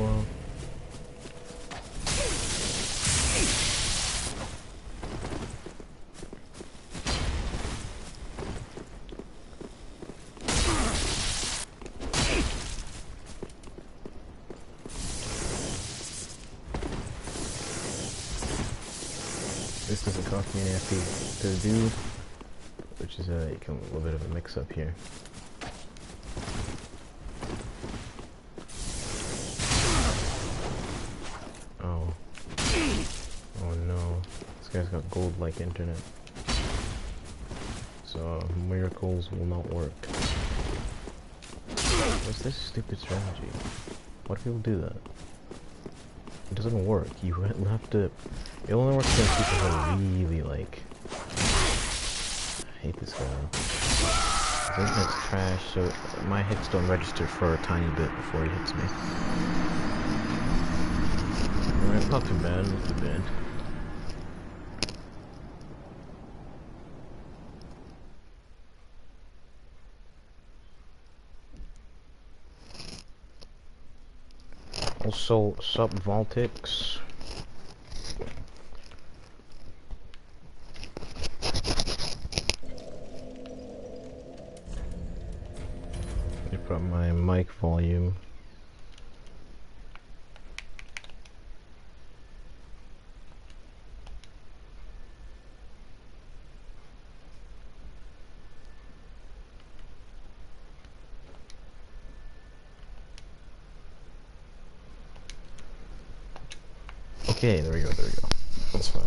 slow. This doesn't cost me any FP to do, which is a little bit of a mix-up here. Oh. Oh no. This guy's got gold-like internet. So, miracles will not work. What's this stupid strategy? Why do people do that? It doesn't work. You have to... It only works against people who really like... I hate this guy. His internet's trash, so my hits don't register for a tiny bit before he hits me. Alright, not too bad, not too bad. Also, sub Voltix. I put my mic volume. Okay, there we go, there we go. That's fine.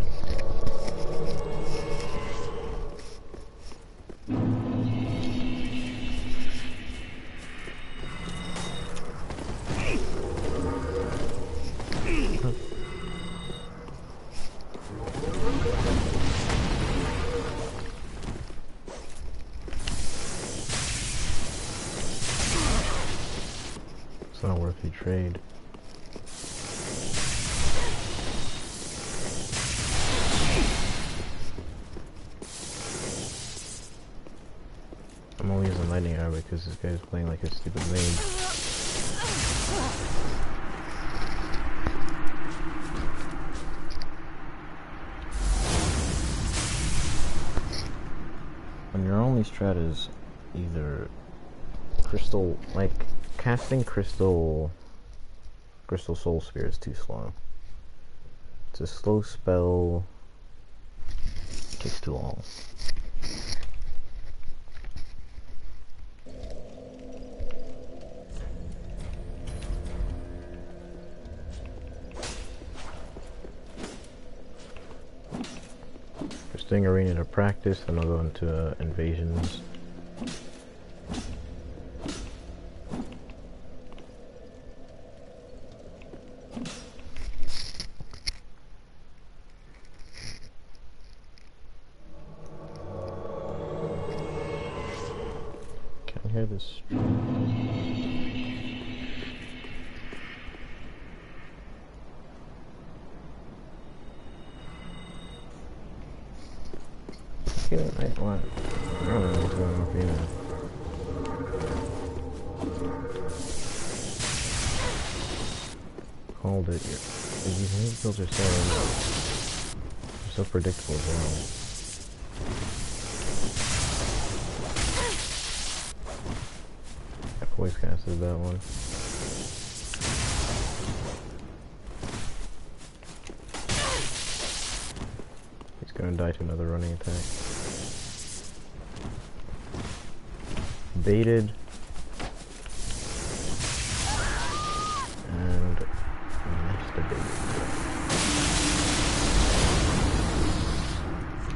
It's not worth the trade. I'm only using lightning arrow because this guy's playing like a stupid mage. When your only strat is either crystal, like casting crystal soul sphere is too slow. It's a slow spell, takes too long. Doing arena to practice, then I'll go into invasions. Can't hear this. What? I don't know what's going on for you now. Hold it. These hate builds are so predictable as well. I voice casted that one. He's gonna die to another running attack. Baited and masturbated.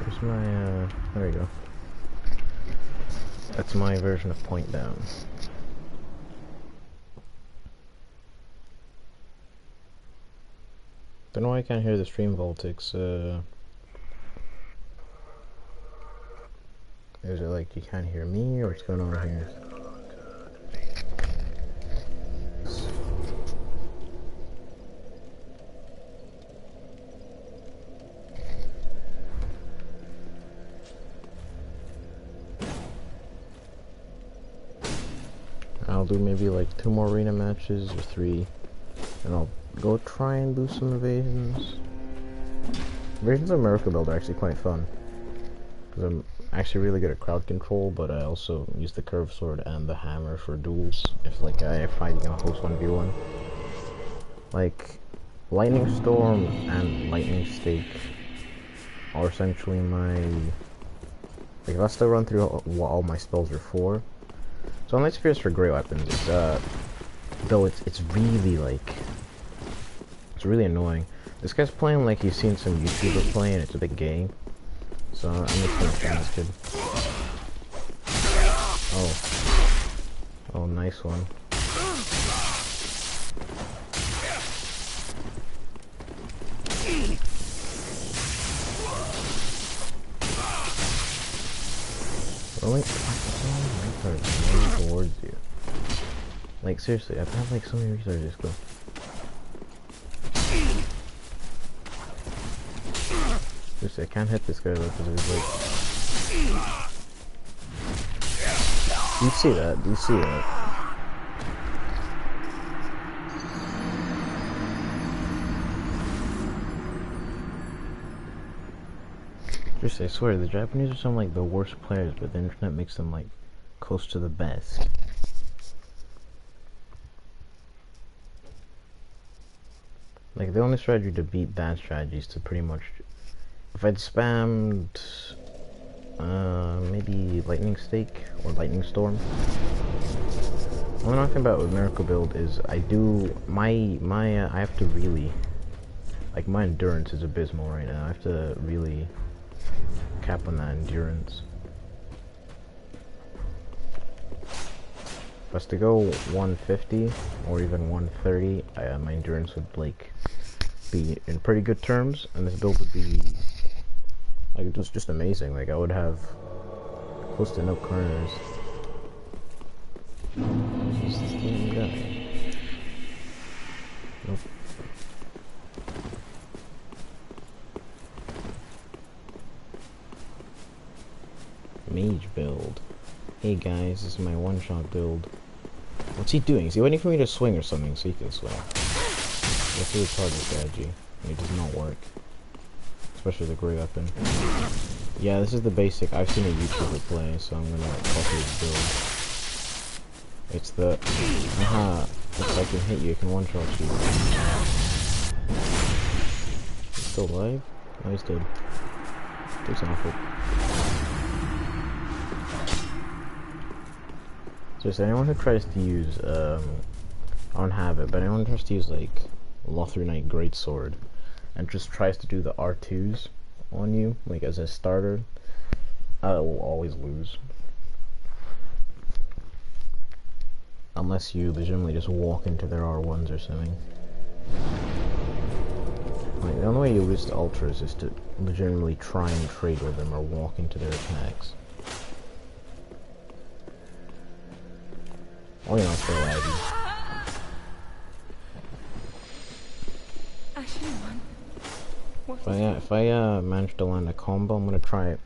Where's my there we go. That's my version of point down. Don't know why I can't hear the stream Voltix. Is it like you can't hear me, or what's going on here? I'll do maybe like 2 more arena matches or 3, and I'll go try and do some evasions. Versions of Miracle Build are actually quite fun, because I'm actually really good at crowd control, but I also use the curved sword and the hammer for duels, if like I'm fighting a host 1v1. Like, Lightning Storm and Lightning Stake are essentially my... Like, if I still run through what all my spells are for. So Unlight Spears for great weapons, though it's really, like... It's really annoying. This guy's playing like he's seen some YouTuber play and it's a bit gay. So I'm just gonna find this kid. Oh, nice one. Rolling towards you. Like seriously, I've had like so many retards just go. Seriously, I can't hit this guy though because he's like. Do you see that? Do you see that? Seriously, I swear, the Japanese are some like the worst players, but the internet makes them like close to the best. Like the only strategy to beat that strategy is to pretty much, if I'd spammed maybe Lightning Stake or Lightning Storm. The only thing about with Miracle Build is I do I have to really, like, my endurance is abysmal right now. I have to really cap on that endurance. If I was to go 150 or even 130, my endurance would like be in pretty good terms, and this build would be like just amazing. Like I would have close to no corners. Who's this damn guy? Nope. Mage build. Hey guys, this is my one-shot build. What's he doing? Is he waiting for me to swing or something so he can swing? That's a retarded strategy. It does not work. Especially the great weapon. Yeah, this is the basic. I've seen a YouTuber play, so I'm gonna copy his build. It's the... Aha! If I can hit you, I can one-shot you. He's still alive? No, he's dead. Takes an awful. Seriously, anyone who tries to use, I don't have it, but anyone who tries to use, like, Lothrunite Greatsword, and just tries to do the R2s on you, like, as a starter, will always lose. Unless you legitimately just walk into their R1s or something. Like, the only way you lose to Ultras is to legitimately try and trade with them or walk into their attacks. Oh, you know, it's very laggy. If I manage to land a combo, I'm gonna try it.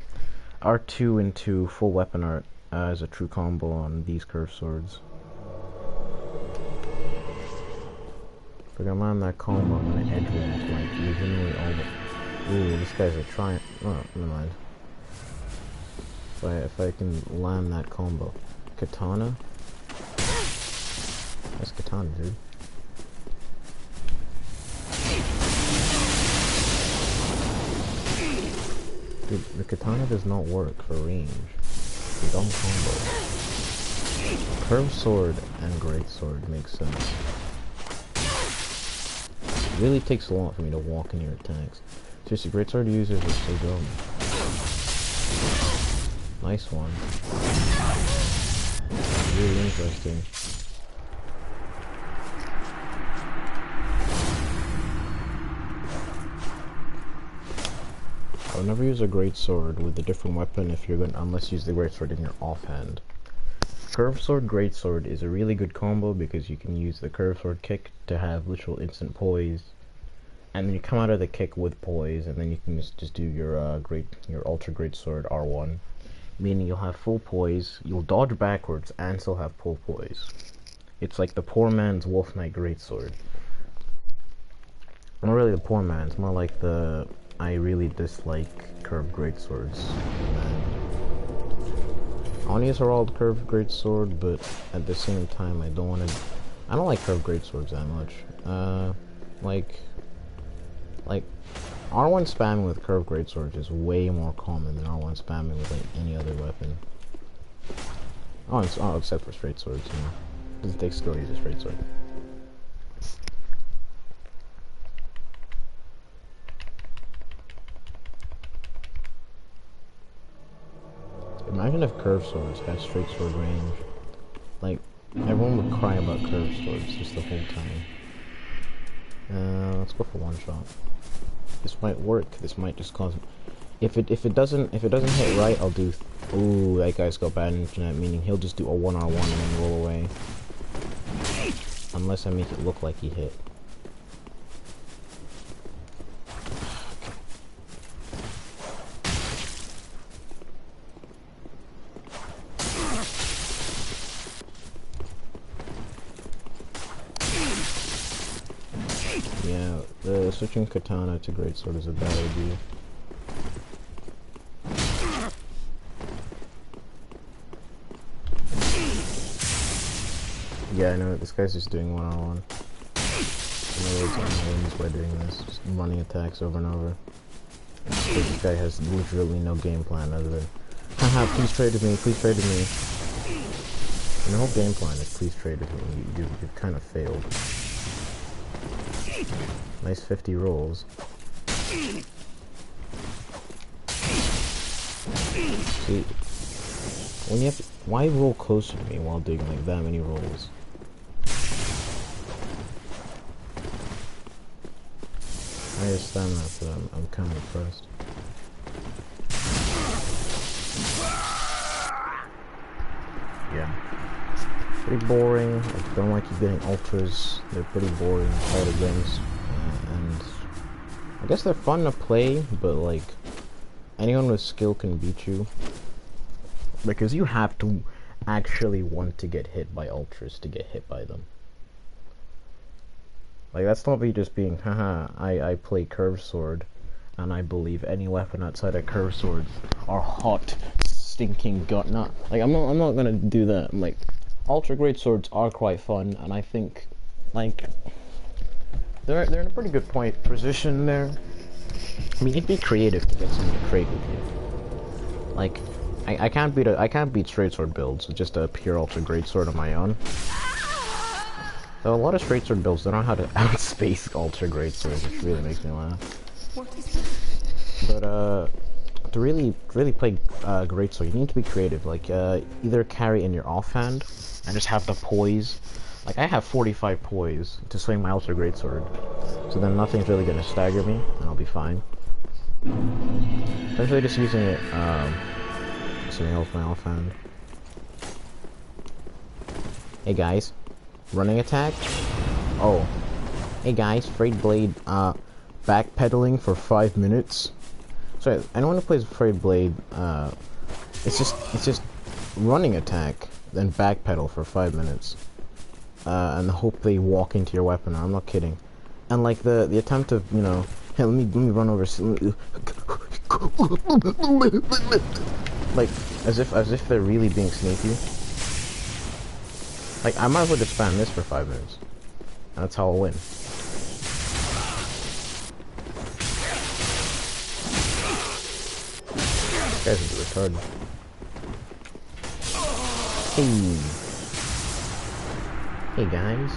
R2 into full weapon art as a true combo on these curved swords. If I can land that combo, I'm gonna edge one like legitimately all the. Ooh, this guy's a triumph. Oh, never mind. If I can land that combo, Katana. That's Katana, dude. Dude, the Katana does not work for range. It's a dumb combo. Curved sword and great sword makes sense. It really takes a lot for me to walk in your attacks. Seriously, great sword users are so dumb. Nice one. Really interesting. I would never use a great sword with a different weapon if you're going, unless you use the great sword in your offhand. Curved sword, great sword is a really good combo because you can use the curved sword kick to have literal instant poise, and then you come out of the kick with poise, and then you can just do your ultra great sword R1, meaning you'll have full poise, you'll dodge backwards and still have full poise. It's like the poor man's Wolf Knight great sword. not really the poor man, it's more like the I really dislike curved greatswords. I want to use Herald curved greatsword, but at the same time I don't like curved greatswords that much. Like R1 spamming with curved greatswords is way more common than R1 spamming with like any other weapon. Oh, except for straight swords, you know. Doesn't take skill to use a straight sword. Imagine if curved swords had straight sword range. Like, everyone would cry about curved swords just the whole time. Let's go for one shot. This might work. This might just cause. If it doesn't hit right, I'll do. Ooh, that guy's got bad internet. Meaning he'll just do a 1R1 and then roll away. Unless I make it look like he hit. Yeah, switching katana to greatsword is a bad idea. Yeah, I know, this guy's just doing 1-on-1. In other words, I'm wins by doing this, just running attacks over and over. This guy has literally no game plan other than, haha, please trade with me, please trade with me. And the whole game plan is please trade with me. You've kind of failed. Nice 50 rolls. See, when you have to, why roll closer to me while doing like that many rolls? I understand that, but I'm kind of impressed. Yeah. Pretty boring. I don't like you getting ultras. They're pretty boring to fight against. And I guess they're fun to play, but like anyone with skill can beat you. Because you have to actually want to get hit by ultras to get hit by them. Like, that's not me just being, haha, I play curved sword, and I believe any weapon outside of curved swords are hot, stinking gut. Not like I'm not gonna do that. I'm like, ultra great swords are quite fun, and I think, like, they're in a pretty good position there. I mean, you'd be creative to get someone to trade with you. Like, I can't beat straight sword builds with just a pure ultra great sword on my own. Though a lot of straight sword builds don't know how to outspace ultra great swords, which really makes me laugh. But to really play great sword, you need to be creative. Like either carry in your offhand and just have the poise. Like I have 45 poise to swing my ultra great sword, so then nothing's really gonna stagger me, and I'll be fine. Essentially, just using it, something else my offhand. Hey guys. Running attack? Oh. Hey guys, Frayed Blade, backpedaling for 5 minutes. Sorry, anyone who plays Frayed Blade, it's just running attack, then backpedal for 5 minutes. And hope they walk into your weapon. I'm not kidding. And like the attempt of, you know, hey, let me run over, like, as if they're really being sneaky. Like, I might as well just spam this for 5 minutes. And that's how I'll win. This guy's a retarded. Hey guys.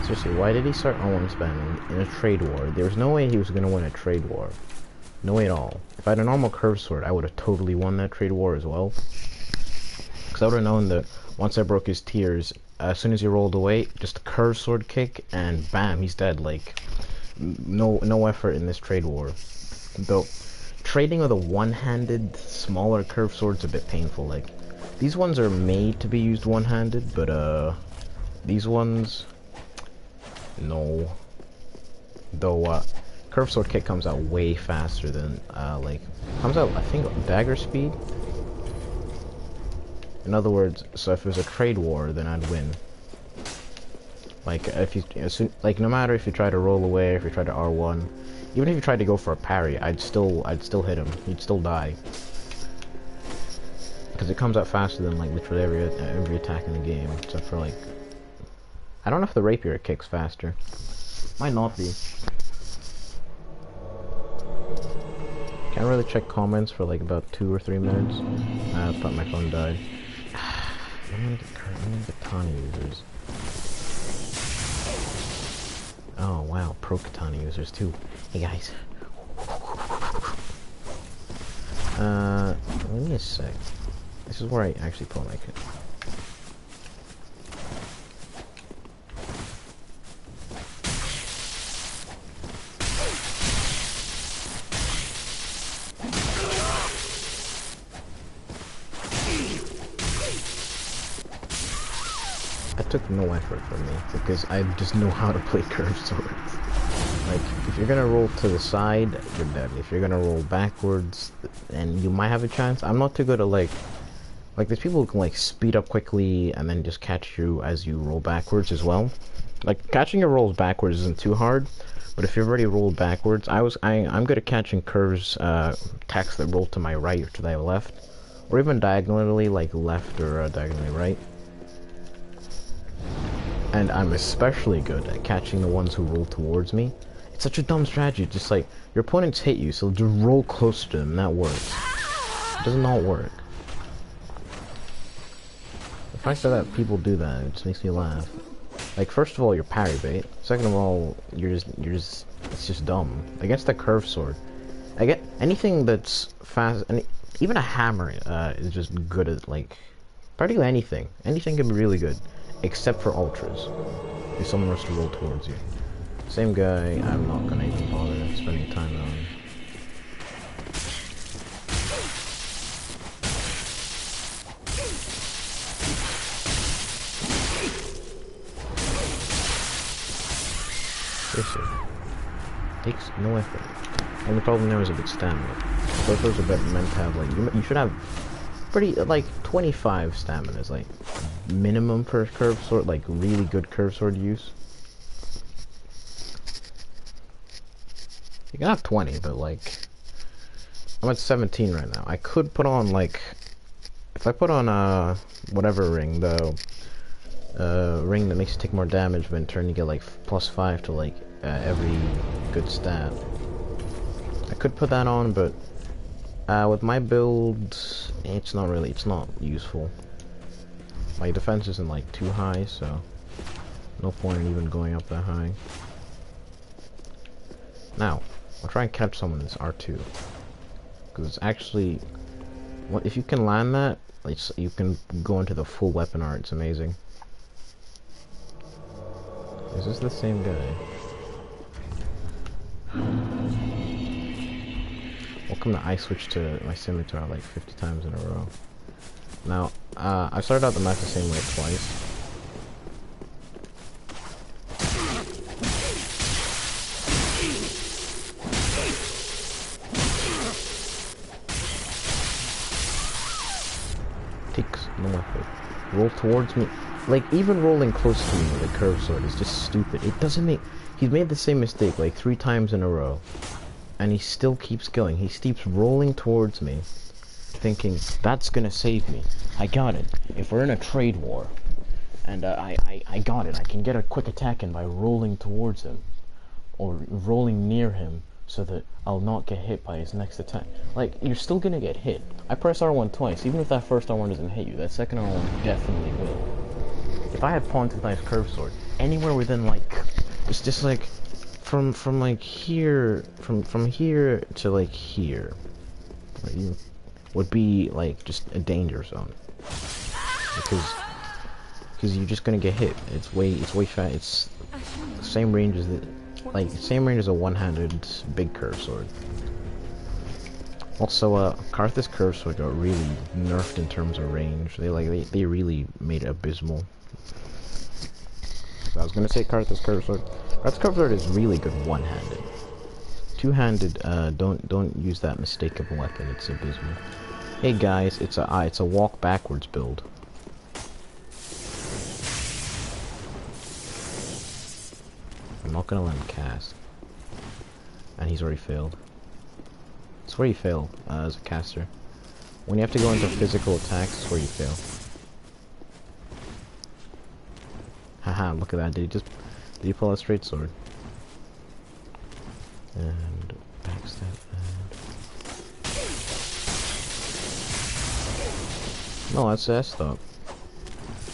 Seriously, why did he start R1 spamming in a trade war? There was no way he was gonna win a trade war. No way at all. If I had a normal curved sword, I would have totally won that trade war as well. Because I would have known that once I broke his tiers, as soon as he rolled away, just a curved sword kick, and bam, he's dead. Like, no effort in this trade war. Though, trading with a one-handed, smaller curved sword's a bit painful. Like, these ones are made to be used one-handed, but, these ones, no. Though, curved sword kick comes out way faster than, like, comes out, I think, dagger speed? In other words, so if it was a trade war, then I'd win. Like if you, like no matter if you try to roll away, if you try to R1, even if you tried to go for a parry, I'd still hit him. He'd still die. Because it comes out faster than like literally every attack in the game, except for like, I don't know if the rapier kicks faster. Might not be. Can't really check comments for like about 2 or 3 minutes. I thought my phone died. I'm gonna get Katana users. Oh wow, pro Katana users too. Hey guys. Give me a sec. This is where I actually pull my kit. That took no effort from me because I just know how to play curved swords. Like, if you're gonna roll to the side, you're dead. If you're gonna roll backwards, and you might have a chance. I'm not too good at like there's people who can like speed up quickly and then just catch you as you roll backwards as well. Like catching your rolls backwards isn't too hard, but if you've already rolled backwards, I'm good at catching curves, attacks that roll to my right or to my left, or even diagonally, like left or diagonally right. And I'm especially good at catching the ones who roll towards me. It's such a dumb strategy. Just like your opponents hit you, so just roll close to them. That works. It does not work. The fact that people do that, it just makes me laugh. Like, first of all, you're parry bait. Second of all, it's just dumb. Against the curved sword, I get anything that's fast, and even a hammer is just good at like, practically anything. Anything can be really good, except for ultras. If someone was to roll towards you. Same guy, I'm not gonna even bother spending time on. Seriously. Takes no effort. Only problem there is a bit stamina. Both those are meant to have like, you should have pretty, like 25 stamina is like minimum for curved sword, like really good curved sword use. You can have 20, but like, I'm at 17 right now. I could put on like, if I put on whatever ring, the ring that makes you take more damage, but in turn you get like +5 to like every good stat. I could put that on, but with my build, it's not useful. My defense isn't like too high, so no point in even going up that high. Now, I'll try and catch someone in this R2, because it's actually, if you can land that, like, you can go into the full weapon art. It's amazing. Is this the same guy? How come I switched to my scimitar like 50 times in a row? Now, I started out the match the same way twice. Takes no effort. Roll towards me. Like, even rolling close to me with a curved sword is just stupid. It doesn't make... He's made the same mistake like 3 times in a row. And he still keeps going. He keeps rolling towards me, thinking, that's gonna save me. I got it. If we're in a trade war, and I got it. I can get a quick attack in by rolling towards him. Or rolling near him, so that I'll not get hit by his next attack. Like, you're still gonna get hit. I press R1 twice. Even if that first R1 doesn't hit you, that second R1 definitely will. If I had Pontific's curved sword, anywhere within like, it's just like, from like here, from here to like here, right, would be like just a danger zone, because you're just gonna get hit. It's way fast. It's the same range as same range as a one-handed big curved sword. Also, Karthus curved sword got really nerfed in terms of range. They really made it abysmal. So I was gonna say Karthus curved sword. Karthus curved sword is really good one-handed. Two-handed, don't use that mistake of a weapon. It's abysmal. Hey guys, it's a walk backwards build. not gonna let him cast. And he's already failed. It's where you fail as a caster. When you have to go into physical attacks, it's where you fail. Haha, look at that. Did he pull a straight sword? And backstab and... No, that's S stop.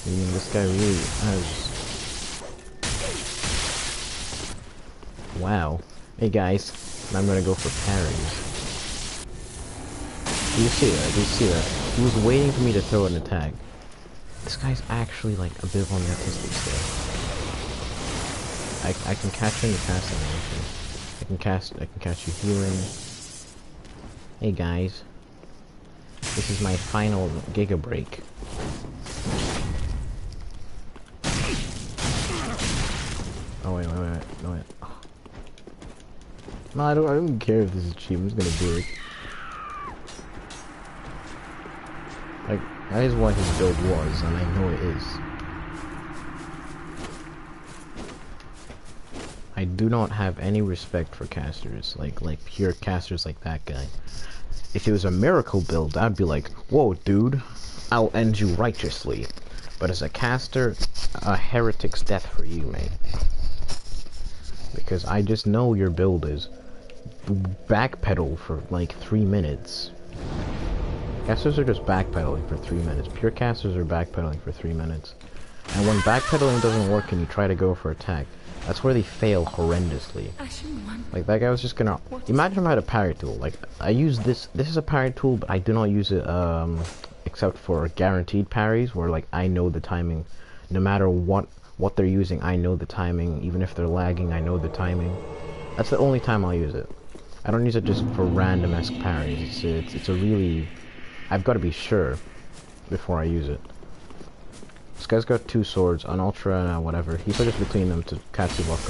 I mean, this guy really has... Wow. Hey guys, I'm gonna go for parries. Do you see that? Do you see that? He was waiting for me to throw an attack. This guy's actually like a bit on the autistic scale. I can catch him in the casting actually. I can catch you healing. Hey guys. This is my final Giga break. Oh wait. No wait. Oh. No, I don't care if this is cheap. I'm just gonna do it. Like, that is what his build was, and I know it is. I do not have any respect for casters, like pure casters like that guy. If it was a miracle build, I'd be like, whoa, dude, I'll end you righteously. But as a caster, a heretic's death for you, mate. Because I just know your build is backpedal for like 3 minutes. Casters are just backpedaling for 3 minutes. Pure casters are backpedaling for 3 minutes. And when backpedaling doesn't work and you try to go for attack, that's where they fail horrendously. Like that guy was just gonna... Imagine if I had a parry tool. Like, I use this... This is a parry tool, but I do not use it except for guaranteed parries, where like I know the timing. No matter what they're using, I know the timing. Even if they're lagging, I know the timing. That's the only time I'll use it. I don't use it just for random-esque parries. It's a really... I've got to be sure before I use it. This guy's got 2 swords, an ultra and whatever. He switches between them to catch you off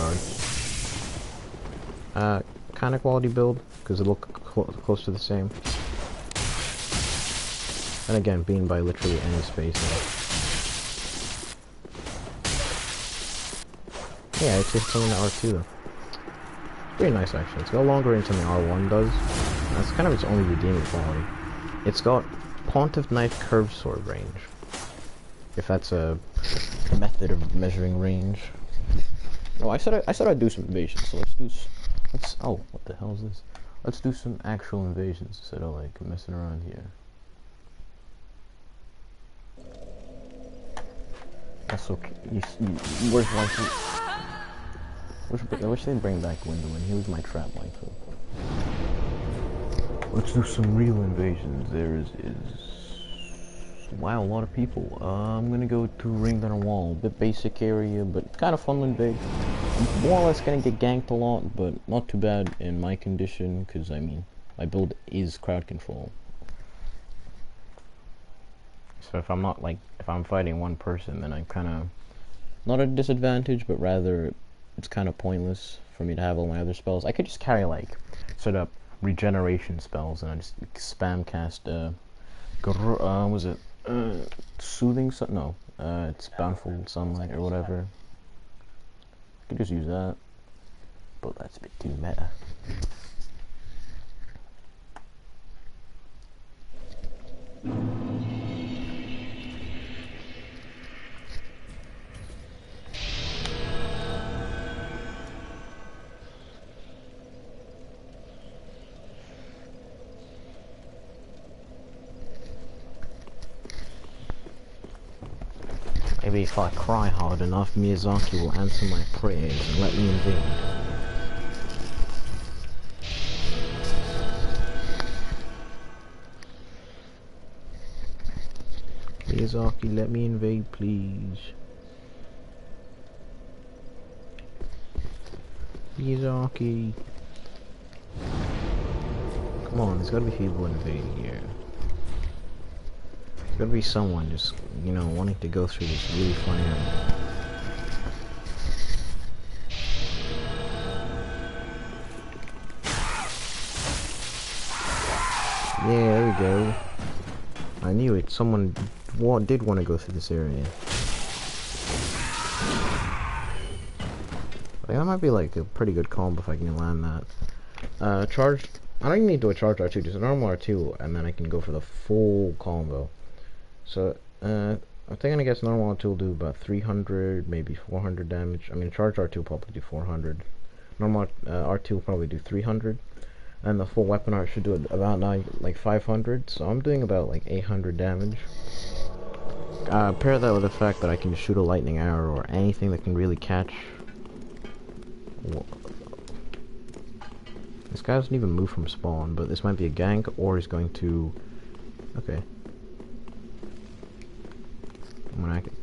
guard. Kind of quality build, because they look close to the same. And again, being by literally any spacing. Yeah, it's just something the R2 though. It's pretty nice actually. It's got longer range than the R1 does. That's kind of its only redeeming quality. It's got Pontiff Knife curved sword range. If that's a method of measuring range. Oh, I said I'd do some invasions, so oh, what the hell is this? Let's do some actual invasions instead of like messing around here. That's okay. Where's Waifu? I wish they'd bring back Windowin. He was my trap waifu. Let's do some real invasions. There is wow, a lot of people. I'm gonna go to Ring Down Wall. Bit basic area, but kind of fun and big. I'm more or less gonna get ganked a lot, but not too bad in my condition, because I mean, my build is crowd control. So if I'm fighting one person, then I'm kind of not at a disadvantage, but rather it's kind of pointless for me to have all my other spells. I could just carry like set up regeneration spells and I just spam cast was it soothing no, it's bountiful sunlight or whatever. I could just use that, but that's a bit too meta. Maybe if I cry hard enough, Miyazaki will answer my prayers and let me invade. Miyazaki, let me invade, please. Miyazaki. Come on, there's gotta be people invading here. There's gotta be someone just, you know, wanting to go through this really fun area. Yeah, there we go. I knew it. Someone did want to go through this area. Like, that might be like a pretty good combo if I can land that. Charge. I don't even need to do a charge R2, just a normal R2, and then I can go for the full combo. So, I'm thinking I guess normal R2 will do about 300, maybe 400 damage. I mean, charge R2 will probably do 400. Normal R2 will probably do 300. And the full weapon art should do about like 500. So I'm doing about like 800 damage. Pair that with the fact that I can shoot a lightning arrow or anything that can really catch. This guy doesn't even move from spawn, but this might be a gank, or he's going to... Okay.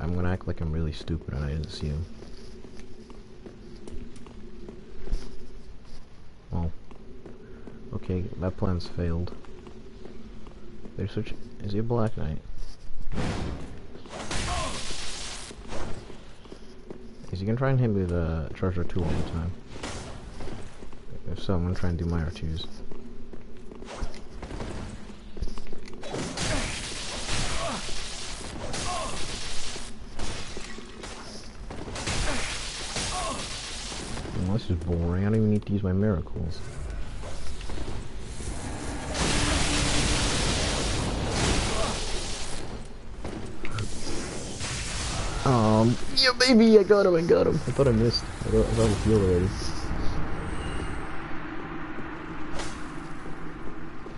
I'm gonna act like I'm really stupid and I didn't see him. Well. Okay, that plan's failed. They're switching... Is he a Black Knight? Is he gonna try and hit me with a charge R2 all the time? If so, I'm gonna try and do my R2s. Well, this is boring. I don't even need to use my miracles. Yeah, baby, I got him. I thought I missed. I got the field already.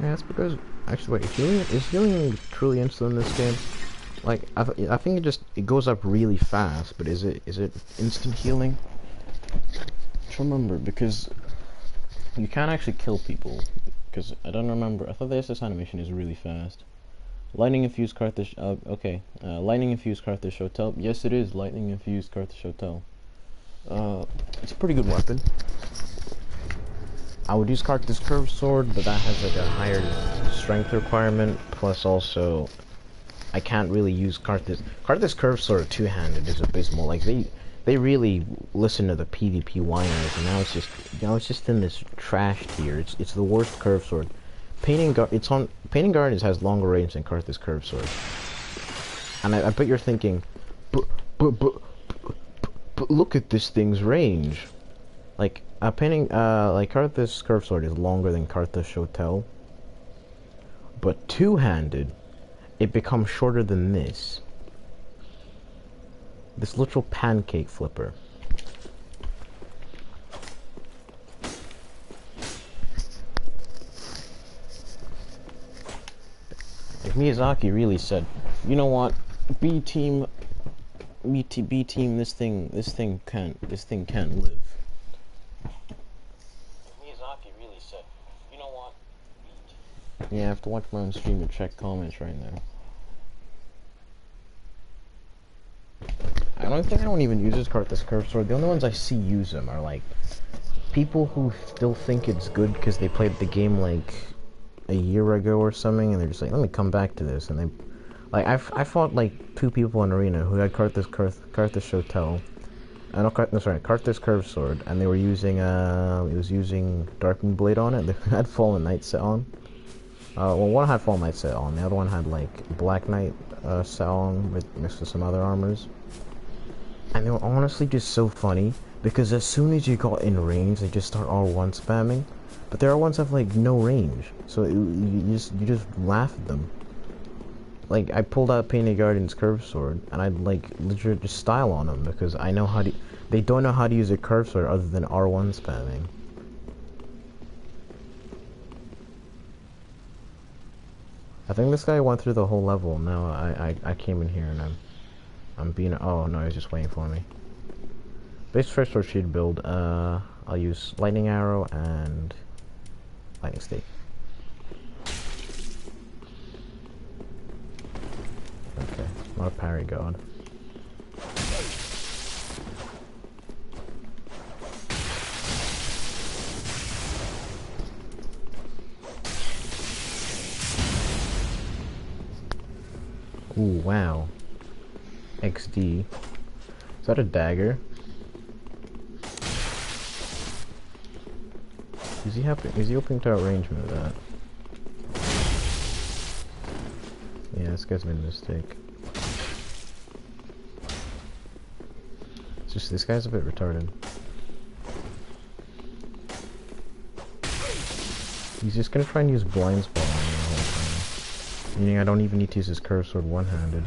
Yeah, that's because... Actually, wait, is healing truly instant in this game? Like, I think it goes up really fast, but is it instant healing? I should remember, because you can't actually kill people. Because I don't remember. I thought the SS animation is really fast. Lightning infused Carthage. Okay. Lightning infused Carthage Hotel. Yes, it is lightning infused Carthage Hotel. It's a pretty good weapon. I would use Carthage Curved Sword, but that has like a higher strength requirement. Plus, also, I can't really use Carthage Curved Sword two-handed is abysmal. Like they really listen to the PvP whiners, and now it's just in this trash tier. It's the worst curved sword. Painting Guardians has longer range than Carthage Curved Sword. And I bet you're thinking, but look at this thing's range. Like like Carthage Curved Sword is longer than Carthage Hotel. But two-handed, it becomes shorter than this. This literal pancake flipper. If Miyazaki really said, you know what, B team, this thing can't live. Miyazaki really said, you know what, yeah, I have to watch my own stream and check comments right now. I don't think anyone even uses Carthage Curved Sword. The only ones I see use them are like people who still think it's good because they played the game like a year ago or something, and they're just like, let me come back to this. And they, like, I fought like 2 people in arena who had Carthage Hotel, Carthage Curved Sword, and they were using it was using Darkening Blade on it. They had Fallen Knight set on. Well, one had Fallen Knight set on, the other one had like Black Knight set on mixed with some other armors. And they were honestly just so funny, because as soon as you got in range, they just start R1 spamming. But their R1s have like no range, so you just laugh at them. Like, I pulled out Painted Guardian's Curved Sword, and I'd like literally just style on them, because I know how to... They don't know how to use a Curved Sword other than R1 spamming. I think this guy went through the whole level. Now I came in here and I'm being... Oh no, he's just waiting for me. Base first sword shield build. I'll use Lightning Arrow and Lightning Stake. Okay, not a parry god. Ooh, wow. XD. Is that a dagger? Is he opening to outrange me with that? Yeah, this guy's made a mistake. It's just, this guy's a bit retarded. He's just gonna try and use blind spot on me the whole time. Meaning I don't even need to use his curve sword one-handed.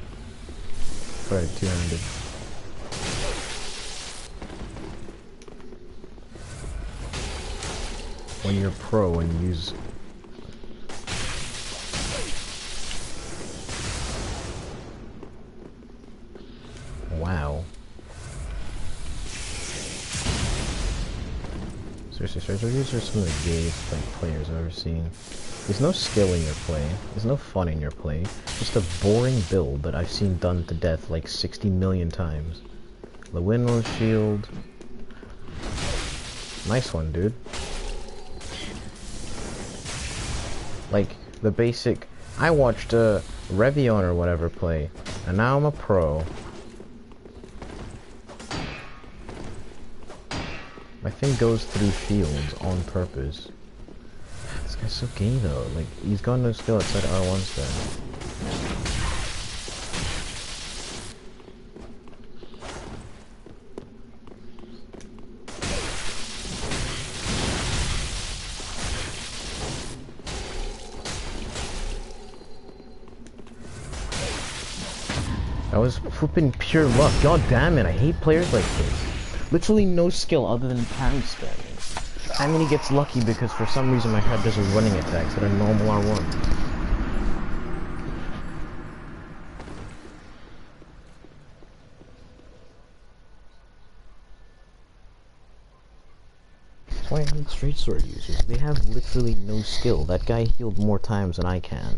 Sorry, two-handed. When you're pro and use... Wow. Seriously, these are some of the gayest like, players I've ever seen. There's no skill in your play. There's no fun in your play. Just a boring build that I've seen done to death like 60 million times. The windmill shield. Nice one, dude. Like, the basic... I watched Revion or whatever play, and now I'm a pro. My thing goes through shields on purpose. This guy's so gay though, like, he's got no skill outside R1 spam. That was flipping pure luck. God damn it, I hate players like this. Literally no skill other than parry spamming. I mean, he gets lucky because for some reason my card does a running attacks that are normal R1. That's why I hate straight sword users. They have literally no skill. That guy healed more times than I can.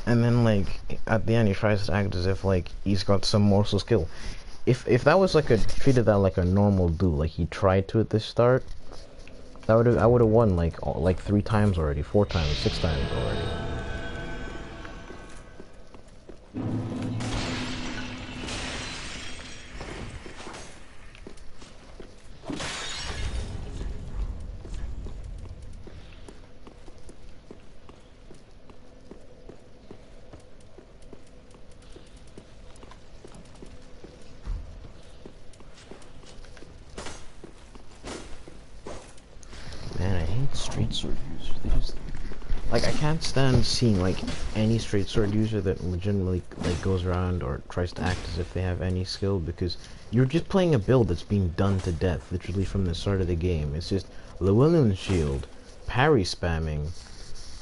And then, like, at the end he tries to act as if, like, he's got some morsel skill. If that was like treated that like a normal dude, like he tried to at the start, I would have won like 3 times already, 4 times, 6 times already. Straight sword users, they just like, I can't stand seeing like any straight sword user that legitimately like goes around or tries to act as if they have any skill, because you're just playing a build that's being done to death literally from the start of the game. It's just Llewellyn shield, parry spamming.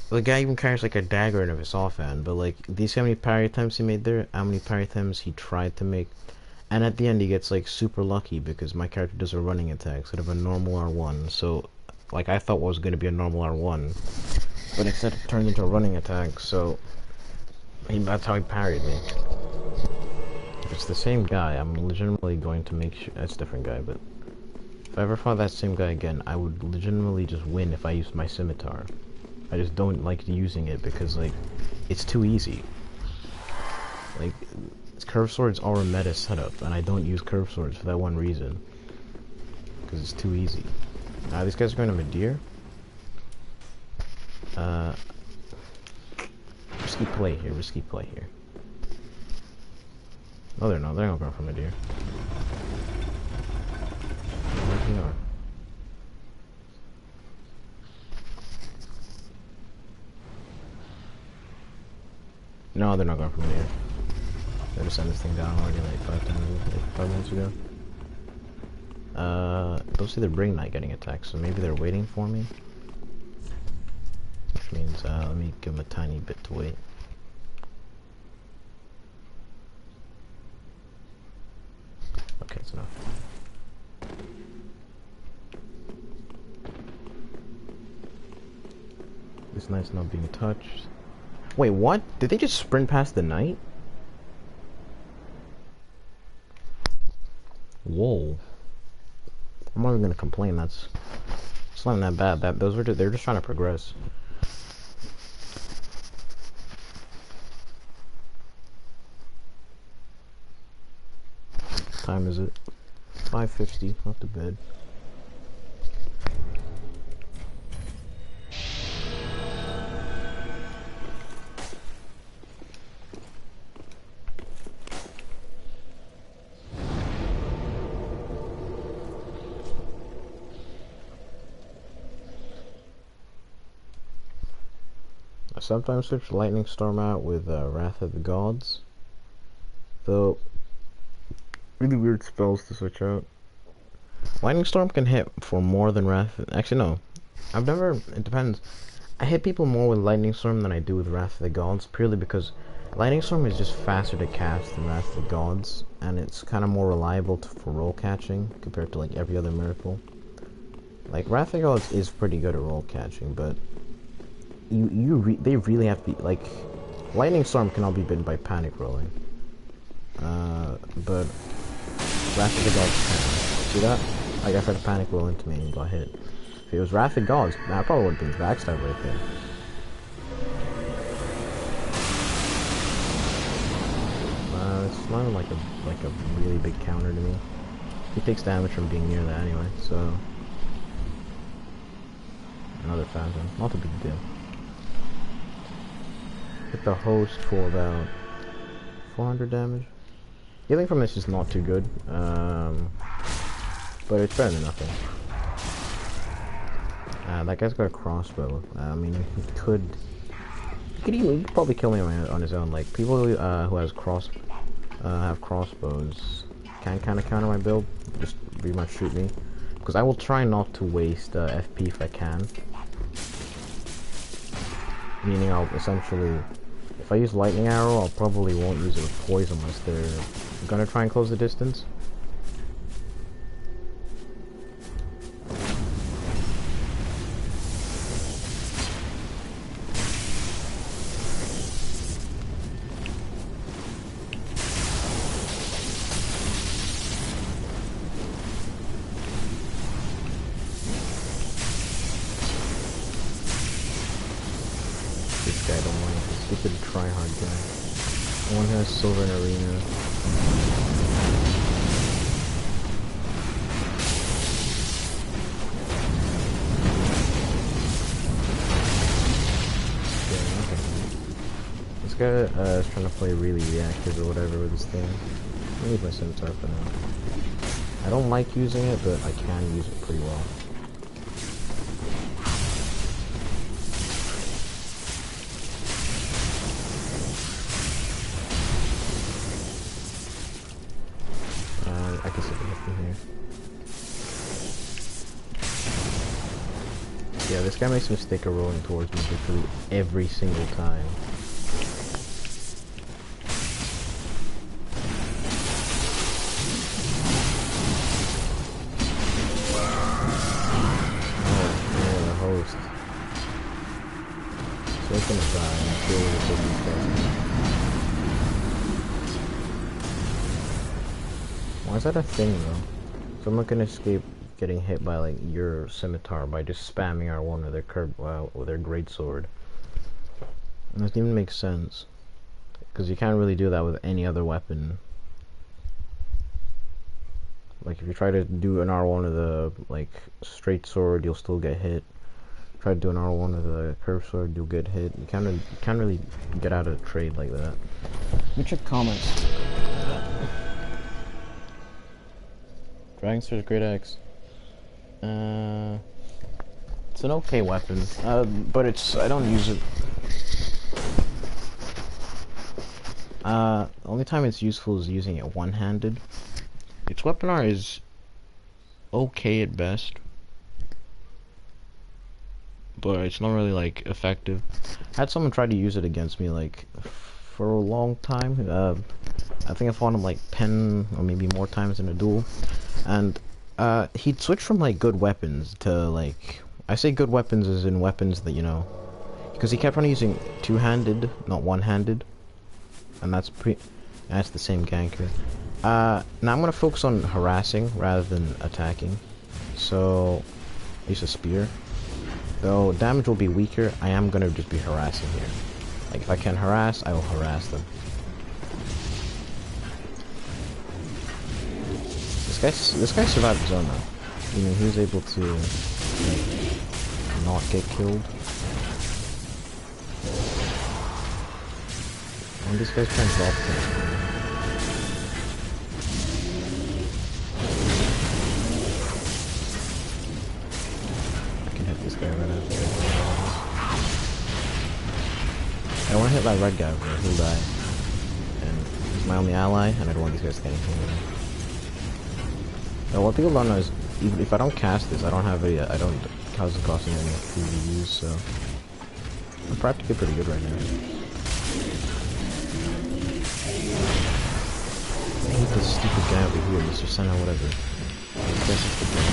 The guy even carries like a dagger in his offhand, but like, these how many parry attempts he made there, how many parry attempts he tried to make, and at the end he gets like super lucky because my character does a running attack instead of a normal R1. So like, I thought was going to be a normal R1, but instead it turned into a running attack, so that's how he parried me. If it's the same guy, I'm legitimately going to make sure that's a different guy, but if I ever fought that same guy again, I would legitimately just win if I used my scimitar. I just don't like using it because, like, it's too easy. Like, curved swords are a meta setup, and I don't use curved swords for that one reason, because it's too easy. These guys are going to Midir. Risky play here, risky play here. No, they're not. They're not going for Midir. Where they are. No, they're not going for Midir. They just sent this thing down already like 5 minutes ago. Don't see the Ring Knight getting attacked, so maybe they're waiting for me. Which means, let me give them a tiny bit to wait. Okay, it's enough. This knight's not being touched. Wait, what? Did they just sprint past the knight? Whoa. I'm not even gonna complain. It's not that bad. They're just trying to progress. What time is it? 5:50. Not too bad. sometimes switch Lightning Storm out with Wrath of the Gods. Though, really weird spells to switch out. Lightning Storm can hit for more than Wrath. Actually, no. I've never. It depends. I hit people more with Lightning Storm than I do with Wrath of the Gods, purely because Lightning Storm is just faster to cast than Wrath of the Gods, and it's kind of more reliable for roll catching compared to like every other miracle. Like Wrath of the Gods is pretty good at roll catching, but they really have to be like Lightning Storm cannot be bitten by panic rolling. But Wrath of the Gods can. See that? Like I tried to panic roll into me and got hit. If it was Wrath of Gods, that probably would have been backstab right there. It's not like a really big counter to me. He takes damage from being near that anyway, so another Phantom, not a big deal. Hit the host for about 400 damage. Healing from this is not too good, but it's better than nothing. That guy's got a crossbow. I mean, he could probably kill me on his own. Like people who have crossbows can kind of counter my build. Just pretty much shoot me, because I will try not to waste FP if I can. Meaning I'll essentially, if I use lightning arrow, I'll probably won't use it with poison unless they're gonna try and close the distance. This guy don't like this stupid tryhard guy. One has silver in arena. This guy is trying to play really reactive or whatever with this thing. I'll leave my scimitar for now. I don't like using it, but I can use it pretty well. I can see it from here. Yeah, this guy makes a mistake of rolling towards me literally every single time. Oh, the host. So it's gonna die. I'm sure we'll put these guys. Why is that a thing though? So I'm not gonna escape getting hit by like your scimitar by just spamming R1 with their with their greatsword. It doesn't even make sense, because you can't really do that with any other weapon. Like if you try to do an R1 with a like straight sword, you'll still get hit. Try to do an R1 with a curved sword, you'll get hit. You can't really get out of the trade like that. Let me check comments. Dragon Sword's Great Axe. It's an okay weapon, but I don't use it. The only time it's useful is using it one-handed. Its weapon art is okay at best, but it's not really like effective. I had someone try to use it against me like for a long time. I think I fought him like 10 or maybe more times in a duel. And he'd switch from like good weapons to like, I say good weapons as in weapons that, you know, because he kept on using two-handed, not one-handed, and that's the same ganker. Now I'm gonna focus on harassing rather than attacking. So I use a spear. Though damage will be weaker, I am gonna just be harassing here. Like if I can harass, I will harass them. This guy survived his own though. You know, he was able to like, not get killed. And this guy's trying to drop him. I can hit this guy right after. hit that red guy over there, he'll die. And he's my only ally, and I don't want these guys to get anything with him. Now, what people don't know is, even if I don't cast this, I don't have a, I don't, doesn't cost me any food to use, so I'm practically pretty good right now. I hate this stupid guy over here, Mr. Senna, whatever. This guy's just the guy.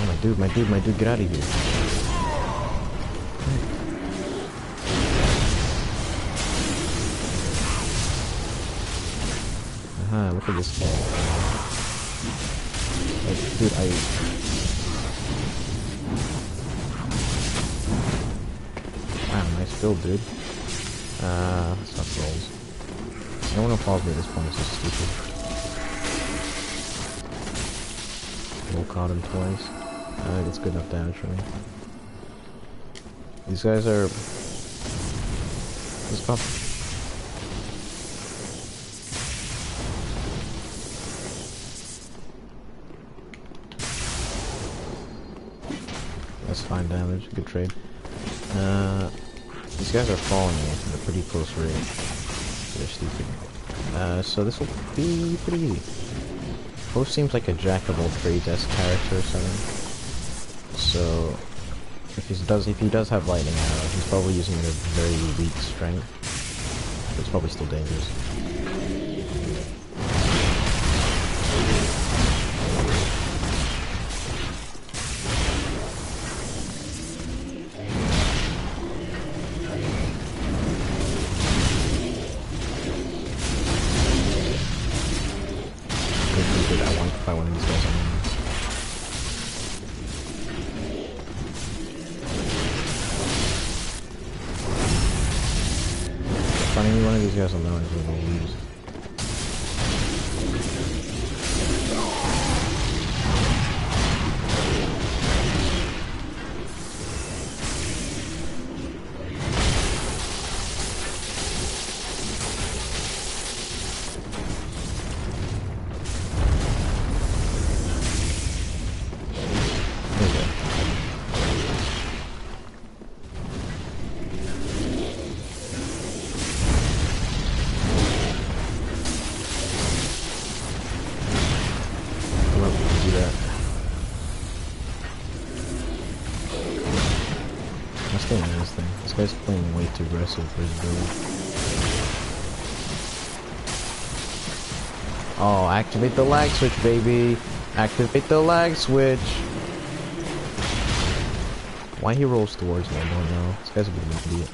Oh, my dude, get out of here. Aha, look at this guy. Like, dude, wow, nice build, dude. Let's not rolls. Anyone who follows me at this point is just stupid. Roll caught him twice. I think it's good enough damage for me. These guys are... Let's pop. That's fine damage, good trade. These guys are following me at a pretty close range. They're stupid. So this will be pretty easy. Host seems like a jack-of-all-trades-esque character or something. So if he does have lightning arrow, he's probably using it at very weak strength. But it's probably still dangerous. One of these guys will know if we're gonna lose. This guy's playing way too aggressive for his build. Oh, activate the lag switch, baby! Activate the lag switch! Why he rolls towards me, I don't know. This guy's a bit of an idiot.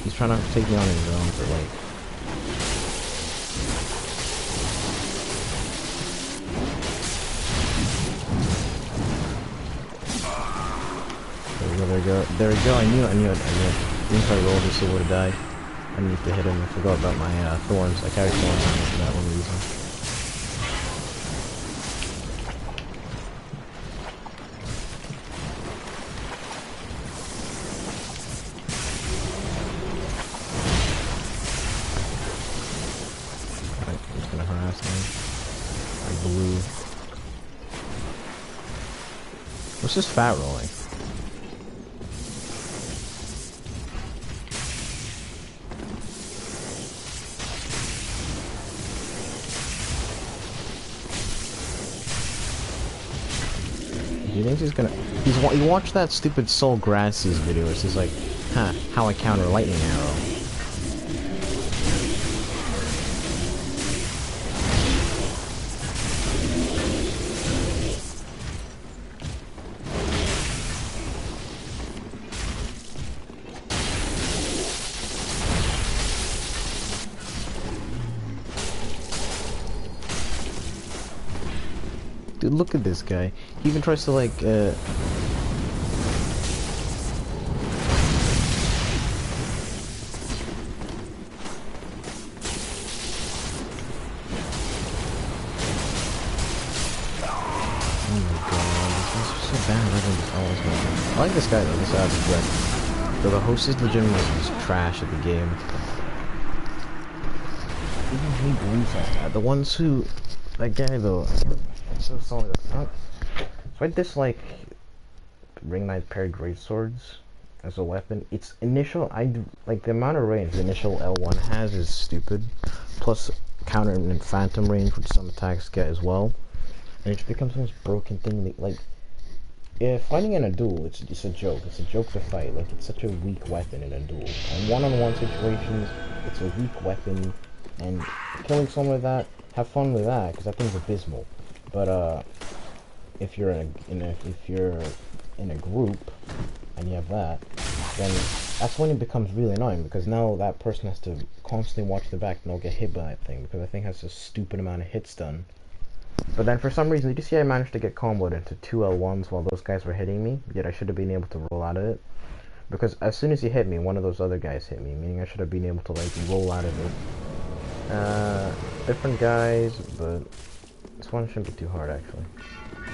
He's trying to take me on his own for like... There we go, I knew it. Even if I rolled, he still would have died. I need to hit him. I forgot about my thorns. I carry thorns on me for that one reason. Alright, I'm just gonna harass him. I blew. What's this fat rolling? He thinks he's gonna... He watched that stupid Soul Grassy's video where it's like, huh, how I counter lightning arrow. Dude, look at this guy. He even tries to like, Oh my god, this is so bad. I like this guy though, this Savage Red. Though the host is legitimately just trash at the game. Even he believes that. The ones who... That guy though... So I dislike Ring Knight paired great swords. as a weapon. Its initial, like the amount of range the initial L1 has is stupid. Plus counter and phantom range, which some attacks get as well. And it just becomes the most broken thing. That, like, if fighting in a duel, it's a joke. It's a joke to fight. Like, it's such a weak weapon in a duel. In one-on-one situations, it's a weak weapon, and killing someone with that, have fun with that, because that thing's abysmal. But if you're if you're in a group and you have that, then that's when it becomes really annoying, because now that person has to constantly watch their back and they'll get hit by that thing, because that thing has a stupid amount of hit stun. But then for some reason, did you see I managed to get comboed into 2 L1s while those guys were hitting me? Yet I should have been able to roll out of it. Because as soon as he hit me, one of those other guys hit me, meaning I should have been able to, like, roll out of it. Different guys, but this one shouldn't be too hard, actually.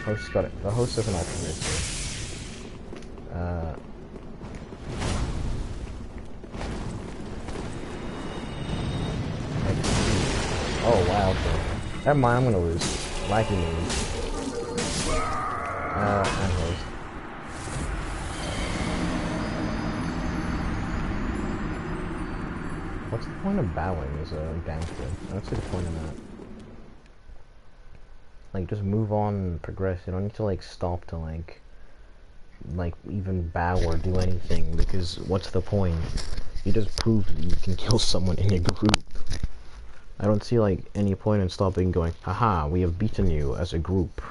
Host got it. The host is an alternate. Oh wow, bro. Never mind, I'm gonna lose. Liking me. And host. What's the point of bowing as a gangster? That's the point of that. Like, just move on and progress. You don't need to, like, stop to, like even bow or do anything, because what's the point? You just proved that you can kill someone in a group. I don't see, like, any point in stopping going, haha, we have beaten you as a group.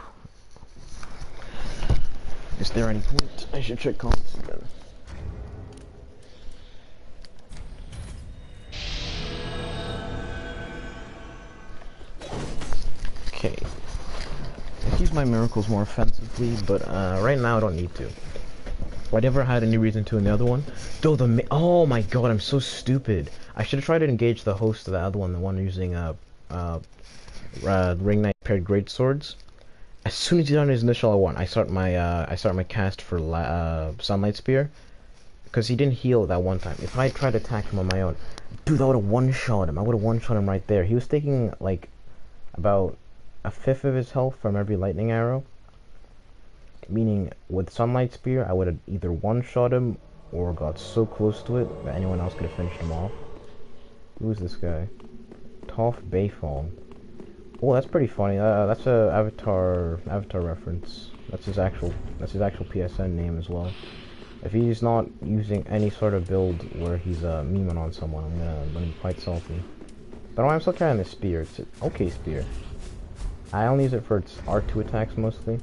Is there any point? I should check comments then. Okay. I use my miracles more offensively, but right now I don't need to. I never had any reason to in the other one. Though oh my god, I'm so stupid. I should have tried to engage the host of the other one, the one using Ring Knight paired great swords. As soon as he's on his initial L1, I start my cast for Sunlight Spear, because he didn't heal that one time. If I tried to attack him on my own, dude, I would have one-shot him. I would have one-shot him right there. He was taking like about a fifth of his health from every lightning arrow. Meaning, with Sunlight Spear, I would have either one-shot him or got so close to it that anyone else could have finished him off. Who's this guy? Toph Bayfong. Oh, that's pretty funny. That's a Avatar reference. That's his actual PSN name as well. If he's not using any sort of build where he's memeing on someone, I'm gonna be quite salty. But I'm still trying this spear. It's an okay spear. I only use it for its R2 attacks mostly.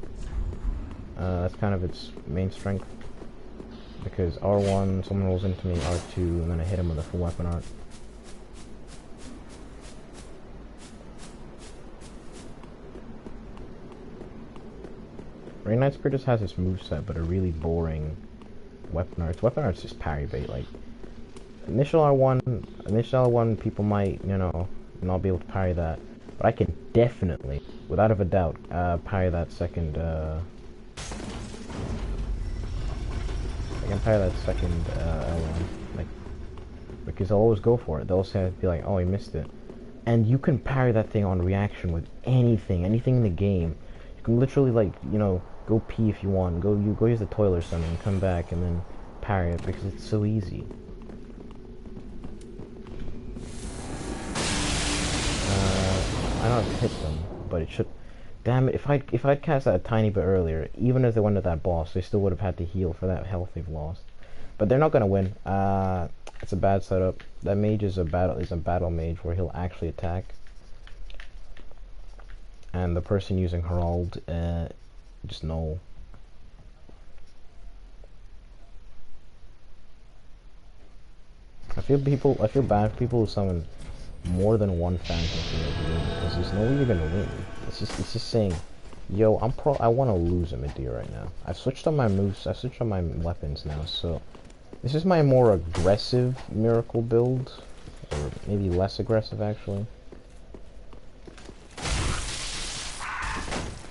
That's kind of its main strength. Because R1, someone rolls into me, R2, and then I hit him with a full weapon art. Ring Knight Spear just has its moveset, but a really boring weapon art. Its weapon art's just parry bait. Like, initial R1, people might, you know, not be able to parry that. But I can definitely, without a doubt, parry that second, L1, like, because I'll always go for it. They'll say, be like, oh, he missed it. And you can parry that thing on reaction with anything in the game. You can literally, like, you know, go pee if you want, go use the toilet or something, come back and then parry it, because it's so easy. I know I've hit them, but it should. Damn it! If I'd cast that a tiny bit earlier, even if they went to that boss, they still would have had to heal for that health they've lost. But they're not gonna win. It's a bad setup. That mage is a battle mage where he'll actually attack, and the person using Herald, just no. I feel bad for people who summon more than one phantom because there's no way you're gonna win. It's just saying, yo, I want to lose a Medea right now. I've switched on my moves. I've switched on my weapons now, so this is my more aggressive miracle build, or maybe less aggressive actually.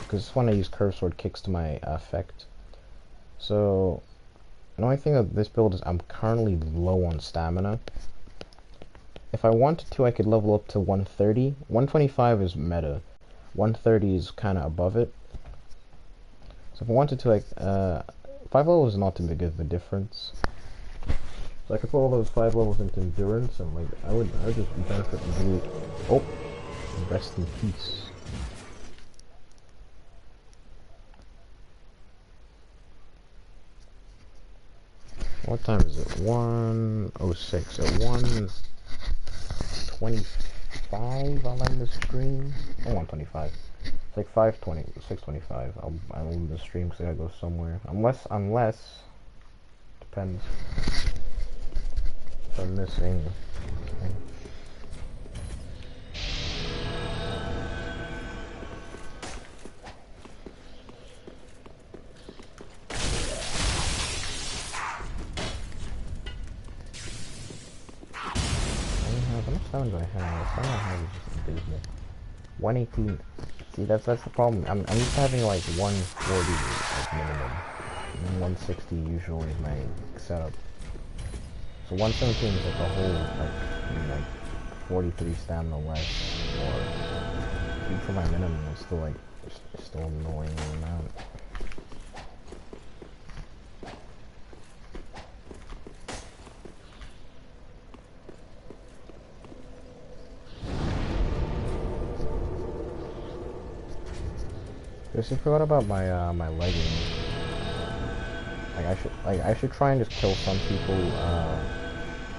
Because this one I use curve sword kicks to my effect. So the only thing of this build is I'm currently low on stamina. If I wanted to, I could level up to 130. 125 is meta. 130 is kind of above it. So if I wanted to, like, 5 level is not too big of a difference. So I could put all those 5 levels into endurance, and like I would just benefit from doing. Oh, rest in peace. What time is it? 1:06. At 1:25, I'll end the stream. Oh, 1:25. It's like 5:20, 6:25. I'll end the stream because I gotta go somewhere. Unless depends. If I'm missing. How much sound do I have? Sound I have is just abysmal. 118. See, that's the problem. I'm used to having like 140 like minimum. And 160 usually is my setup. So 117 is like a whole like 43 stamina less, or even for my minimum, it's still like still annoying amount. I forgot about my my leggings. I should try and just kill some people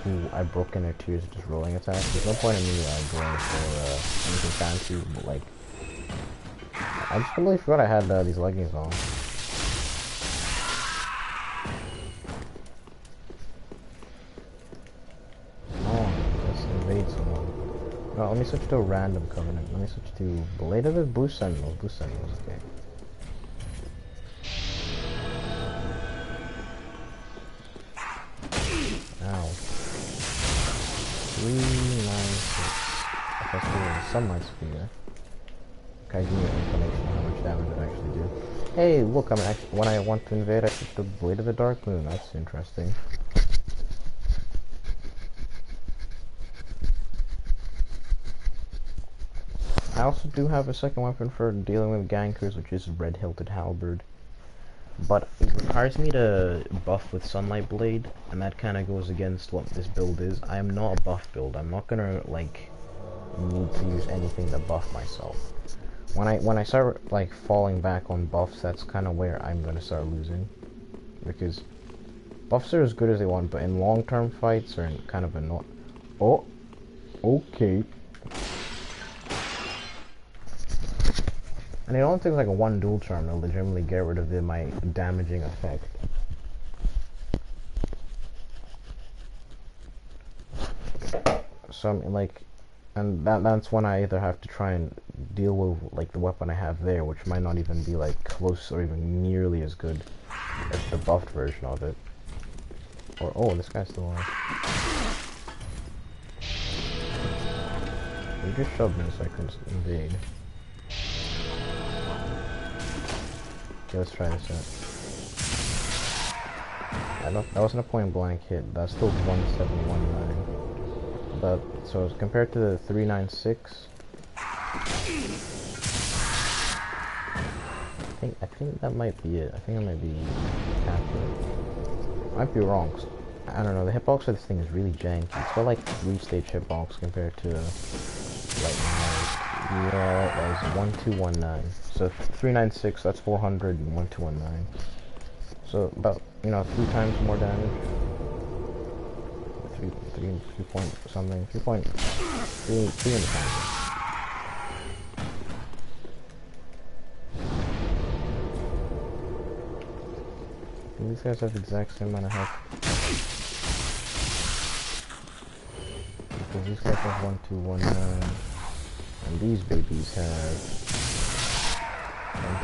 who I broke in their tears just rolling attacks. There's no point in me going for anything fancy, but like I just completely forgot I had these leggings on. Oh, let's invade someone. No, let me switch to a random covenant. Let me switch to Blade of the Blue Sentinels. Blue Sentinels, okay. Ow. 396. Okay, so there's a sunlight spear. Okay, give me an inclination on how much damage it actually do. Hey, look, when I want to invade, I switch to Blade of the Dark Moon. That's interesting. I also do have a second weapon for dealing with gankers, which is Red Hilted Halberd. But it requires me to buff with Sunlight Blade, and that kind of goes against what this build is. I am not a buff build. I'm not gonna like need to use anything to buff myself. When I start like falling back on buffs, that's kind of where I'm gonna start losing, because buffs are as good as they want, but in long-term fights or in kind of a not. Oh, okay. And it only takes like a 1 dual charm to legitimately get rid of my damaging effect. So I'm like, and that's when I either have to try and deal with like the weapon I have there, which might not even be like close or even nearly as good as the buffed version of it. Or oh, this guy's still alive. You just shoved me so I couldn't invade. Okay, let's try this out. That wasn't a point blank hit. That's still 1719. But so compared to the 396, I think that might be it. I think I might be accurate. I might be wrong. I don't know. The hitbox for this thing is really janky. It's got like 3-stage hitbox compared to like yeah, that was 1219. So 396, that's 400, and 1219. So about 3 times more damage. 3 point something. 3 in the time. These guys have the exact same amount of health. Because these guys have 1219. And these babies have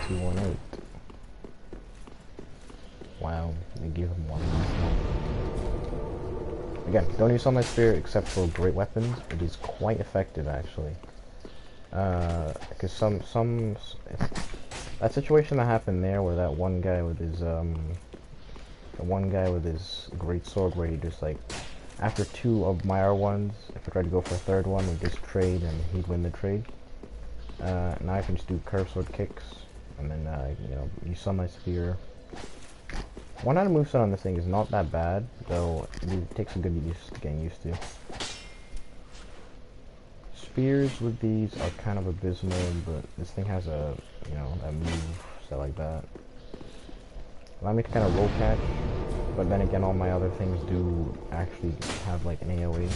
1218. Wow, they give them 1 less health. Again, don't use Sunlight Spear except for great weapons. It is quite effective actually. Because that situation that happened there where that one guy with his great sword where he just like after 2 of my R1s, if I tried to go for a 3rd one, we'd just trade and he'd win the trade. Now I can just do curve sword kicks, and then use Sunlight Spear, One item moveset on this thing is not that bad, though it takes a good use to getting used to. Spears with these are kind of abysmal, but this thing has a, you know, a move, so like that. Allow me to kind of roll catch, but then again all my other things do actually have like an AoE.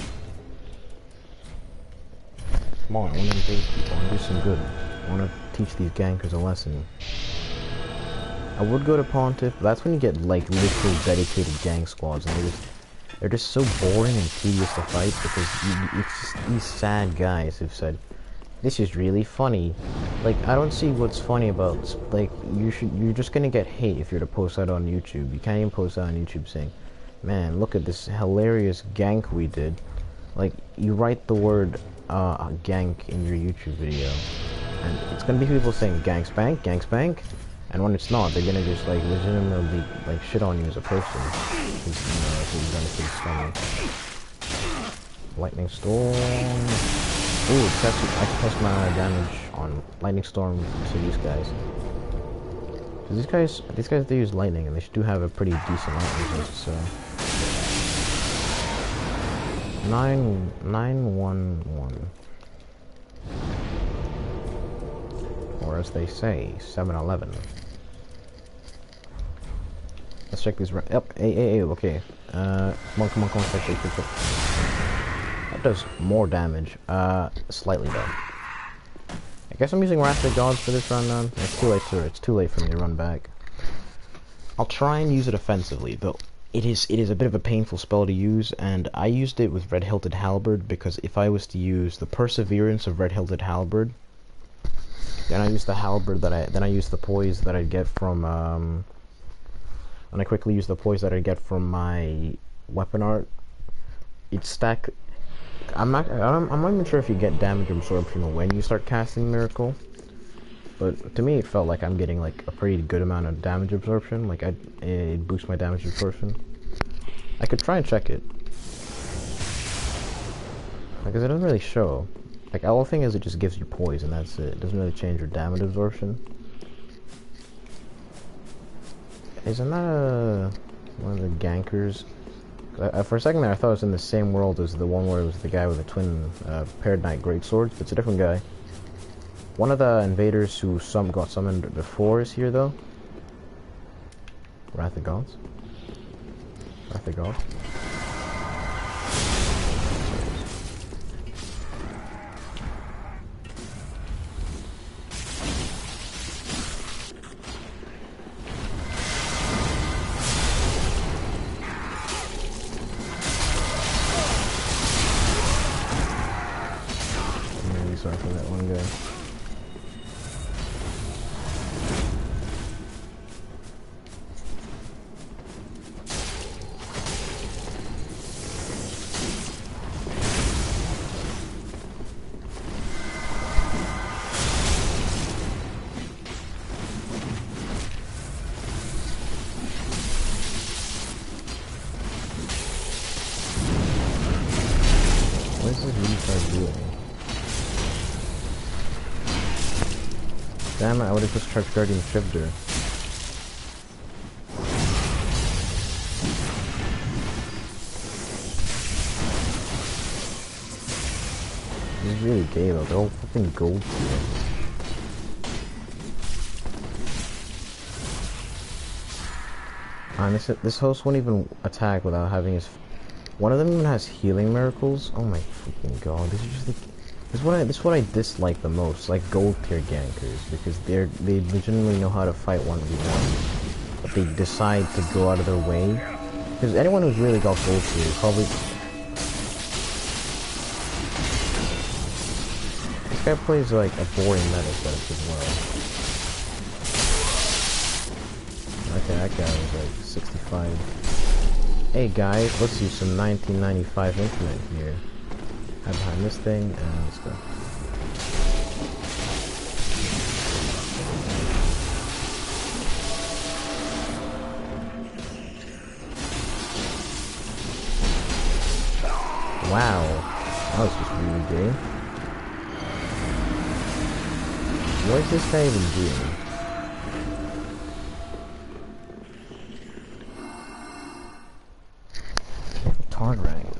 Come on, I want to engage people, I want to do some good. I want to teach these gankers a lesson. I would go to Pontiff, but that's when you get like literal dedicated gang squads, and they're just so boring and tedious to fight because it's just these sad guys who've said, this is really funny. Like, I don't see what's funny about, like, you're just gonna get hate if you're to post that on YouTube. You can't even post that on YouTube saying, man, look at this hilarious gank we did. Like, you write the word, gank in your YouTube video, and it's gonna be people saying, gang spank, and when it's not, they're gonna just, like, legitimately, like, shit on you as a person. Because, you know, that's what you're gonna see scummy. Lightning Storm. Ooh, I can test my damage on Lightning Storm to these guys. Cause these guys they use lightning, and they do have a pretty decent lightning resist. So 911, or as they say, 7-Eleven. Let's check these. Yep, okay. Come on, check. That does more damage. Slightly though. I guess I'm using Wrath of the Gods for this run now. It's too late for me to run back. I'll try and use it offensively, though it is a bit of a painful spell to use, and I used it with Red Hilted Halberd because if I was to use the Perseverance of Red Hilted Halberd, then I use the halberd then I use the poise that I'd get from and I quickly use the poise that I get from my weapon art. It's stack. I'm not even sure if you get damage absorption when you start casting Miracle, but to me it felt like I'm getting like a pretty good amount of damage absorption. Like it boosts my damage absorption. I could try and check it because it doesn't really show. Like all the thing is, it just gives you poise and that's it. It doesn't really change your damage absorption. Isn't that one of the gankers? For a second there, I thought it was in the same world as the one where it was the guy with the twin paired knight greatswords, but it's a different guy. One of the invaders who got summoned before is here though. Wrath of Gods. Wrath of Gods. Sorry for that one guy. What is this retard doing? Damn it, I would have just charged Guardian Shifter. This is really gay though, they're all fucking gold here. And this host won't even attack without having his... One of them even has healing miracles. Oh my freaking god, this is just like... This is what I dislike the most, like gold tier gankers, because they legitimately know how to fight 1v1, but they decide to go out of their way. Because anyone who's really got gold tier is probably... This guy plays like a boring meta setup as well. Okay, that guy was like 65. Hey guys, let's use some 1995 Infinite here. Hide behind this thing, and let's go. Wow, that was just really gay. What is this guy even doing? Guard Wranglers.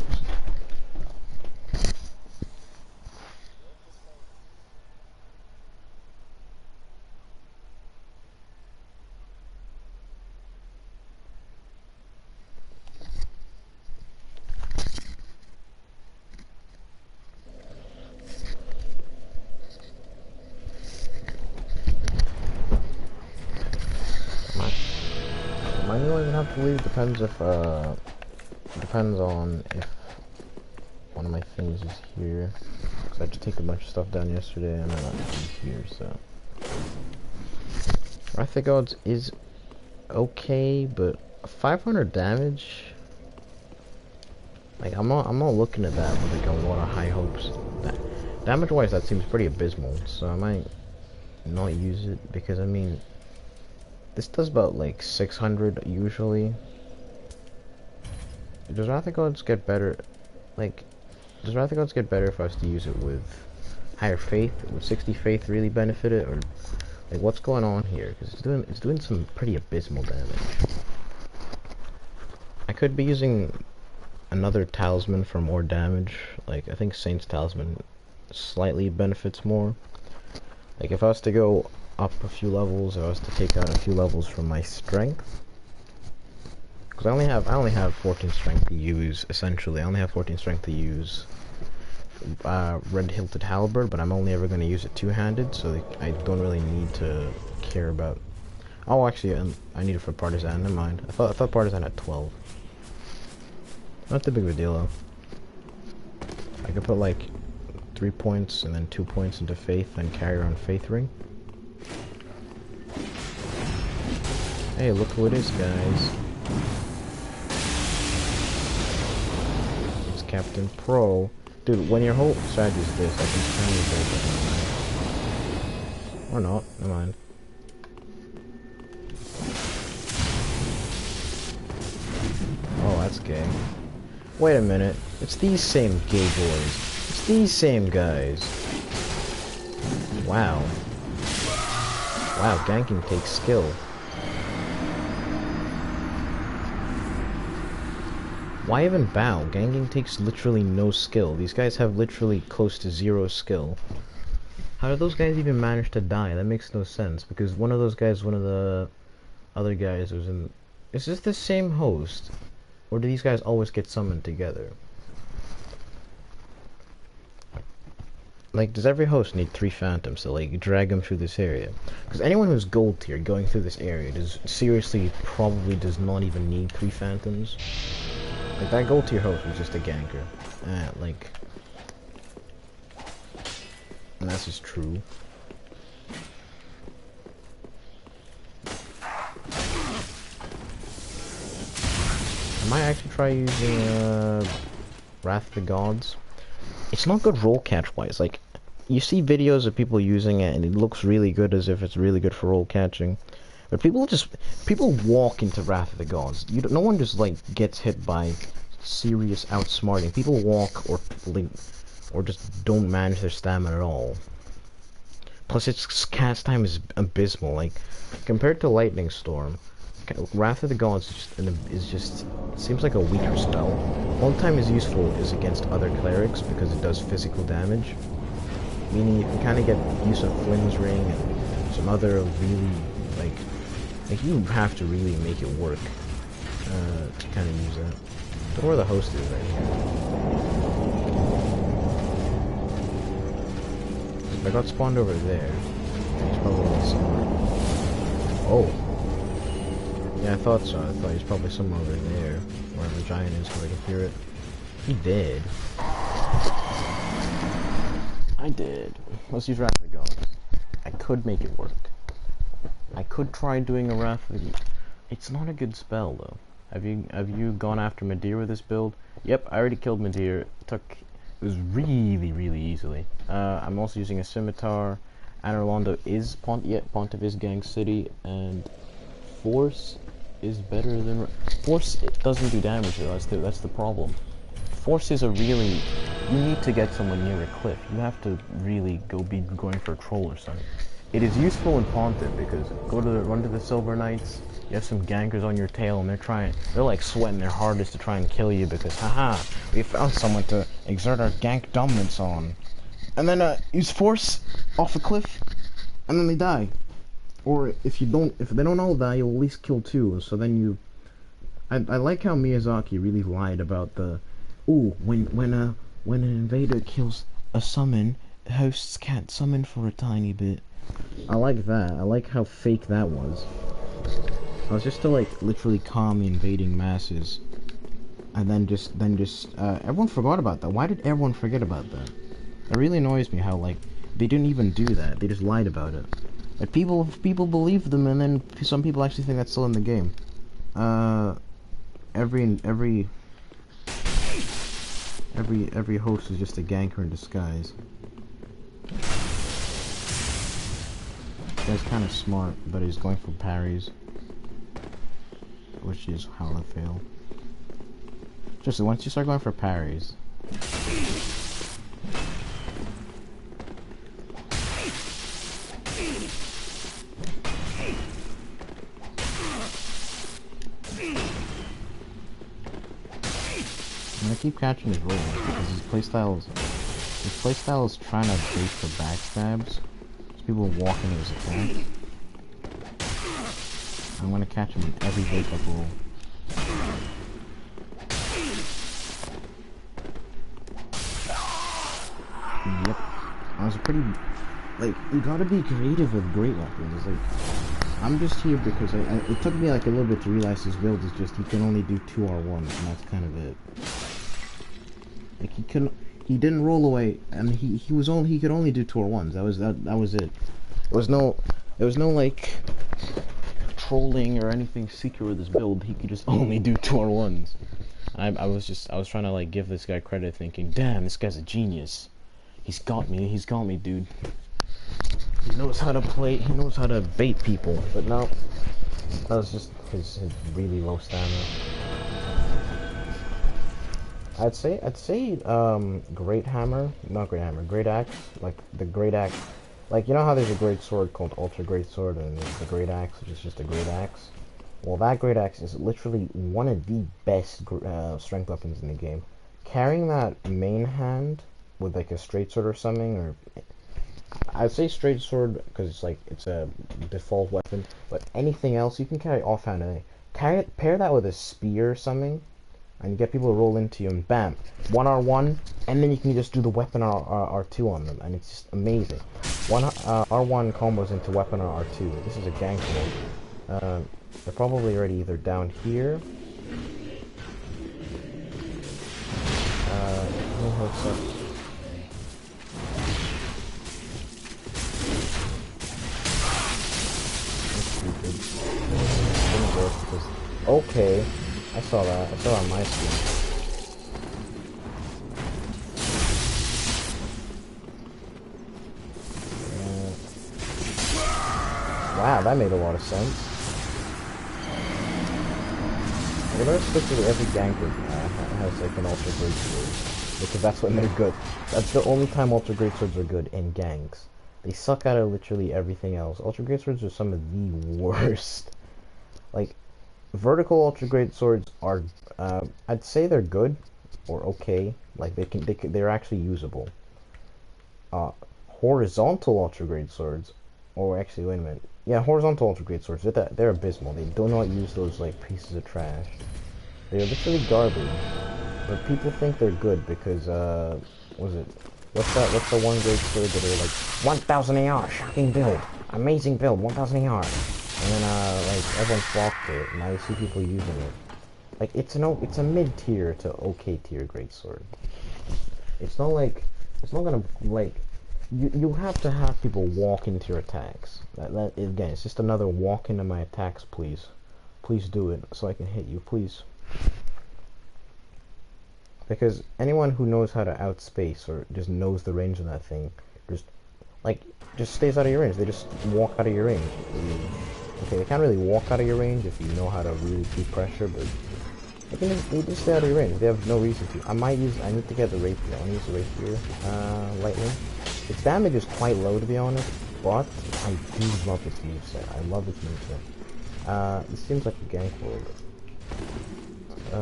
Might not even have to leave. Depends if depends on if one of my things is here. Cause I had to take a bunch of stuff down yesterday and I might not be here. So Wrath of the Gods is okay, but 500 damage. Like I'm not looking at that with like a lot of high hopes. Damage wise, that seems pretty abysmal. So I might not use it because I mean. This does about like 600 usually. Does Wrath of the Gods get better? Like, does Wrath of the Gods get better if I was to use it with higher faith? Would 60 faith really benefit it, or like what's going on here? Because it's doing some pretty abysmal damage. I could be using another talisman for more damage. Like I think Saint's Talisman slightly benefits more. Like if I was to go up a few levels, I was to take out a few levels from my strength, because I only have 14 strength to use. Essentially, I only have 14 strength to use red hilted halberd, but I'm only ever going to use it two-handed, so I don't really need to care about. Oh, actually, I need it for partisan. Never mind. I thought partisan had 12. Not that big of a deal though. I could put like 3 points and then 2 points into faith, and carry around faith ring. Hey, look who it is, guys. It's Captain Pro. Dude, when your whole strategy is this, I can tell you. Or not, never mind. Oh, that's gay. Wait a minute. It's these same gay boys. It's these same guys. Wow. Wow, ganking takes skill. Why even bow? Ganking takes literally no skill. These guys have literally close to 0 skill. How did those guys even manage to die? That makes no sense, because one of those guys, one of the other guys was in... Is this the same host? Or do these guys always get summoned together? Like, does every host need 3 phantoms to, like, drag them through this area? Because anyone who's gold tier going through this area probably does not even need 3 phantoms. Like, that gold tier host was just a ganker. Like... And that's just true. I might actually try using, Wrath of the Gods. It's not good roll catch wise. Like, you see videos of people using it and it looks really good as if it's really good for roll catching. But people walk into Wrath of the Gods. No one just like gets hit by serious outsmarting. People walk or just don't manage their stamina at all. Plus its cast time is abysmal. Like compared to Lightning Storm, Wrath of the Gods seems like a weaker spell. One time is useful is against other clerics because it does physical damage. Meaning you can kind of get use of Flynn's Ring and some other really like you have to really make it work to kind of use that. I don't know where the host is right here. If I got spawned over there, he's probably somewhere. Oh. Yeah, I thought so. I thought he's probably somewhere over there, wherever the giant is, so I can hear it. He did. I did. Let's use Wrath of the Gods. I could make it work. I could try doing a Wrath of the... It's not a good spell though. Have you gone after Midir with this build? Yep, I already killed Midir. It was really easily. I'm also using a scimitar. Anor Londo is Pontiff is Gang City, and Force is better than Force. It doesn't do damage though. That's the problem. Force is you need to get someone near a cliff. You have to really be going for a troll or something. It is useful in Pontiff because run to the Silver Knights, You have some gankers on your tail, and they're like sweating their hardest to try and kill you because, haha, we found someone to exert our gank dominance on. And then, use force off a cliff, and then they die. Or if they don't all die, you'll at least kill two, so then I like how Miyazaki really lied about when an invader kills a summon, hosts can't summon for a tiny bit. I like that. I like how fake that was. I was just to like literally calm the invading masses, and then just everyone forgot about that. Why did everyone forget about that? It really annoys me how like they didn't even do that. They just lied about it. Like people believed them, and then some people actually think that's still in the game. Every host is just a ganker in disguise. This guy's kind of smart, but he's going for parries, which is how I fail. Just once you start going for parries. And I keep catching his rolls because his playstyle is trying to bait for backstabs. People walk into his attack. I'm gonna catch him in every wake up roll. Yep. I was pretty like you gotta be creative with great weapons. It's like I'm just here because it took me like a little bit to realize his build is just he can only do 2 R1s and that's kind of it. Like he didn't roll away, and he could only do 2 R1s. That was it. There was no like trolling or anything secret with his build. He could just only do 2 R1s. I was trying to like give this guy credit, thinking, damn, this guy's a genius. He's got me, dude. He knows how to play. He knows how to bait people. But no, that was just his really low stamina. I'd say Great Axe, like the Great Axe, like you know how there's a great sword called Ultra Great Sword and there's the Great Axe, which is just a Great Axe. Well, that Great Axe is literally one of the best strength weapons in the game. Carrying that main hand with like a straight sword or something, or I'd say straight sword because it's a default weapon, but anything else you can carry offhand. Pair that with a spear or something. And you get people to roll into you, and bam, 1 R1, and then you can just do the weapon R2 on them, and it's just amazing. R1 combos into weapon R2. This is a gank mode. They're probably already either down here. Who hooks up? That's stupid. Didn't work because okay. I saw that. I saw it on my screen. Wow, that made a lot of sense. We're gonna stick to every ganker has like an ultra great sword because that's when they're good. That's the only time ultra great swords are good in ganks. They suck out of literally everything else. Ultra great swords are some of the worst. Like. Vertical ultra great swords are, I'd say they're good or okay. Like they're actually usable. Horizontal ultra great swords, or actually wait a minute, yeah, horizontal ultra great swords. They're abysmal. They do not use those like pieces of trash. They're literally garbage. But people think they're good because what's the one great sword that are like 1000 AR, shocking build, amazing build, 1000 AR. And then, like, everyone flocked to it, and now you see people using it. Like, it's a mid-tier to okay-tier greatsword. It's not gonna, like, you have to have people walk into your attacks. Again, it's just another walk into my attacks, please. Please do it, so I can hit you, please. Because anyone who knows how to outspace, or just knows the range of that thing, just stays out of your range. They just walk out of your range. Okay, they can't really walk out of your range if you know how to really keep pressure, but they just stay out of your range. They have no reason to. I need to get the rapier. I want to use the rapier lightly. Its damage is quite low, to be honest, but I do love its moveset. I love its moveset. This seems like a gank world. I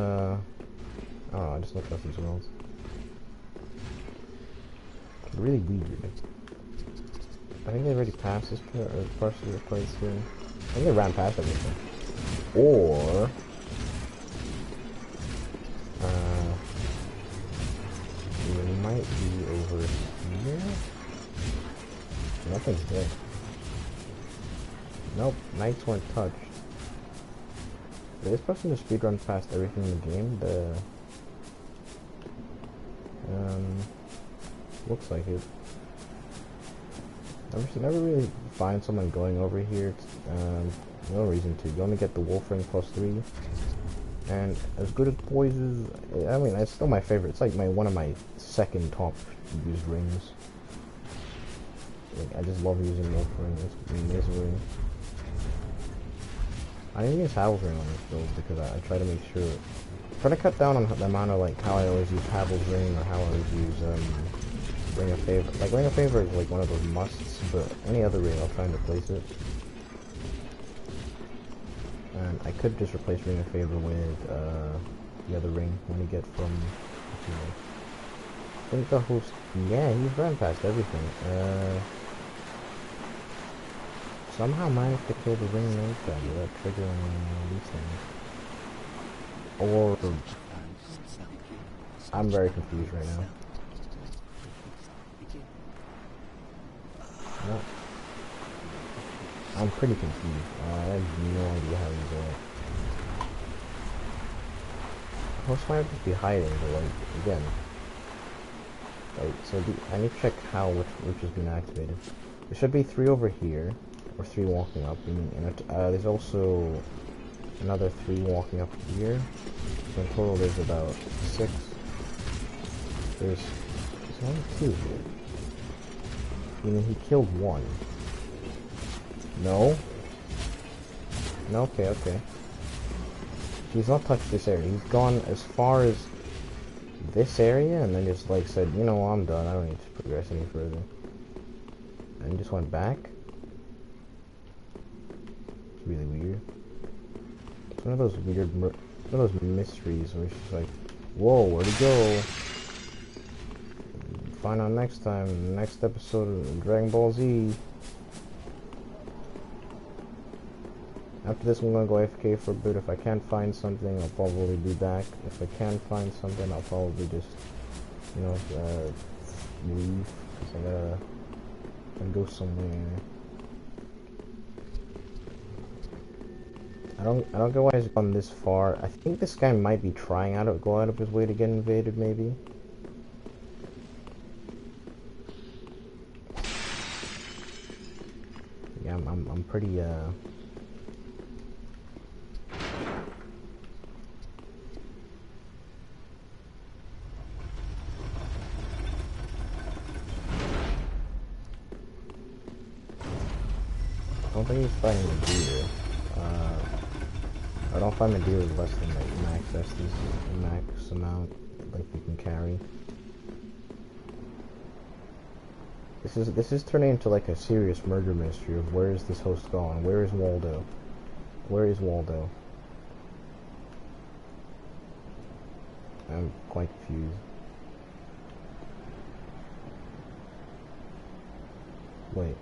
don't know, I just looked up these worlds. Really weird. I think they already passed this part, or partially the place here. I think they ran past everything. Or... it might be over here? Nothing's there. Nope, knights weren't touched. This person just speedruns past everything in the game. Looks like it. Never really find someone going over here. No reason to. You only get the wolf ring +3. And as good as poise is, I mean, it's still my favorite. It's like one of my second top used rings. Like, I just love using wolf ring. It's an amazing ring. I didn't use Havel's ring on this build because I try to make sure, try to cut down on the amount of like how I always use Havel's ring or how I always use Ring of Favor. Like Ring of Favor is like one of those musts, but any other ring I'll try and replace it. And I could just replace Ring of Favor with the other ring when you get from. I think the host. Yeah, he's ran past everything. Somehow managed to kill the ring knight guy without triggering these things. Or I'm very confused right now. No. I'm pretty confused. I have no idea how he's doing it. Host might just be hiding, but like again. Right, so I need to check how which has been activated. There should be 3 over here. Or 3 walking up, and there's also another 3 walking up here. So in total, there's about 6. There's only 2 here. Meaning he killed 1. No. No. Okay. He's not touched this area. He's gone as far as this area, and then just like said, you know, I'm done. I don't need to progress any further. And he just went back. Really weird. It's one of those weird, one of those mysteries where it's just like, whoa, where'd he go? Find out next time, next episode of Dragon Ball Z. After this, I'm gonna go AFK for a bit. If I can't find something, I'll probably be back. If I can find something, I'll probably just, you know, leave. Cause I gotta go somewhere. I don't get why he's gone this far. I think this guy might be trying go out of his way to get invaded, maybe. Yeah, I'm pretty I don't think he's fighting a deer. I don't find the deer is less than like max Estus, max amount like you can carry. This is turning into like a serious murder mystery of where is this host gone? Where is Waldo? Where is Waldo? I'm quite confused. Wait.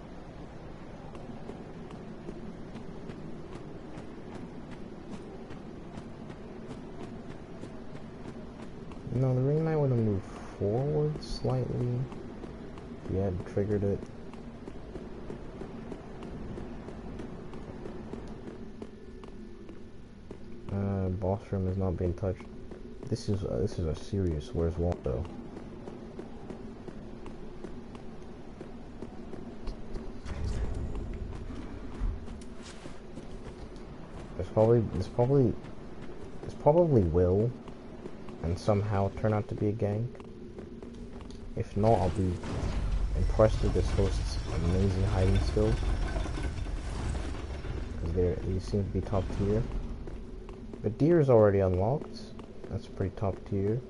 No, the ring knight would have moved forward slightly. If you had triggered it. Boss room is not being touched. This is a serious. Where's Waldo? This probably will, and somehow turn out to be a gank. If not, I'll be impressed with this host's amazing hiding skills, because they seem to be top tier. But deer is already unlocked. That's pretty top tier.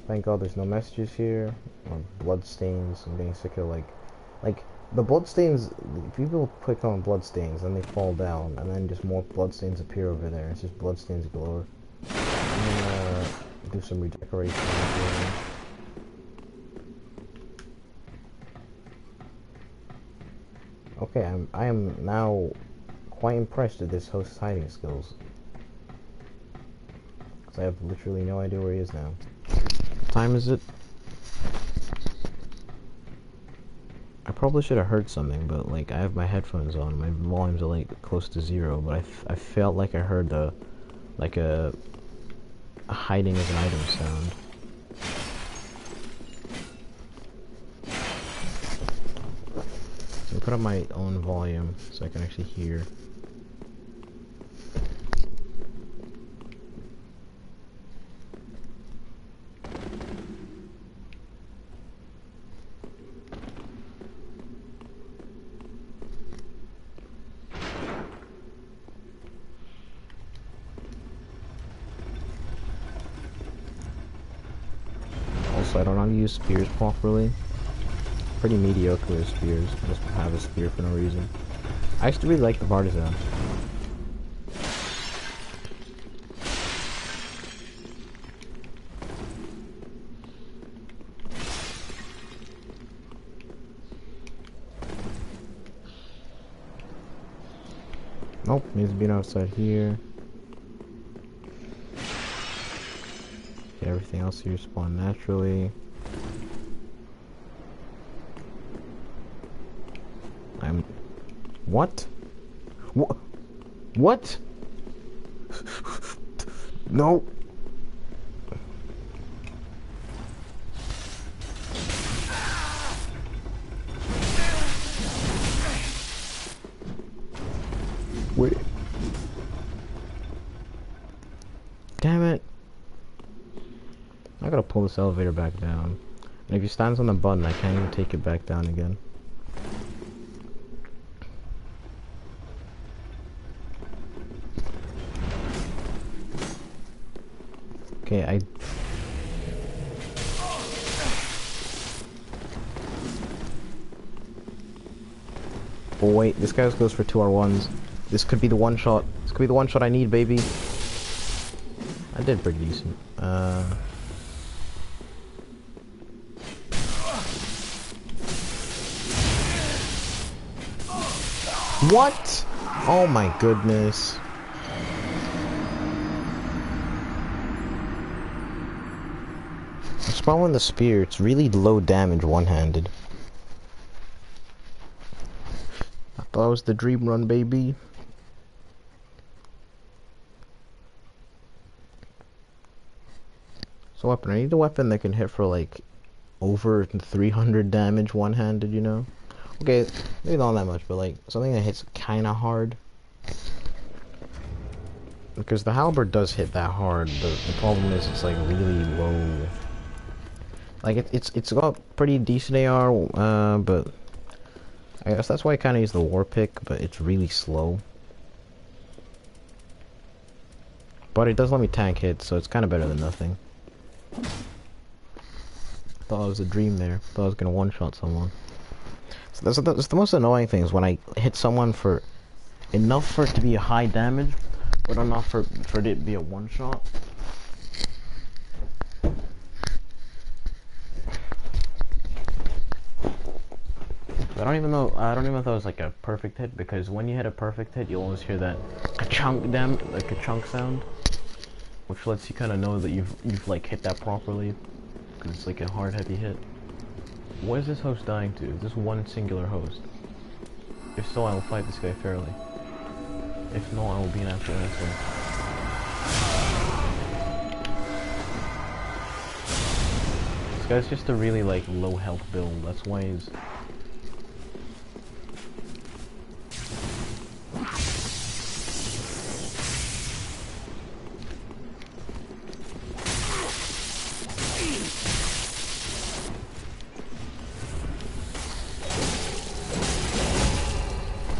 Thank God there's no messages here or blood stains. I'm getting sick of like The bloodstains, people click on bloodstains, then they fall down, and then just more bloodstains appear over there. It's just bloodstains galore. I'm gonna do some redecoration here. Okay, I am now quite impressed with this host's hiding skills. Because I have literally no idea where he is now. What time is it? I probably should have heard something, but like I have my headphones on, my volumes are like close to 0, but I felt like I heard a hiding as an item sound. So I put up my own volume so I can actually hear. Also, I don't know how to use spears properly. Pretty mediocre with spears. I just have a spear for no reason. I used to really like the partisan. Nope, needs to be outside here. Okay, everything else here spawn naturally. What? What? No. Wait. Damn it. I gotta pull this elevator back down. And if he stands on the button, I can't even take it back down again. Okay, oh wait, this guy goes for 2R1s. This could be the one shot. This could be the one shot I need, baby. I did pretty decent. What? Oh my goodness. Spawn with the spear, it's really low damage one-handed. I thought it was the dream run, baby. So weapon, I need a weapon that can hit for like over 300 damage one-handed, you know? Okay, maybe not that much, but like something that hits kinda hard. Because the halberd does hit that hard, but the problem is it's like really low. Like it's got pretty decent AR, but I guess that's why I kind of use the war pick, but it's really slow. But it does let me tank hits, so it's kind of better than nothing. Thought it was a dream there. Thought I was gonna one-shot someone. So that's the most annoying thing is when I hit someone for enough for it to be a high damage, but enough for it to be a one-shot. I don't even know if that was like a perfect hit, because when you hit a perfect hit, you'll always hear that ka-chunk like a chunk sound, which lets you kind of know that you've like hit that properly, because it's like a hard heavy hit. What is this host dying to? Is this one singular host? If so, I will fight this guy fairly. If not, I will be an absolute asshole. This guy's just a really like low health build. That's why he's.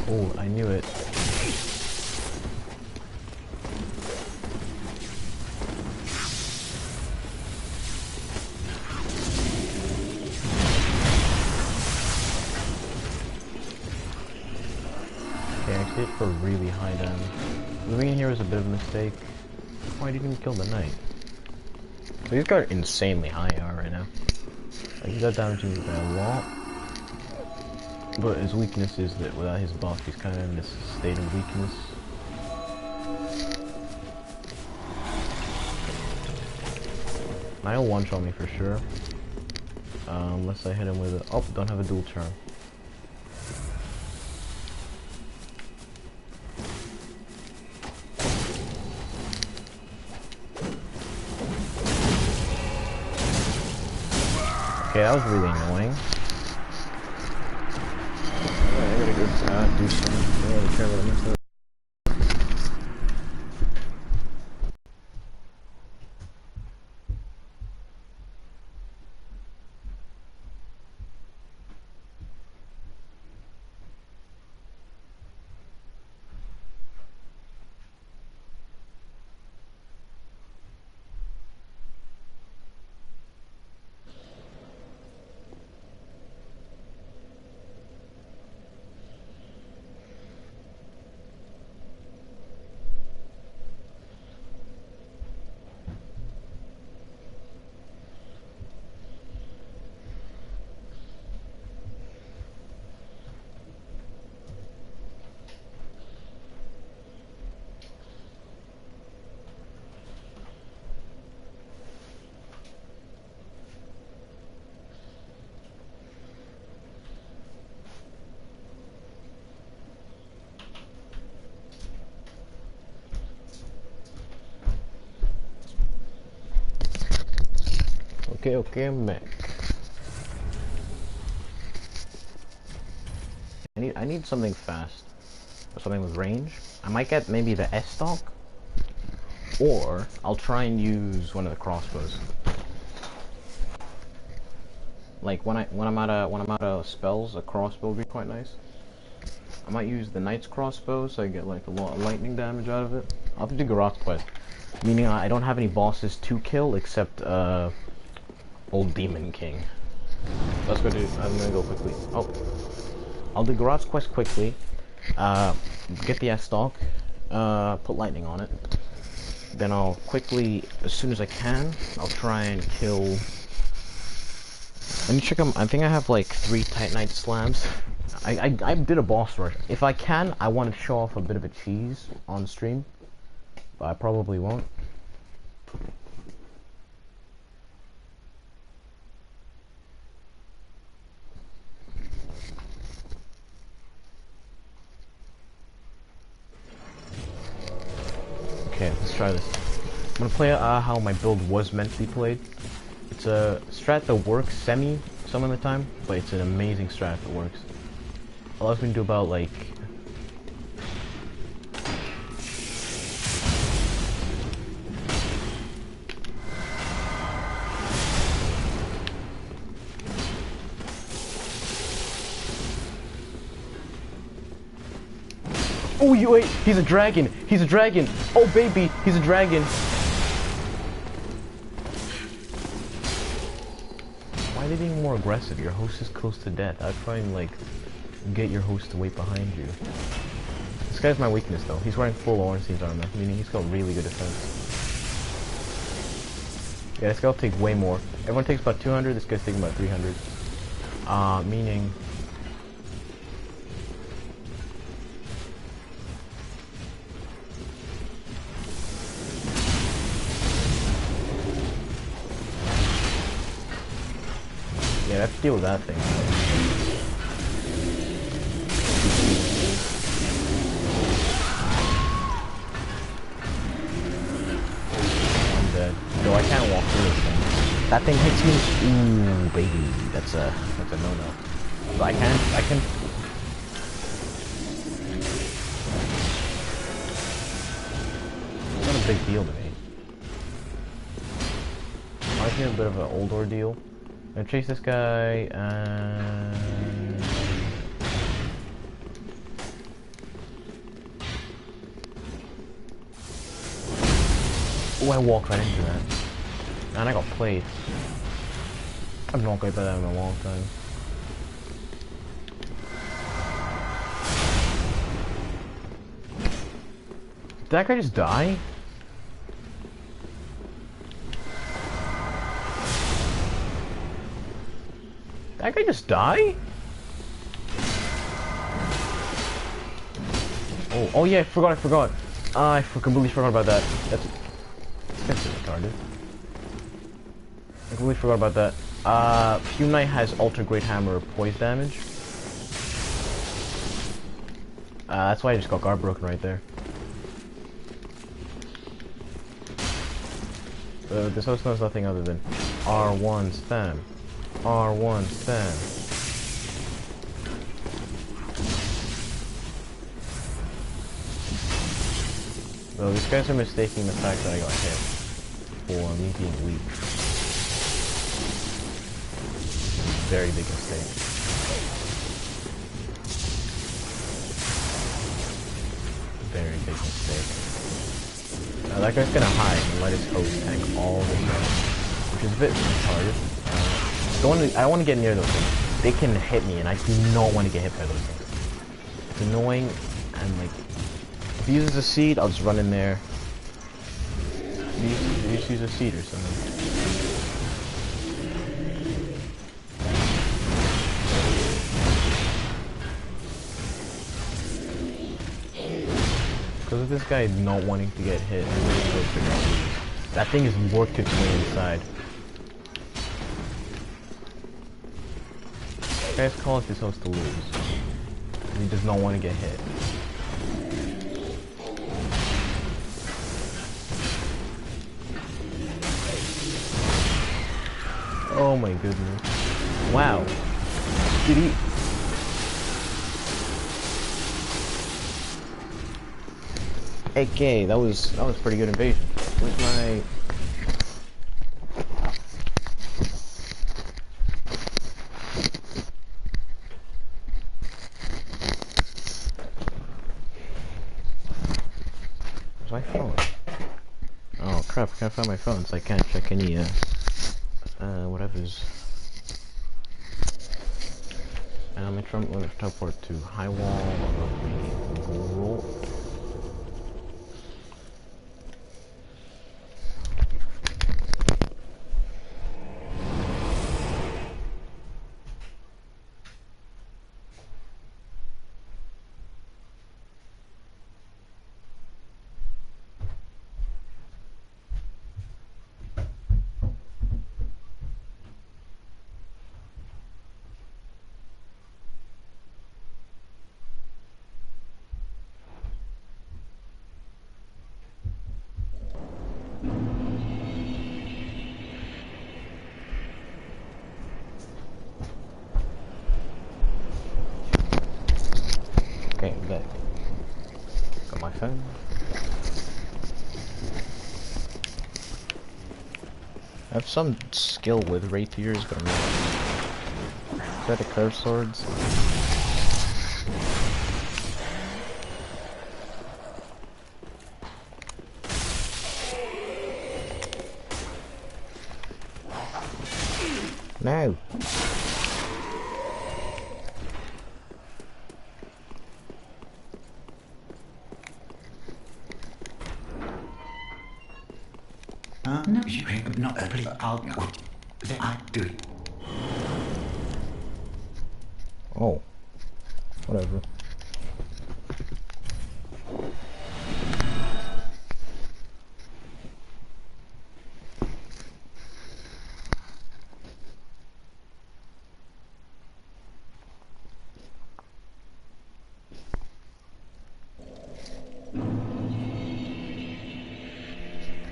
Oh, I knew it. high damage. Moving in here was a bit of a mistake. Oh, I didn't even kill the knight. So he's got insanely high AR right now. Like, he's got damaging me by a lot. But his weakness is that without his buff, he's kind of in this state of weakness. He'll one-shot me for sure. Unless I hit him with a... Oh, don't have a dual charm. Okay, that was really annoying. Alright, I gotta go do something. I don't really care about this. Okay, I'm back. I need something fast. Or something with range. I might get maybe the S-Stock. Or I'll try and use one of the crossbows. Like when I'm out of spells, a crossbow would be quite nice. I might use the Knight's crossbow so I get like a lot of lightning damage out of it. I'll have to do Garroth's quest. Meaning I don't have any bosses to kill except Old Demon King. Let's go do. I'm gonna go quickly. Oh, I'll do Garroth's quest quickly. Get the S-Stock. Put lightning on it. Then I'll quickly, as soon as I can, I'll try and kill. Let me check them. I think I have like 3 Titanite slabs. I did a boss rush. If I can, I want to show off a bit of a cheese on stream, but I probably won't. Okay, let's try this. I'm gonna play how my build was meant to be played. It's a strat that works some of the time, but it's an amazing strat that works. Allows me to do about like... Oh, you wait! He's a dragon! He's a dragon! Oh, baby! He's a dragon! Why are they being more aggressive? Your host is close to death. I'd try and, like, get your host to wait behind you. This guy's my weakness, though. He's wearing full Ornstein's armor, meaning he's got really good defense. Yeah, this guy will take way more. Everyone takes about 200, this guy's taking about 300. Meaning... Yeah, I have to deal with that thing. I'm dead. No, I can't walk through this thing. That thing hits me. Ooh, baby, that's a no-no. But I can. It's not a big deal to me. I think a bit of an old ordeal. I'm gonna chase this guy and... Oh, I walked right into that. And I got played. I've not got that in a long time. that guy just die? That guy just die? Oh yeah, I forgot. Completely forgot about that. That's retarded. I completely forgot about that. Fume Knight has Ultra Great Hammer poise damage. That's why I just got guard broken right there. This host knows nothing other than R1 spam. R1 spam. So these guys are mistaking the fact that I got hit for me being weak. Very big mistake. Very big mistake. Now that guy's gonna hide and let his host tank all the way, which is a bit retarded. I don't want to get near those things. They can hit me, and I do not want to get hit by those things. It's annoying, and like, if he uses a seed, I'll just run in there. You just use a seed or something. Because of this guy not wanting to get hit, that thing has worked its way inside. This guy's calling his host to lose. He does not want to get hit. Oh my goodness. Wow. Did he... Okay, that was pretty good invasion. Where's my... Where's my phone? Oh crap, I can't find my phone, so I can't check any, whatever's... I'm going to teleport to high wall of the roll. Okay, I'm back. Got my phone. I have some skill with rapiers, but I'm not. Try to curve swords. No. No, you have not played out what I do. Oh. Whatever.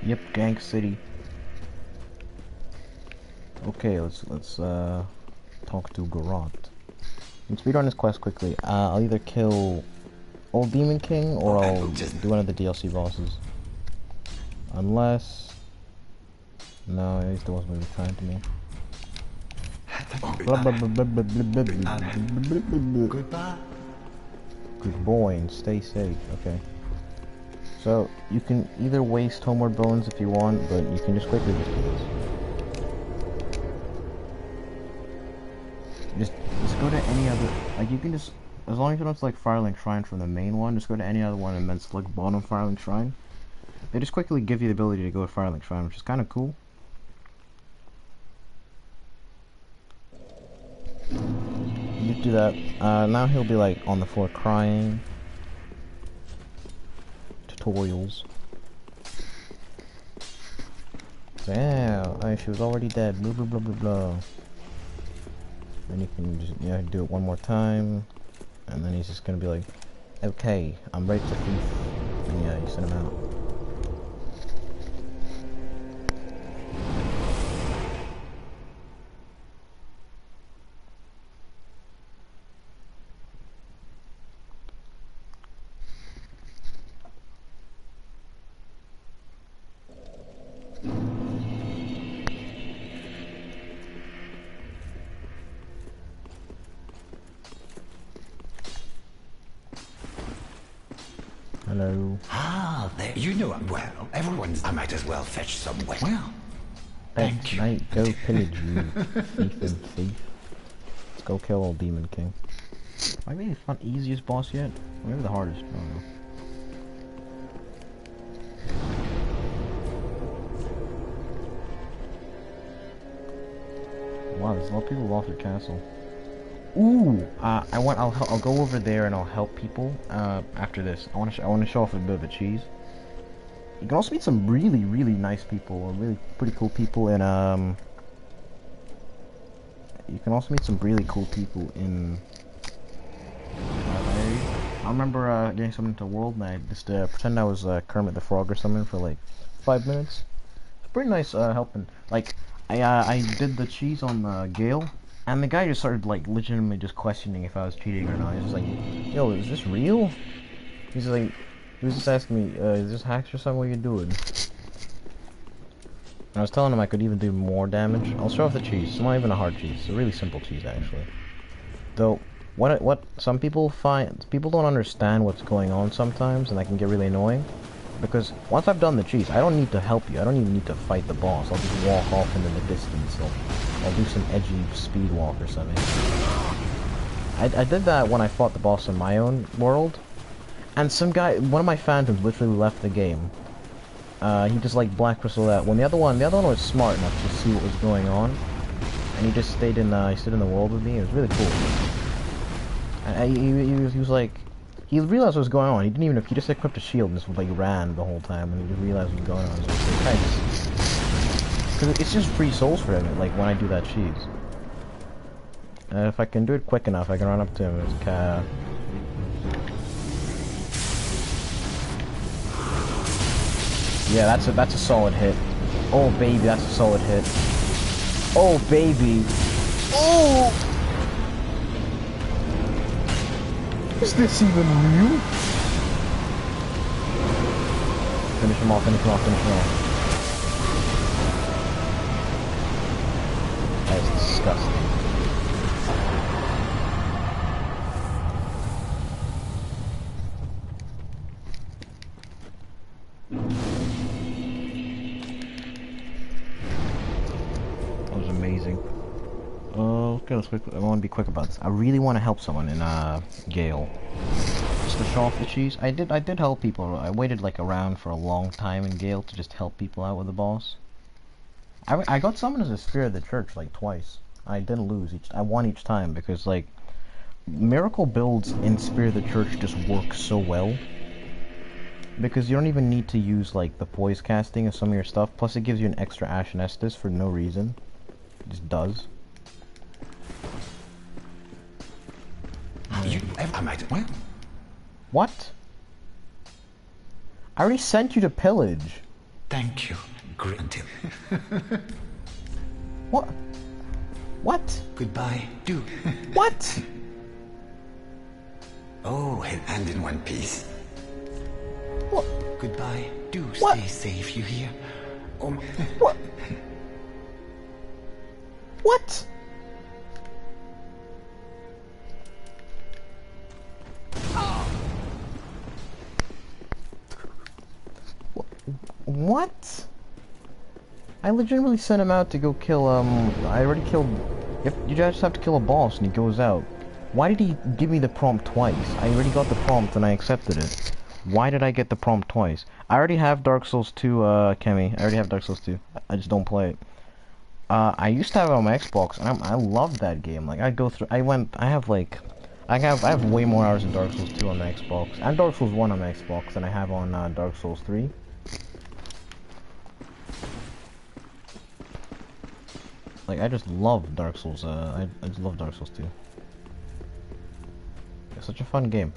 Yep, Gang City. Okay, let's talk to Garot. Let's speed on this quest quickly. I'll either kill Old Demon King or I'll do one of the DLC bosses. Unless... No, he's the one's gonna be kind to me. Goodbye. Good boy, and stay safe. Okay. So, you can either waste Homeward Bones if you want, but you can just quickly just do this. Just go to any other... Like, you can just as long as you don't select Firelink Shrine from the main one, just go to any other one and then select bottom Firelink Shrine. They just quickly give you the ability to go to Firelink Shrine, which is kind of cool. You do that. Now he'll be like on the floor crying. Tutorials. Yeah, she was already dead. Blah blah blah blah blah. Then you can just do it one more time, and then he's just gonna be like, "Okay, I'm ready to thief." And yeah, you send him out. Hello. Ah, there. You know I'm well. Everyone's. I might as well fetch some well. Well, thank you. Night, go pillage you, thief and thief. Let's go kill old Demon King. Might be the easiest boss yet? Or maybe the hardest. I don't know. Wow, there's a lot of people off their castle. Ooh, I'll go over there and I'll help people after this. I want to show off a bit of a cheese. You can also meet some really nice people, or really pretty cool people in You can also meet some really cool people in. I remember getting someone into World, and I just pretend I was Kermit the Frog or something for like 5 minutes. It's pretty nice helping. Like I did the cheese on Gale. And the guy just started, like, legitimately just questioning if I was cheating or not. He's just like, yo, is this real? He's like, he was just asking me, is this hacks or something? What are you doing? And I was telling him I could even do more damage. I'll show off the cheese. It's not even a hard cheese. It's a really simple cheese, actually. Though, what some people find, people don't understand what's going on sometimes, and that can get really annoying. Because once I've done the cheese, I don't need to help you. I don't even need to fight the boss. I'll just walk off into the distance. I'll do some edgy speed walk or something. I did that when I fought the boss in my own world. And some guy, one of my phantoms literally left the game. He just like Black Crystal out. When the other one was smart enough to see what was going on. And he just stayed in, he stood in the world with me. It was really cool. And he was like, he realized what was going on. He didn't even, he just equipped a shield and just like ran the whole time, and he just realized what was going on. So it's nice. Because it's just free souls for him, like when I do that cheese. If I can do it quick enough, I can run up to him and just yeah, that's a solid hit. Oh baby, that's a solid hit. Oh baby. Oh! Is this even real? Finish him off, finish him off, finish him off. That is disgusting. That was amazing. Okay, let's quick. I want to be quick about this. I really want to help someone in Gale. Just to show off the cheese. I did help people. I waited like around for a long time in Gale to just help people out with the boss. I got summoned as a Sphere of the Church like twice. I didn't lose I won each time because like miracle builds in Sphere of the Church just work so well. Because you don't even need to use like the poise casting of some of your stuff. Plus it gives you an extra Ashen Estus for no reason. It just does. I might. Well. What? I already sent you to pillage. Thank you. Great until. What? What? Goodbye. Do. What? Oh, and in one piece. What? Goodbye. Do What? stay safe. You hear? Oh. What? What? What? I legitimately sent him out to go kill, I already killed... You just have to kill a boss and he goes out. Why did he give me the prompt twice? I already got the prompt and I accepted it. Why did I get the prompt twice? I already have Dark Souls 2, Kemi. I already have Dark Souls 2. I just don't play it. I used to have it on my Xbox, and I loved that game. Like, I have way more hours in Dark Souls 2 on my Xbox, and Dark Souls 1 on my Xbox than I have on, Dark Souls 3. Like, I just love Dark Souls, I just love Dark Souls 2. It's such a fun game.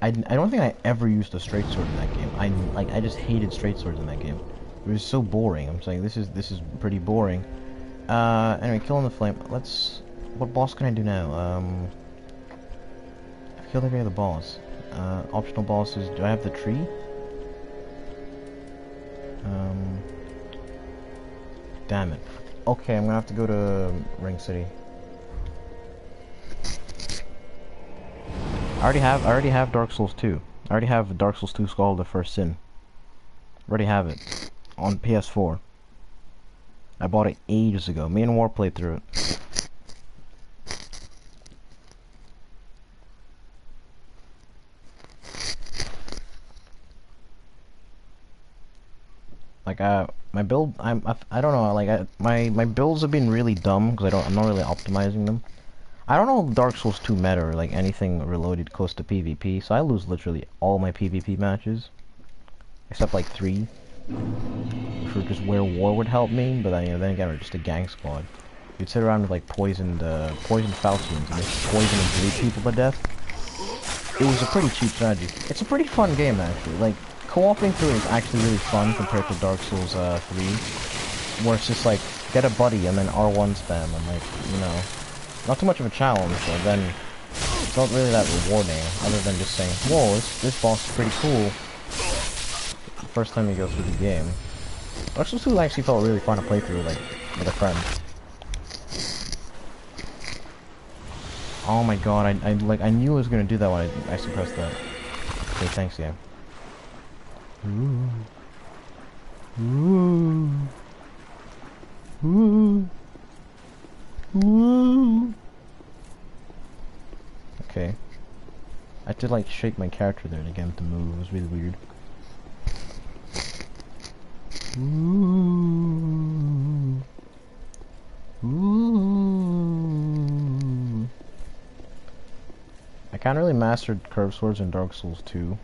I don't think I ever used a straight sword in that game. I just hated straight swords in that game. It was so boring. I'm saying this is pretty boring. Anyway, killing the flame. What boss can I do now? I've killed every other boss. Optional bosses. Do I have the tree? Damn it. Okay, I'm gonna have to go to Ring City. I already have Dark Souls 2. I already have Dark Souls 2 Skull of the First Sin. Already have it. On PS4. I bought it ages ago. Me and War played through it. Like, my build, I don't know, like, my builds have been really dumb, because I'm not really optimizing them. I don't know Dark Souls 2 meta, or, like, anything related close to PvP, so I lose literally all my PvP matches. Except, like, 3. For just where War would help me, but then again, we're just a gang squad. You'd sit around with, like, poisoned Falchions, and just poison and bleed people to death. It was a pretty cheap strategy. It's a pretty fun game, actually. Like, co-oping through it is actually really fun compared to Dark Souls 3, where it's just like, get a buddy and then R1 spam, and like, you know, not too much of a challenge, but then it's not really that rewarding, other than just saying, whoa, this boss is pretty cool, the first time you go through the game. Dark Souls 2 actually felt really fun to play through, like, with a friend. Oh my god, I knew I was gonna do that when I suppressed that. Okay, thanks, yeah. Ooh. Ooh. Ooh. Ooh. Okay. I had to like shake my character there to get him to move. It was really weird. Ooh. Ooh. I can't really master curved swords in Dark Souls 2.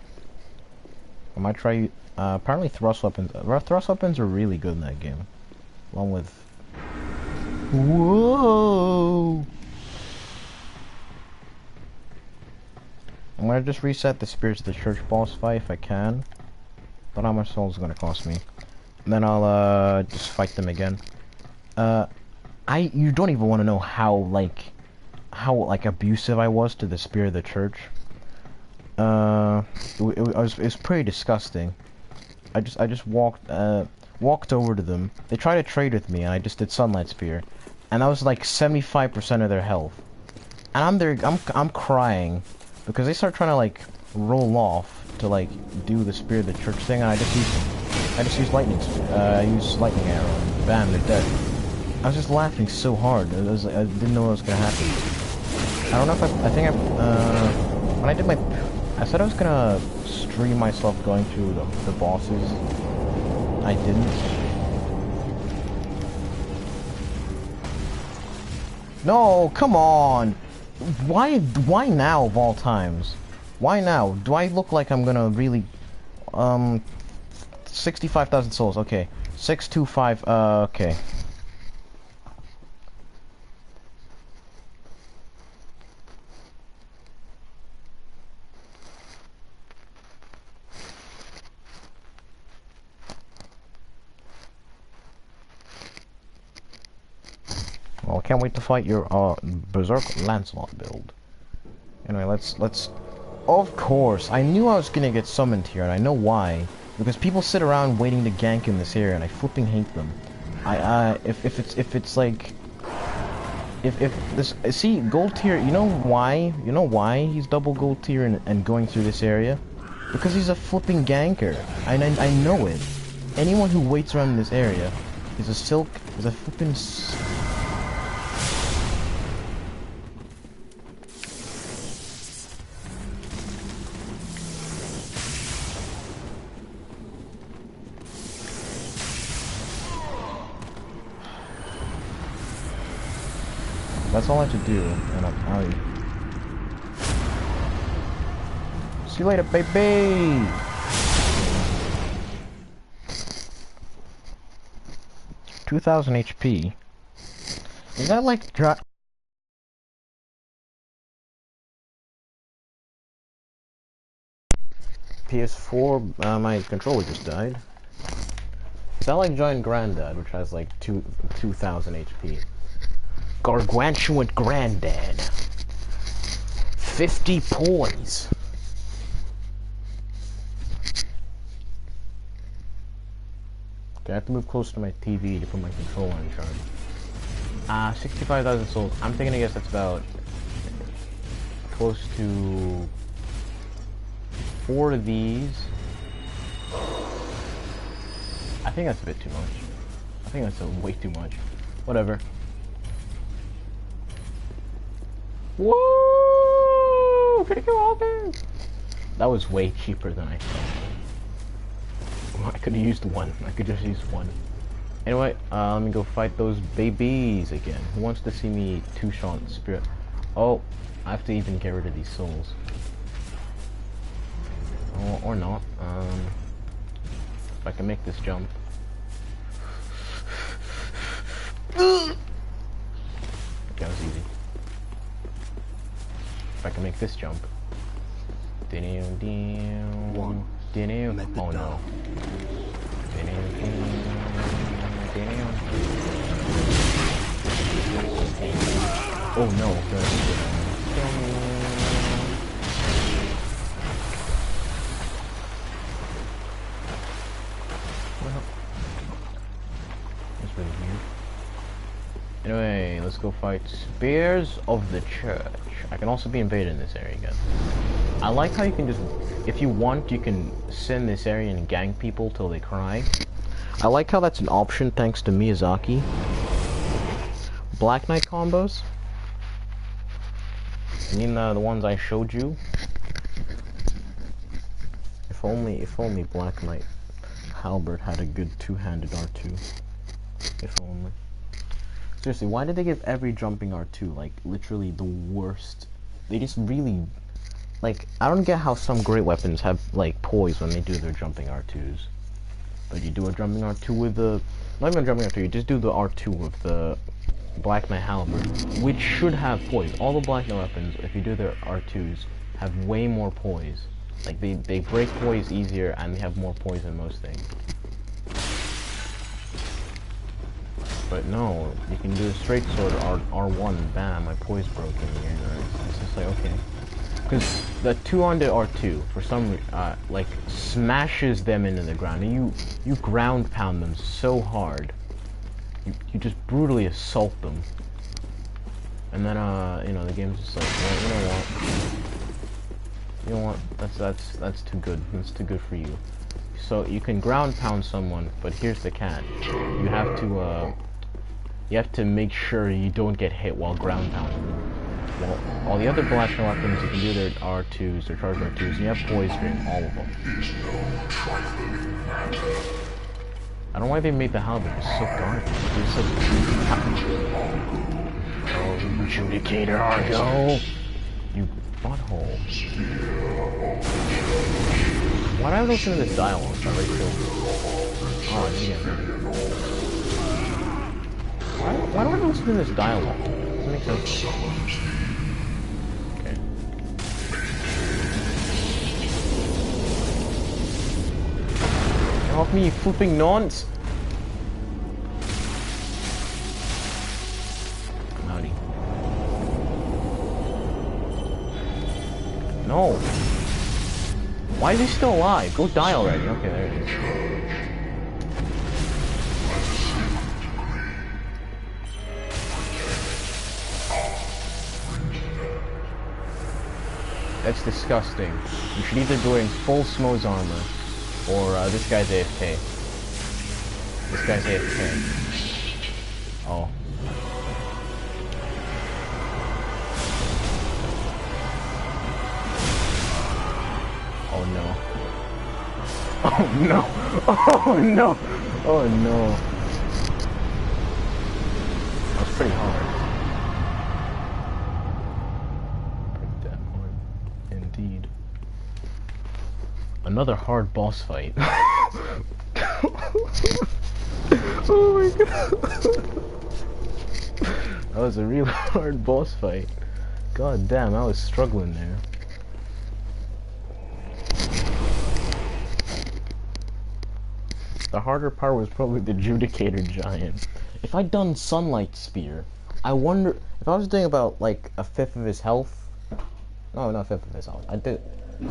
I might try, apparently thrust weapons are really good in that game. Along with... Whoa! I'm gonna just reset the Spirits of the Church boss fight if I can. Don't know how much souls is gonna cost me. And then I'll, just fight them again. You don't even want to know how abusive I was to the Spirit of the Church. It was pretty disgusting. I just walked over to them. They tried to trade with me, and I just did Sunlight Spear, and that was like 75% of their health. And I'm crying because they start trying to like roll off to like do the Spirit of the Church thing, and I just used lightning. I used lightning arrow. And bam, they're dead. I was just laughing so hard. I didn't know what was gonna happen. I don't know if when I did I said I was gonna stream myself going through the bosses. I didn't. No, come on! Why now of all times? Why now? Do I look like I'm gonna really... 65,000 souls, okay. 625, okay. Well, I can't wait to fight your Berserk Lancelot build. Anyway, let's. Of course, I knew I was gonna get summoned here, and I know why. Because people sit around waiting to gank in this area, and I flipping hate them. If this, see, gold tier. You know why? You know why he's double gold tier and going through this area? Because he's a flipping ganker. I know it. Anyone who waits around in this area is a flipping. That's all I have to do, and I'll... See you later, baby! 2,000 HP. Is that like PS4? My controller just died. Is that like Giant Granddad, which has like 2,000 HP? Gargantuan Granddad. 50 poise. Okay, I have to move closer to my TV to put my controller in charge. 65,000 souls. I'm thinking, I guess that's about close to 4 of these. I think that's a bit too much. I think that's way too much. Whatever. Whoa! Critical open! That was way cheaper than I thought. I could have used one. I could just use one. Anyway, let me go fight those babies again. Who wants to see me two-shot spirit? Oh, I have to even get rid of these souls. Oh, or not. If I can make this jump. Okay, that was easy. If I can make this jump. One. Oh no. Oh no. That's really weird. Anyway, let's go fight Spears of the Church. I can also be invaded in this area again. I like how you can just, if you want, you can send this area and gang people till they cry. I like how that's an option thanks to Miyazaki. Black Knight combos. I mean the ones I showed you. If only Black Knight Halberd had a good two-handed R2. If only. Seriously, why did they give every jumping R2 like literally the worst? They just really, like, I don't get how some great weapons have like poise when they do their jumping R2s. But you do a jumping R2 with the, not even jumping R2, you just do the R2 with the Black Knight Halberd, which should have poise. All the Black Knight weapons, if you do their R2s, have way more poise. Like they break poise easier and they have more poise than most things. But no, you can do a straight sword R1, bam, my poise broke in here. It's just like, okay. Because the 2 on the R2, for some like, smashes them into the ground. And you ground pound them so hard. You just brutally assault them. And then, you know, the game's just like, well, you know what? You know what? That's too good. That's too good for you. So you can ground pound someone, but here's the catch. You have to make sure you don't get hit while ground pounding them. Well, all the other Black Knight weapons, you can do their R2s, their charge R2s, and you have poise during all of them. I don't know why they made the halberd so garbage. It's so... Oh, adjudicator Argo! You butthole. Why do I listen to this dialogue? It's not very cool. Oh, yeah. Why do I listen to this dialogue? Doesn't make sense. Okay. Get off me, you flipping nonce! Howdy. No! Why is he still alive? Go die already. Okay, there it is. That's disgusting. You should either go in full Smo's armor, or this guy's AFK. This guy's AFK. Oh. Oh no. Oh no. Oh no. Oh no. That's pretty hard. Another hard boss fight. Oh my god. That was a real hard boss fight. God damn, I was struggling there. The harder part was probably the Judicator Giant. If I'd done Sunlight Spear, I wonder if I was doing about like a fifth of his health. No, not a fifth of his health. I did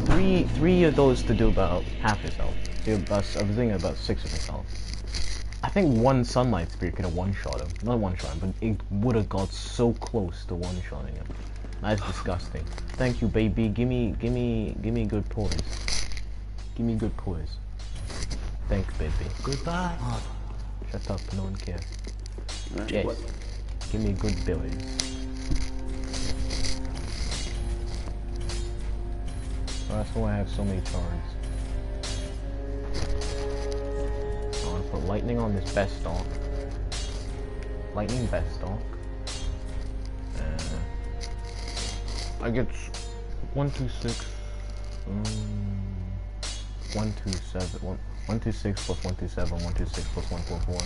three of those to do about half his health. I was doing about 6 of his health. I think one Sunlight Spear could have one-shot him. Not one-shot him, but it would have got so close to one-shotting him. That's disgusting. Thank you, baby. Give me good poise. Give me good poise. Thanks, baby. Goodbye. Shut up, no one cares. Yes. What? Give me good poise. That's why I have so many cards. I want to put lightning on this best stock. Lightning best stock. I get 126. 127. 126 plus 127. 126 plus 144.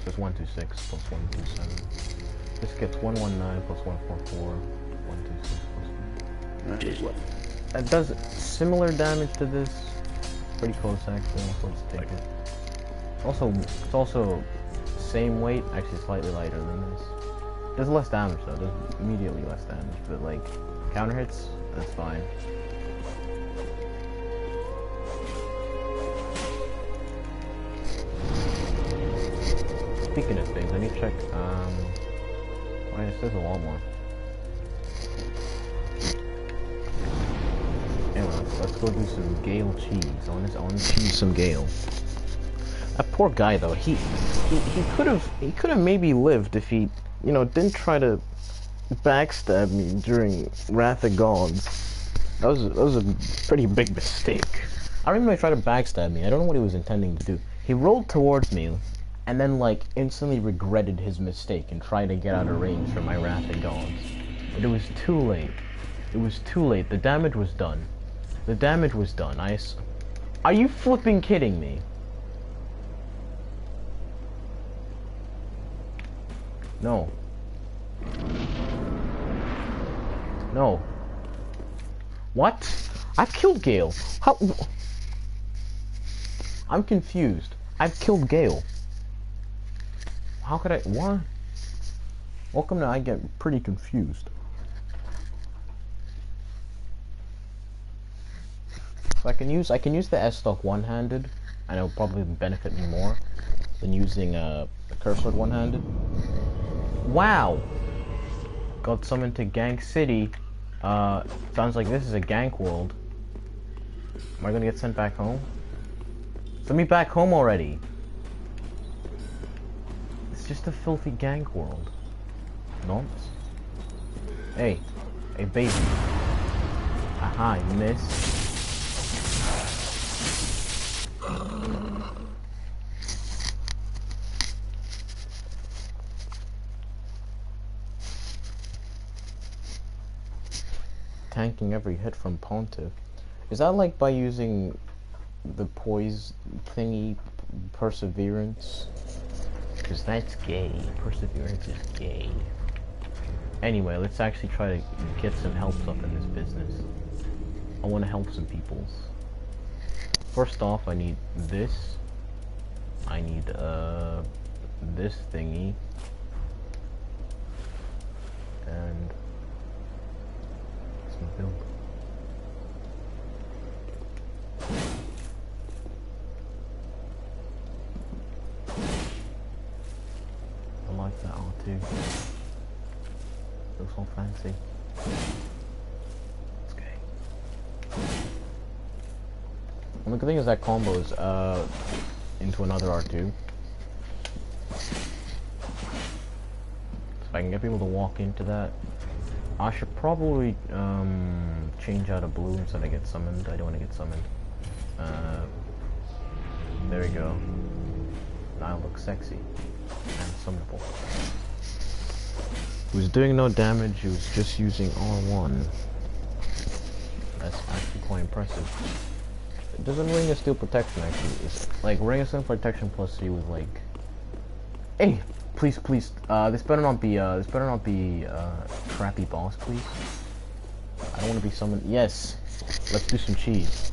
Just 126 plus 127. This gets 119 plus 144. 126 plus 1. That is what? That does similar damage to this. Pretty close actually. So let's take it. It's also same weight, actually slightly lighter than this. There's less damage though. There's immediately less damage, but like counter hits, that's fine. Speaking of things, I need to check. Oh yes, there's a lot more. Anyway, let's go do some Gale cheese. I want to cheese some Gale. That poor guy though, he could have maybe lived if he, you know, didn't try to backstab me during Wrath of Gods. That was a pretty big mistake. I remember he tried to backstab me. I don't know what he was intending to do. He rolled towards me, and then like instantly regretted his mistake and tried to get out of range from my Wrath of Gods. But it was too late. It was too late. The damage was done. The damage was done. Are you flipping kidding me? No. No. What? I've killed Gale. How? I'm confused. I've killed Gale. How could I? What? Welcome to I get pretty confused. So I can use the S-Stock one-handed, and it'll probably benefit me more than using the Cursor one-handed. Wow! Got summoned to Gank City. Sounds like this is a gank world. Am I gonna get sent back home? Send me back home already! It's just a filthy gank world. Nonce. Hey. Hey, baby. Aha, you missed. Tanking every hit from Pontiff. Is that like by using the poise thingy, Perseverance? Because that's gay. Perseverance is gay. Anyway, let's actually try to get some help up in this business. I want to help some peoples. First off, I need this. I need this thingy. And build. I like that R2. Looks all fancy. Okay. Well, the good thing is that combos into another R2. If I can get people to walk into that. I should probably change out of blue instead of get summoned. I don't want to get summoned. There we go. Now I look sexy and summonable. He was doing no damage, he was just using R1. That's actually quite impressive. doesn't Ring of Steel protection actually? It's like Ring of Steel protection plus 3 with like. Hey, please, please. This better not be. Crappy boss, please. I don't want to be summoned. Yes. Let's do some cheese.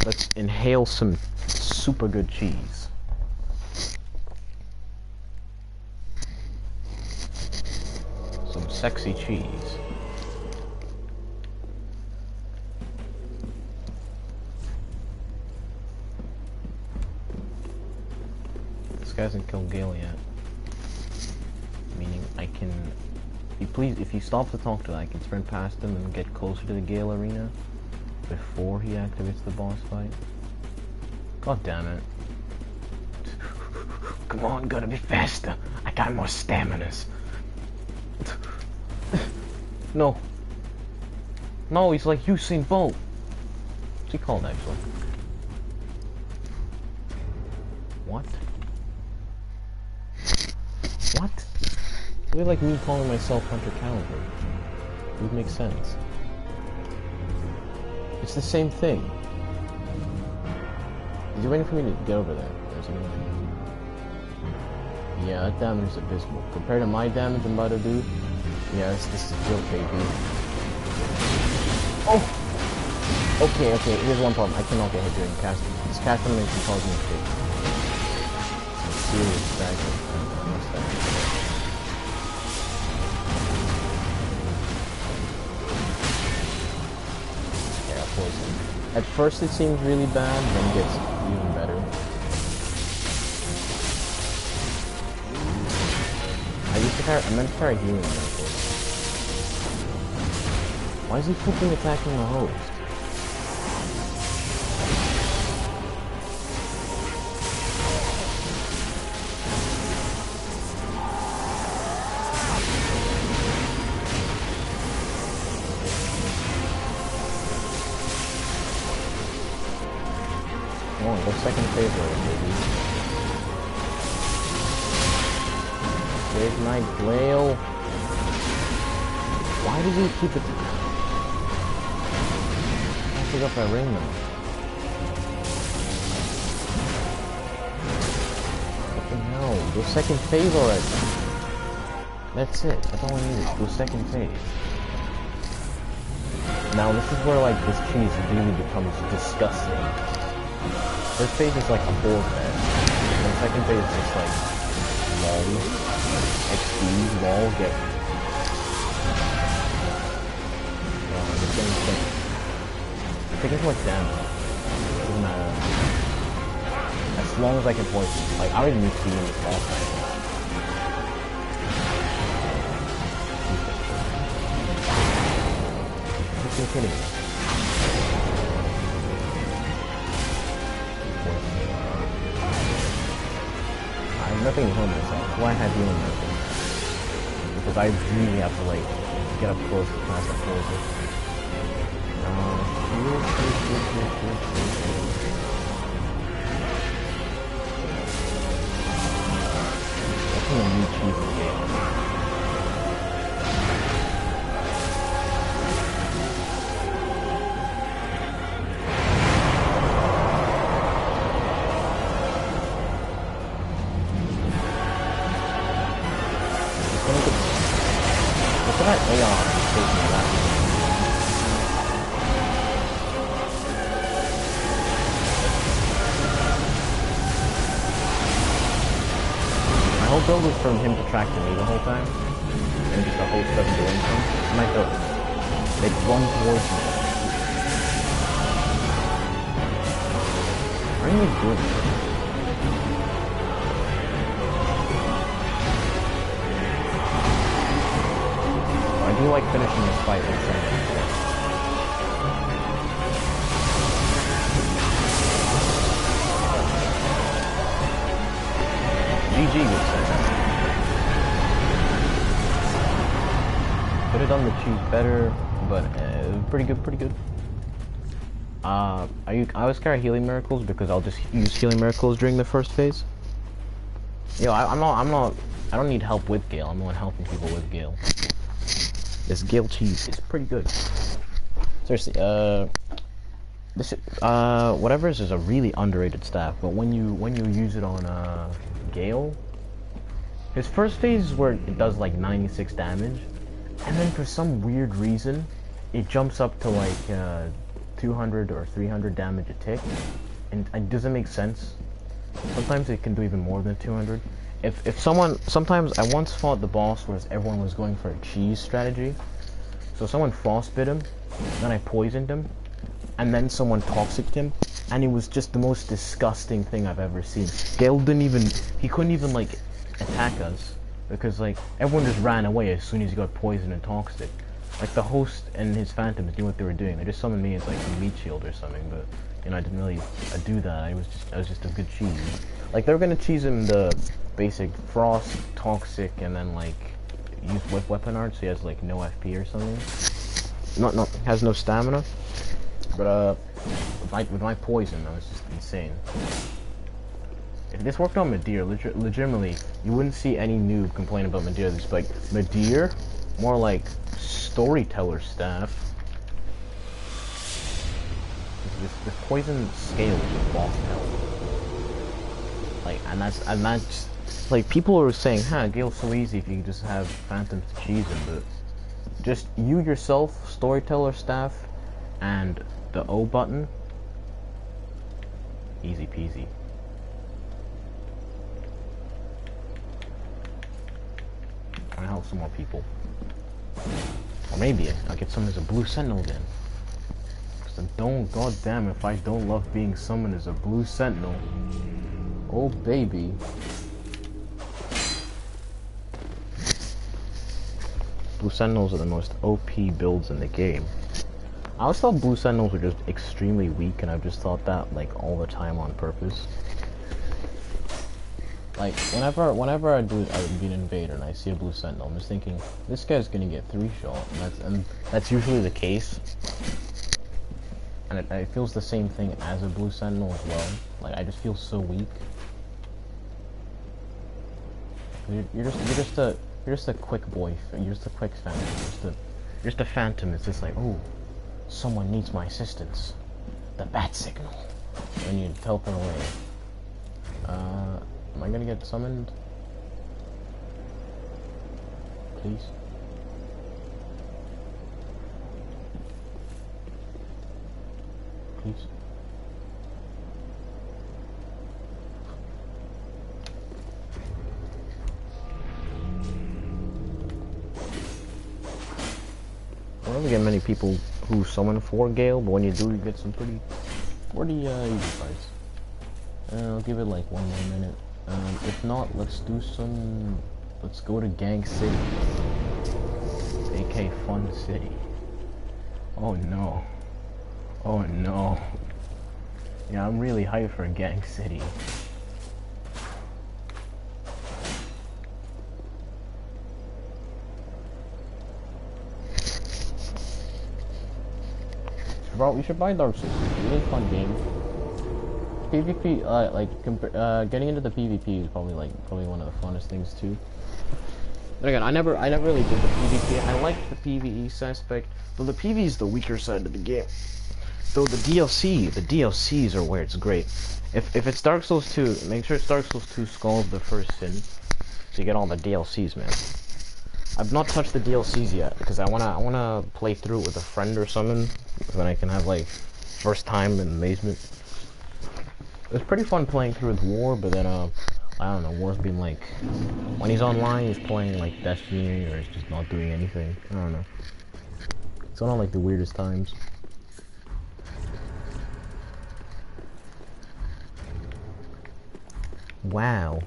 Let's inhale some super good cheese. Some sexy cheese. This guy hasn't killed Gale yet. Meaning I can... If you stop to talk to him, I can sprint past him and get closer to the Gale arena before he activates the boss fight. God damn it. Come on, gotta be faster. I got more staminas. No. No, he's like Usain Bolt. What's he called actually? What? What? Really like me calling myself Hunter Caliber. It would make sense. It's the same thing. Is he waiting for me to get over there? Yeah, that damage is abysmal. Compared to my damage I'm about to do, yeah, this is a joke, baby. Oh! Okay, here's one problem. I cannot get hit during casting. This cast animation causes me to take some serious stagger. At first it seems really bad, then it gets even better. I meant to carry healing miracles. Why is he flipping attacking the host? Come on, go second favor, baby. Save my Gale. Why does he keep it? I pick up that ring now. Fucking hell, go second phase already. That's it, that's all I needed, go second phase. Now this is where like this cheese really becomes disgusting. First phase is like a bull fest, and the second phase is just like lol, XP, lol, get this game's like taking too much damage. Doesn't matter. As long as I can poison. Like I already need to be in this boss fight. You're kidding me. I have nothing to heal myself. That's why I have healing miracles. Because I really have to like get up close to pass that closer. That's gonna need cheese in the game. Look at that Aeon taking me that. My whole build was from him distracting me the whole time, and just the host doesn't do anything. My build. They run towards me. Why are you doing this? I do like finishing this fight like saying GG would say that. Could have done the cheese better, but pretty good, pretty good. I always carry healing miracles because I'll just use healing miracles during the first phase. Yo, I don't need help with Gale. I'm the one helping people with Gale. This Gale cheese is pretty good. Seriously, This whatever is a really underrated staff, but when you use it on Gale, his first phase is where it does like 96 damage, and then for some weird reason, it jumps up to like 200 or 300 damage a tick, and it doesn't make sense. Sometimes it can do even more than 200. If someone, sometimes I once fought the boss where everyone was going for a cheese strategy, so someone frostbit him, then I poisoned him, and then someone toxiced him, and it was just the most disgusting thing I've ever seen. Gale he couldn't even like attack us, because like everyone just ran away as soon as he got poisoned and toxic. Like the host and his phantoms knew what they were doing. They just summoned me as like a meat shield or something, but you know I didn't really do that. I was just a good cheese. Like they were gonna cheese him the basic frost, toxic, and then like use weapon art, so he has like no FP or something. Not has no stamina. But with my poison, that was just insane. If this worked on Midir, legitimately, you wouldn't see any noob complain about Midir. It's like Midir, more like storyteller staff. This poison scales with boss health. Like, and that's like people are saying, "Huh, Gale's so easy if you just have phantoms to cheese him," but just you yourself, storyteller staff, and the O button, easy peasy. I'm gonna help some more people. Or maybe I'll get summoned as a blue sentinel then. Cause goddamn if I don't love being summoned as a blue sentinel. Oh baby. Blue sentinels are the most OP builds in the game. I always thought blue sentinels were just extremely weak, and I've just thought that like all the time on purpose. Like whenever I beat an invader and I see a blue sentinel, I'm just thinking this guy's gonna get 3-shot, and that's usually the case. And it feels the same thing as a blue sentinel as well. Like I just feel so weak. You're just a quick boy. You're just a quick phantom. You're just a phantom. It's just like, oh, someone needs my assistance. The bat signal. And you teleport away. Am I gonna get summoned? Please. Please. I don't get many people who summon for Gale, but when you do, you get some pretty easy fights. I'll give it like 1 more minute. If not, let's go to Gang City, aka Fun City. Oh no. Oh no. Yeah, I'm really hyped for Gang City. Bro, we should buy Dark Souls. It's a really fun game. PvP, getting into the PvP is probably one of the funnest things too. But again, I never really did the PvP. I like the PvE aspect, but the PvE is the weaker side of the game. Though the DLCs are where it's great. If it's Dark Souls 2, make sure it's Dark Souls 2 Skull of the First Sin, so you get all the DLCs, man. I've not touched the DLCs yet because I wanna play through it with a friend or something, then I can have like first time and amazement. It was pretty fun playing through with War, but then I don't know, War's been like, when he's online he's playing like Destiny or he's just not doing anything. I don't know. It's on like the weirdest times. Wow.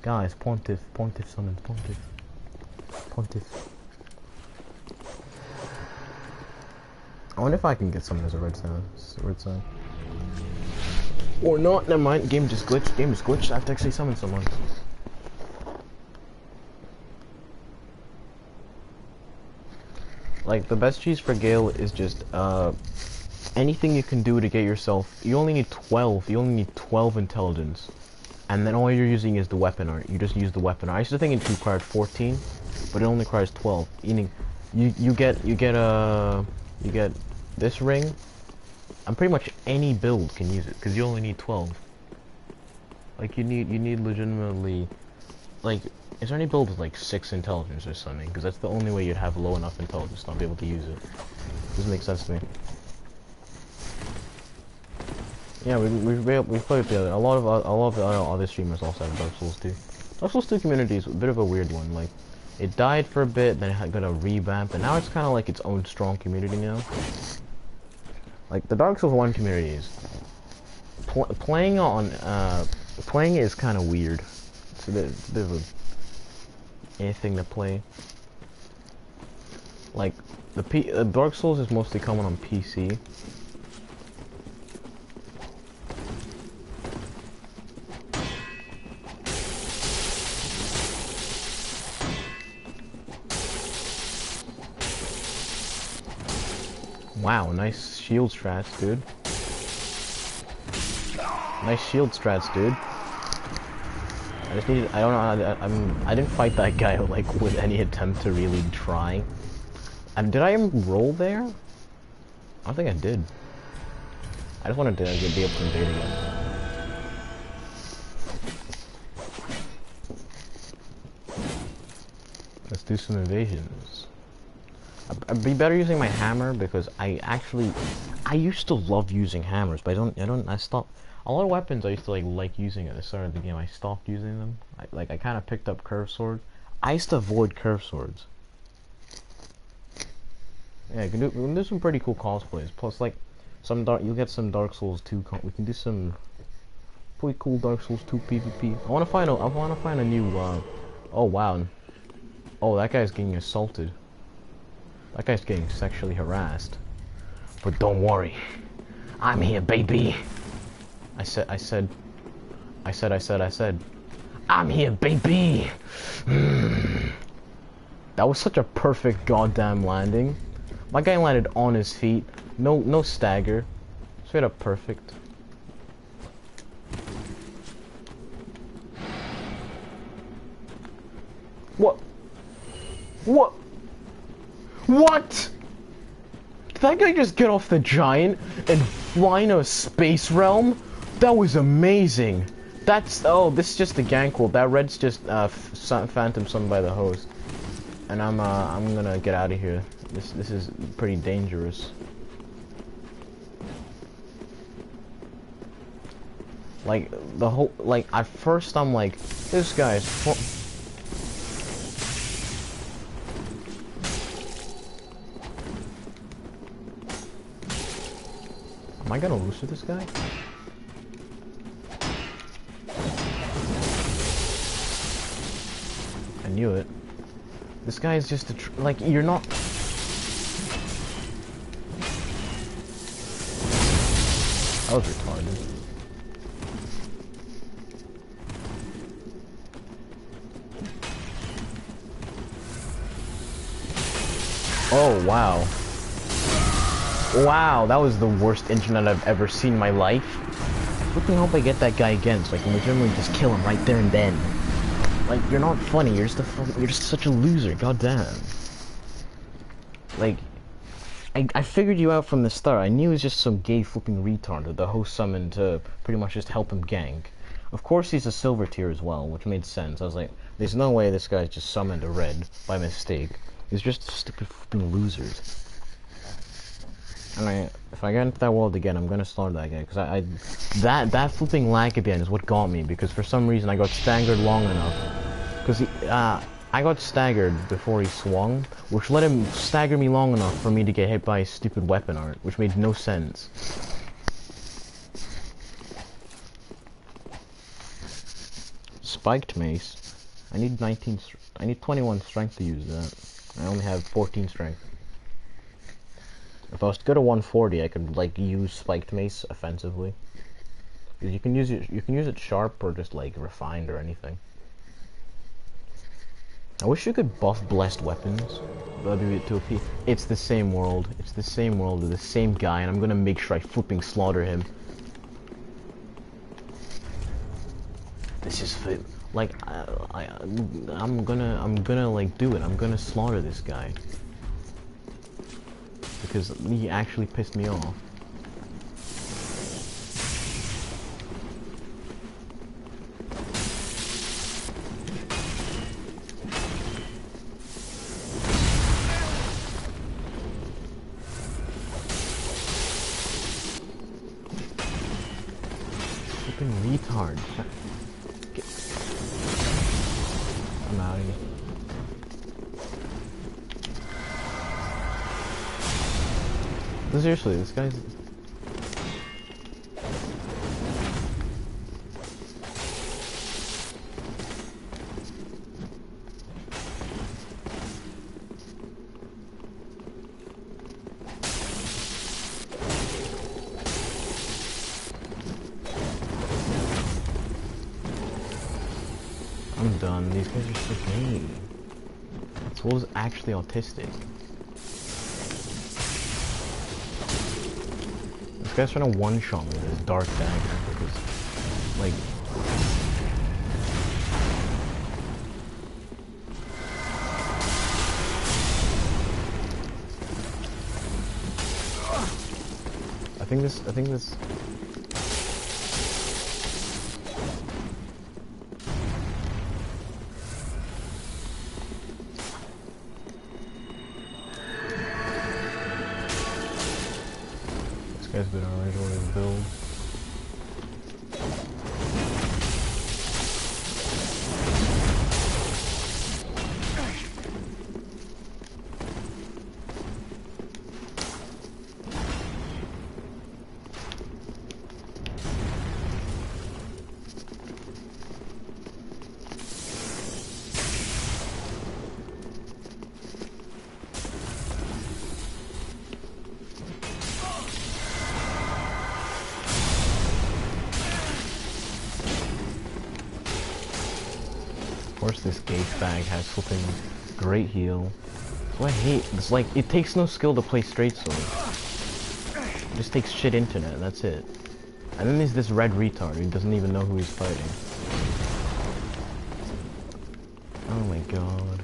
Guys, Pontiff summons, Pontiff. I wonder if I can get someone as a red sign. Or not, never mind, game just glitched, I have to actually summon someone. Like, the best cheese for Gale is just, anything you can do to get yourself, you only need 12 intelligence. And then all you're using is the weapon art. You just use the weapon art. I used to think it required 14, but it only requires 12. Meaning, you get this ring, And pretty much any build can use it, because you only need 12. Like, you need legitimately, like, is there any build with like 6 intelligence or something? Because that's the only way you'd have low enough intelligence to not be able to use it. Doesn't make sense to me. Yeah, we played together. A lot of the other streamers also have Dark Souls 2. Dark Souls 2 community is a bit of a weird one. Like, it died for a bit, then it got a revamp, and now it's kind of like its own strong community now. Like, the Dark Souls 1 community is playing is kind of weird. It's a bit of a thing to play. Like, Dark Souls is mostly common on PC. Wow, nice shield strats, dude. Nice shield strats, dude. I just needed, I don't know, I didn't fight that guy, like, with any attempt to really try. Did I even roll there? I don't think I did. I just wanted to be able to invade again. Let's do some invasions. I'd be better using my hammer because I used to love using hammers, but I stopped. A lot of weapons I used to like using at the start of the game. I stopped using them. I kind of picked up curved swords. I used to avoid curved swords. Yeah, we can do some pretty cool cosplays. Plus, like, you'll get some Dark Souls 2. We can do some pretty cool Dark Souls 2 PvP. I want to find a new. Oh wow. Oh, that guy's getting assaulted. That guy's getting sexually harassed. But don't worry. I'm here, baby. I said. I'm here, baby. That was such a perfect goddamn landing. My guy landed on his feet. No stagger. Straight up perfect. What? What? What? Did that guy just get off the giant and fly in a space realm? That was amazing. Oh, this is just the gank ult. That red's just phantom summoned by the host. And I'm gonna get out of here. This is pretty dangerous. Like the whole at first I'm like, this guy's Am I gonna lose to this guy? I knew it. This guy is just like, you're not. That was retarded. Oh wow. Wow, that was the worst internet I've ever seen in my life. I freaking hope I get that guy again so I can legitimately just kill him right there and then. Like, you're not funny, you're just such a loser, goddamn. Like, I figured you out from the start. I knew he was just some gay flipping retard that the host summoned to pretty much just help him gank. Of course he's a silver tier as well, which made sense. I was like, there's no way this guy just summoned a red by mistake. He's just stupid flipping losers. And if I get into that world again, I'm gonna slaughter that guy, because that flipping lag again is what got me, because for some reason I got staggered long enough. Because I got staggered before he swung, which let him stagger me long enough for me to get hit by his stupid weapon art, which made no sense. Spiked mace. I need 21 strength to use that. I only have 14 strength. If I was to go to 140, I could like use spiked mace offensively. You can use it sharp or just like refined or anything. I wish you could buff blessed weapons. That'd be to OP. It's the same world. It's the same world with the same guy, and I'm gonna make sure I flipping slaughter him. This is fit. Like I'm gonna like do it. I'm gonna slaughter this guy. Because he actually pissed me off. Flipping retard. I'm out of here. Seriously, this guy's... I'm done. These guys are so mean. This wolf's actually autistic. This guy's trying to one-shot me with his dark dagger because, like... I think this... This guy's been already on his build. Of course this gauge bag has flipping great heal. That's what I hate. It's like, it takes no skill to play straight sword. It just takes shit internet, that's it. And then there's this red retard who doesn't even know who he's fighting. Oh my god.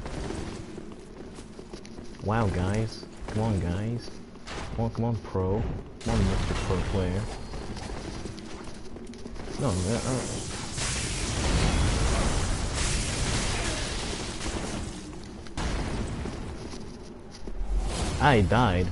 Wow guys. Come on guys. Come on pro. Come on Mr. Pro player. No, I died.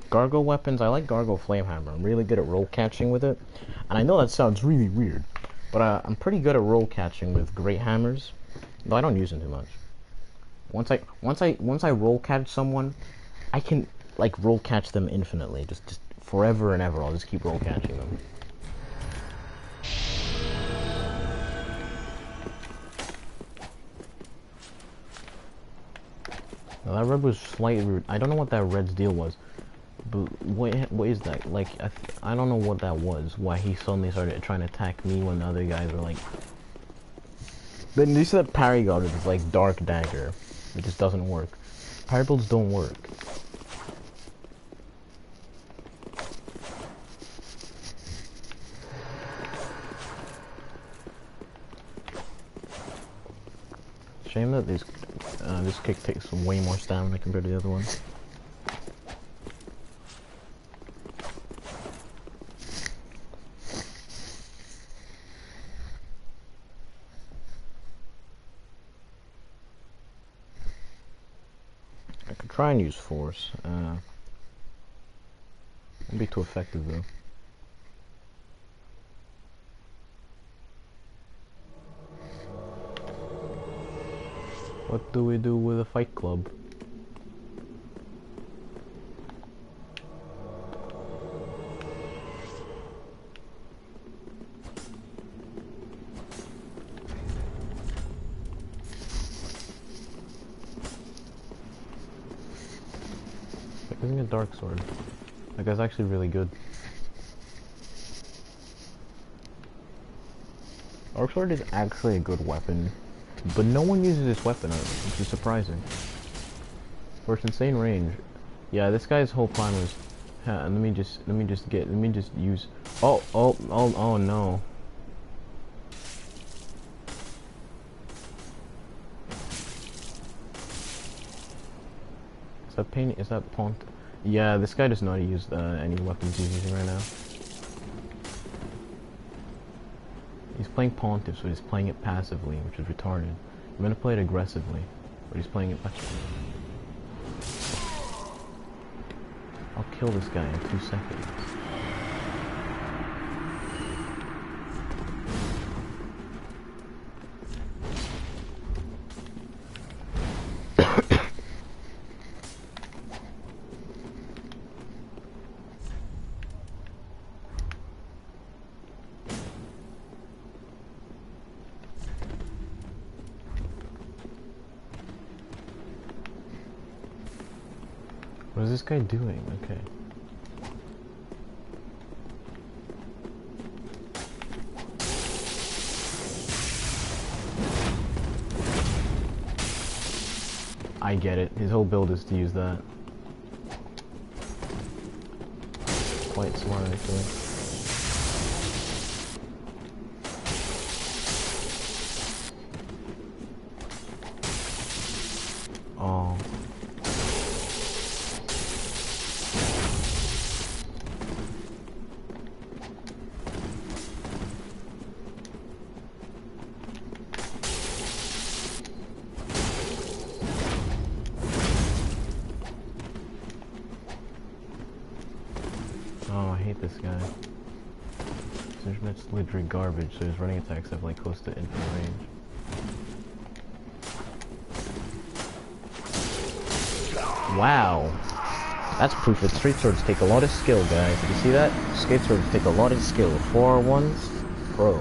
Gargle weapons, I like Gargle Flamehammer. I'm really good at roll catching with it. And I know that sounds really weird, but I'm pretty good at roll catching with Great Hammers. Though I don't use them too much. Once I roll catch someone, I can like roll catch them infinitely. Just forever and ever, I'll just keep roll catching them. Now that red was slightly rude. I don't know what that red's deal was, but what is that? Like I don't know what that was. Why he suddenly started trying to attack me when the other guys were like. Then you said parry guard is like dark dagger. It just doesn't work. Parry builds don't work. Shame that this kick takes way more stamina compared to the other one. I could try and use force. Won't be too effective though. What do we do with a fight club? Isn't it a dark sword? That guy's actually really good. Dark sword is actually a good weapon. But no one uses this weapon, which is surprising. For its insane range. Yeah, this guy's whole plan was, let me just use. Oh no. Is that pain? Is that Pont? Yeah, this guy does not use any weapons he's using right now. He's playing Pontiff, so he's playing it passively, which is retarded. I'm gonna play it aggressively, but he's playing it much. I'll kill this guy in 2 seconds. What is this guy doing? Okay. I get it. His whole build is to use that. Quite smart, actually. Oh. Oh, I hate this guy. His internet's literally garbage, so his running attacks have like close to infinite range. Wow. That's proof that straight swords take a lot of skill, guys. Did you see that? Straight swords take a lot of skill. 4R1s? Bro.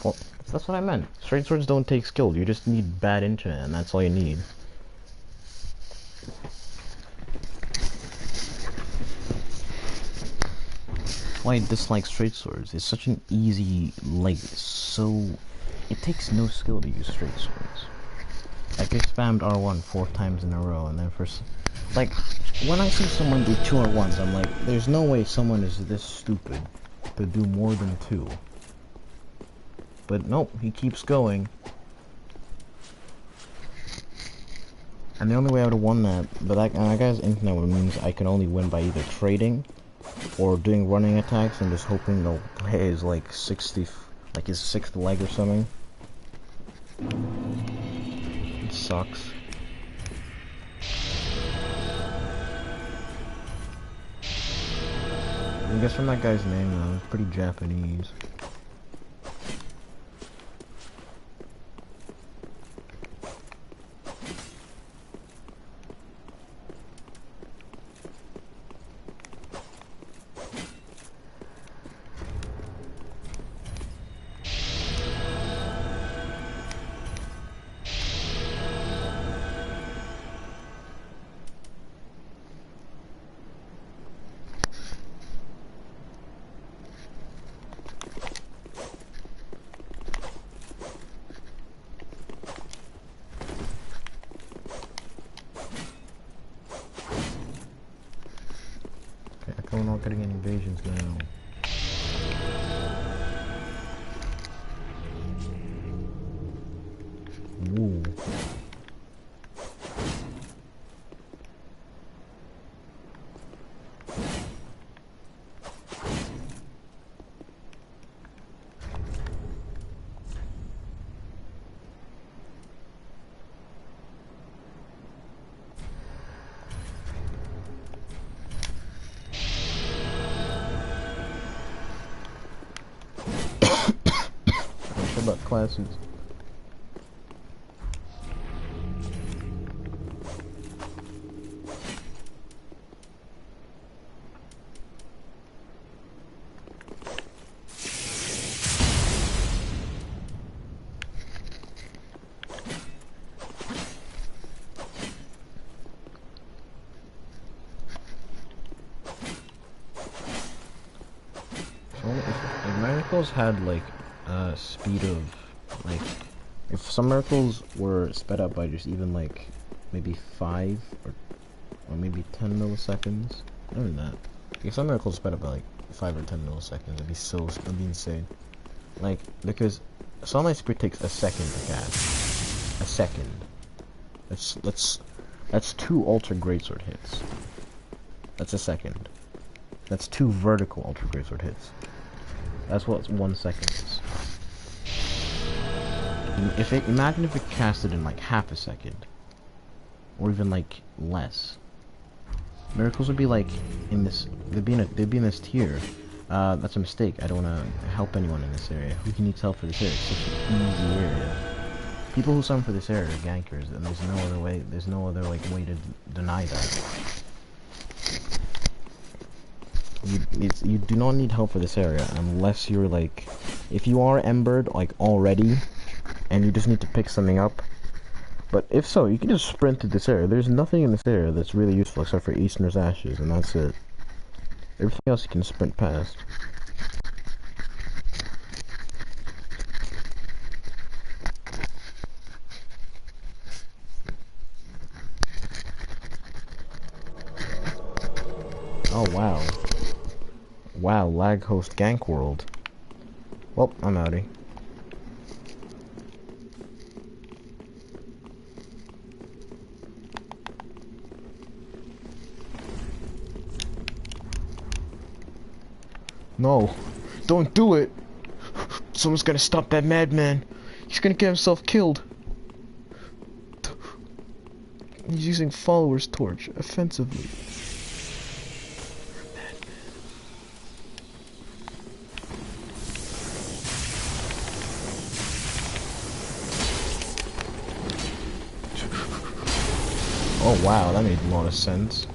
Well, that's what I meant. Straight swords don't take skill. You just need bad internet, and that's all you need. Why I dislike straight swords. It's such an easy, like, so... It takes no skill to use straight swords. Like, I spammed R1 4 times in a row, and then like, when I see someone do 2 R1s, I'm like, there's no way someone is this stupid to do more than 2. But nope, he keeps going. And the only way I would have won that, but that guy's internet means I can only win by either trading or doing running attacks and just hoping they'll hit his like 60, like his 6th leg or something. It sucks. I guess from that guy's name though, it's pretty Japanese. We're not getting any invasions now. Ooh. About classes. So if miracles had like speed of like, if some miracles were sped up by just even like maybe 5 or maybe 10 milliseconds, not even that. If some miracles sped up by like 5 or 10 milliseconds, it'd be insane. Like, because Sunlight Spear takes a second to cast. A second. That's 2 Ultra Greatsword hits. That's a second. That's 2 vertical Ultra Greatsword hits. That's what 1 second is. Imagine if it casted in like half a second, or even like less. Miracles would be like in this. They'd be in this tier. That's a mistake. I don't want to help anyone in this area. Who needs help for this area? It's such an easy area. People who summon for this area are gankers, and there's no other way. There's no other like way to deny that. You do not need help for this area unless you're like, if you are embered like already, and you just need to pick something up. But if so, you can just sprint through this area. There's nothing in this area that's really useful except for Easterner's Ashes, and that's it. Everything else you can sprint past. Oh wow. Wow, lag host gank world. Well, I'm outie. No, don't do it. Someone's gonna stop that madman. He's gonna get himself killed. He's using follower's torch offensively. Oh wow, that made a lot of sense.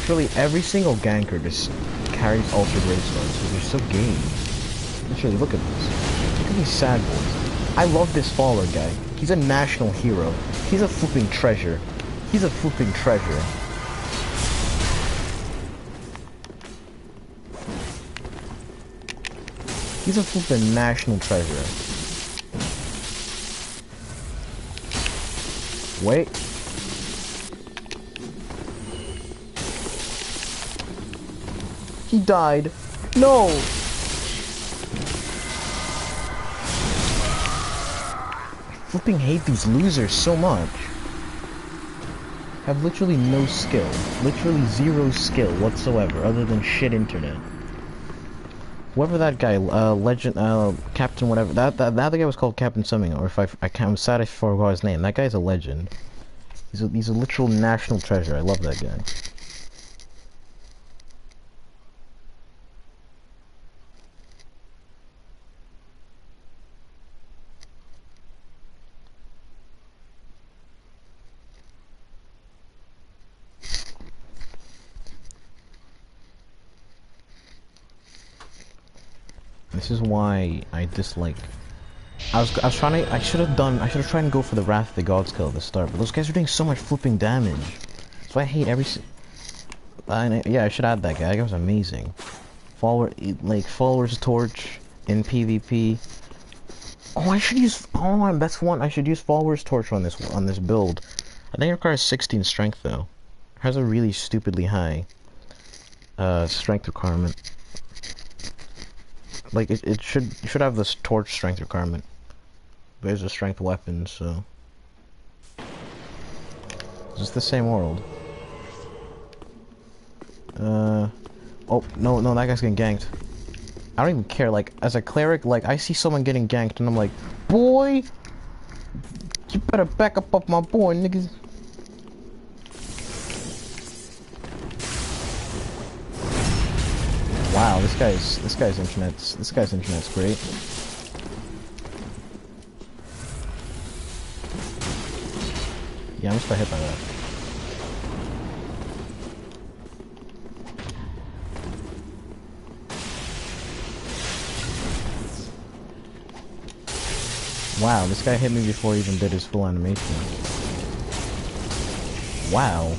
Literally every single ganker just carries Ultra Gravestones because they're so game. Literally, look at this. Look at these sad boys. I love this follower guy. He's a national hero. He's a flipping treasure. He's a flipping treasure. He's a flipping national treasure. Wait. He died. No! I flipping hate these losers so much. Have literally no skill. Literally zero skill whatsoever, other than shit internet. Whoever that guy, legend, Captain whatever, that other guy was called Captain something, or if I'm sad I forgot his name. That guy's a legend. He's a literal national treasure. I love that guy. This is why I dislike. I should have tried and go for the Wrath of the Gods kill at the start, but those guys are doing so much flipping damage. That's why I hate every. Yeah, I should add that guy. That guy was amazing. Follower's torch in PvP. Oh, I should use. Oh, that's one. I should use Follower's torch on this build. I think it requires 16 strength though. It has a really stupidly high strength requirement. Like it should have this torch strength requirement. But it's a strength weapon, so it's the same world. Oh no, that guy's getting ganked. I don't even care. Like as a cleric, like I see someone getting ganked, and I'm like, boy, you better back up off my boy, niggas. Wow, this guy's internet's great. Yeah, I'm just got hit by that. Wow, this guy hit me before he even did his full animation. Wow.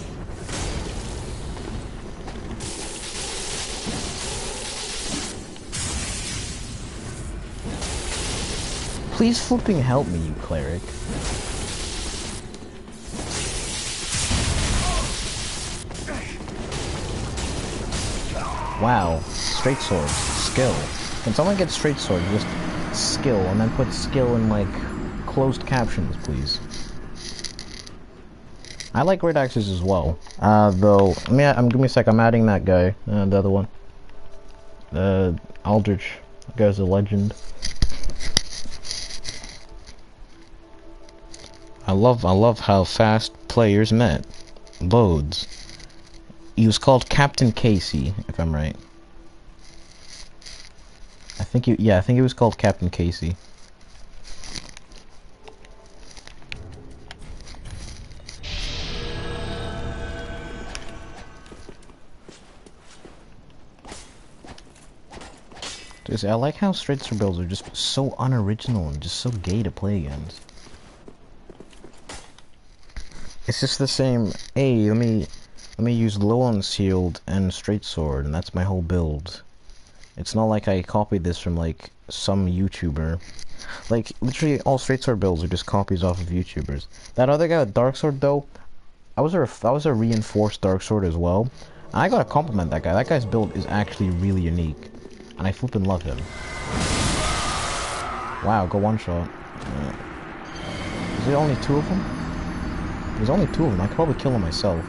Please flipping help me, you cleric. Wow, straight sword, skill. Can someone get straight sword, just skill, and then put skill in like closed captions, please. I like great axes as well. Though, give me a sec. I'm adding that guy, the other one. Aldrich. That guy's a legend. I love how fast players met. Loads. He was called Captain Casey, if I'm right. I think he was called Captain Casey. Just, I like how Straight Sword builds are just so unoriginal and just so gay to play against. It's just the same. Hey, let me use low unsealed and straight sword, and that's my whole build. It's not like I copied this from like some YouTuber. Like literally all straight sword builds are just copies off of YouTubers. That other guy with dark sword though, I was a reinforced dark sword as well. And I gotta compliment that guy. That guy's build is actually really unique, and I flippin' love him. Wow, go one shot. Is there only 2 of them? There's only 2 of them. I could probably kill them myself.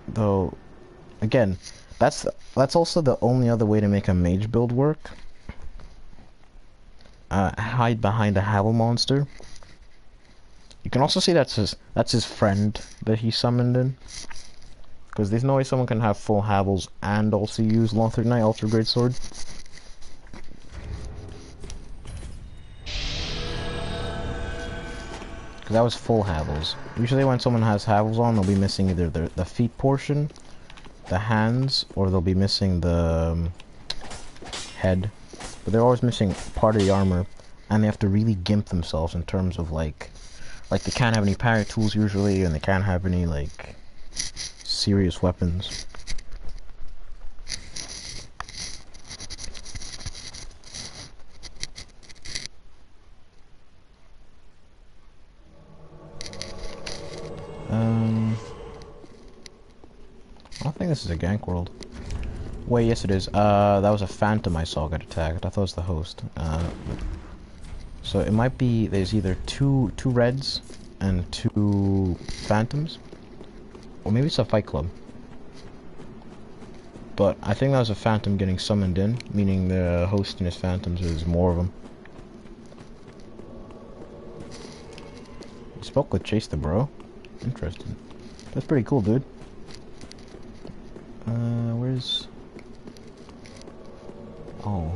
Though, again, that's also the only other way to make a mage build work. Hide behind a Havel monster. You can also see that's his friend that he summoned in. Because there's no way someone can have full Havels and also use Lothric Knight Ultra Great Sword. That was full Havels. Usually when someone has Havels on, they'll be missing either the feet portion, the hands, or they'll be missing the head. But they're always missing part of the armor, and they have to really gimp themselves in terms of like they can't have any parry tools usually, and they can't have any like serious weapons. I don't think this is a gank world. Wait, yes it is. That was a phantom I saw get attacked. I thought it was the host. So it might be there's either two reds and 2 phantoms, or maybe it's a fight club. But I think that was a phantom getting summoned in, meaning the host and his phantoms. There's more of them. You spoke with Chase the Bro. Interesting. That's pretty cool, dude. Where's... Oh.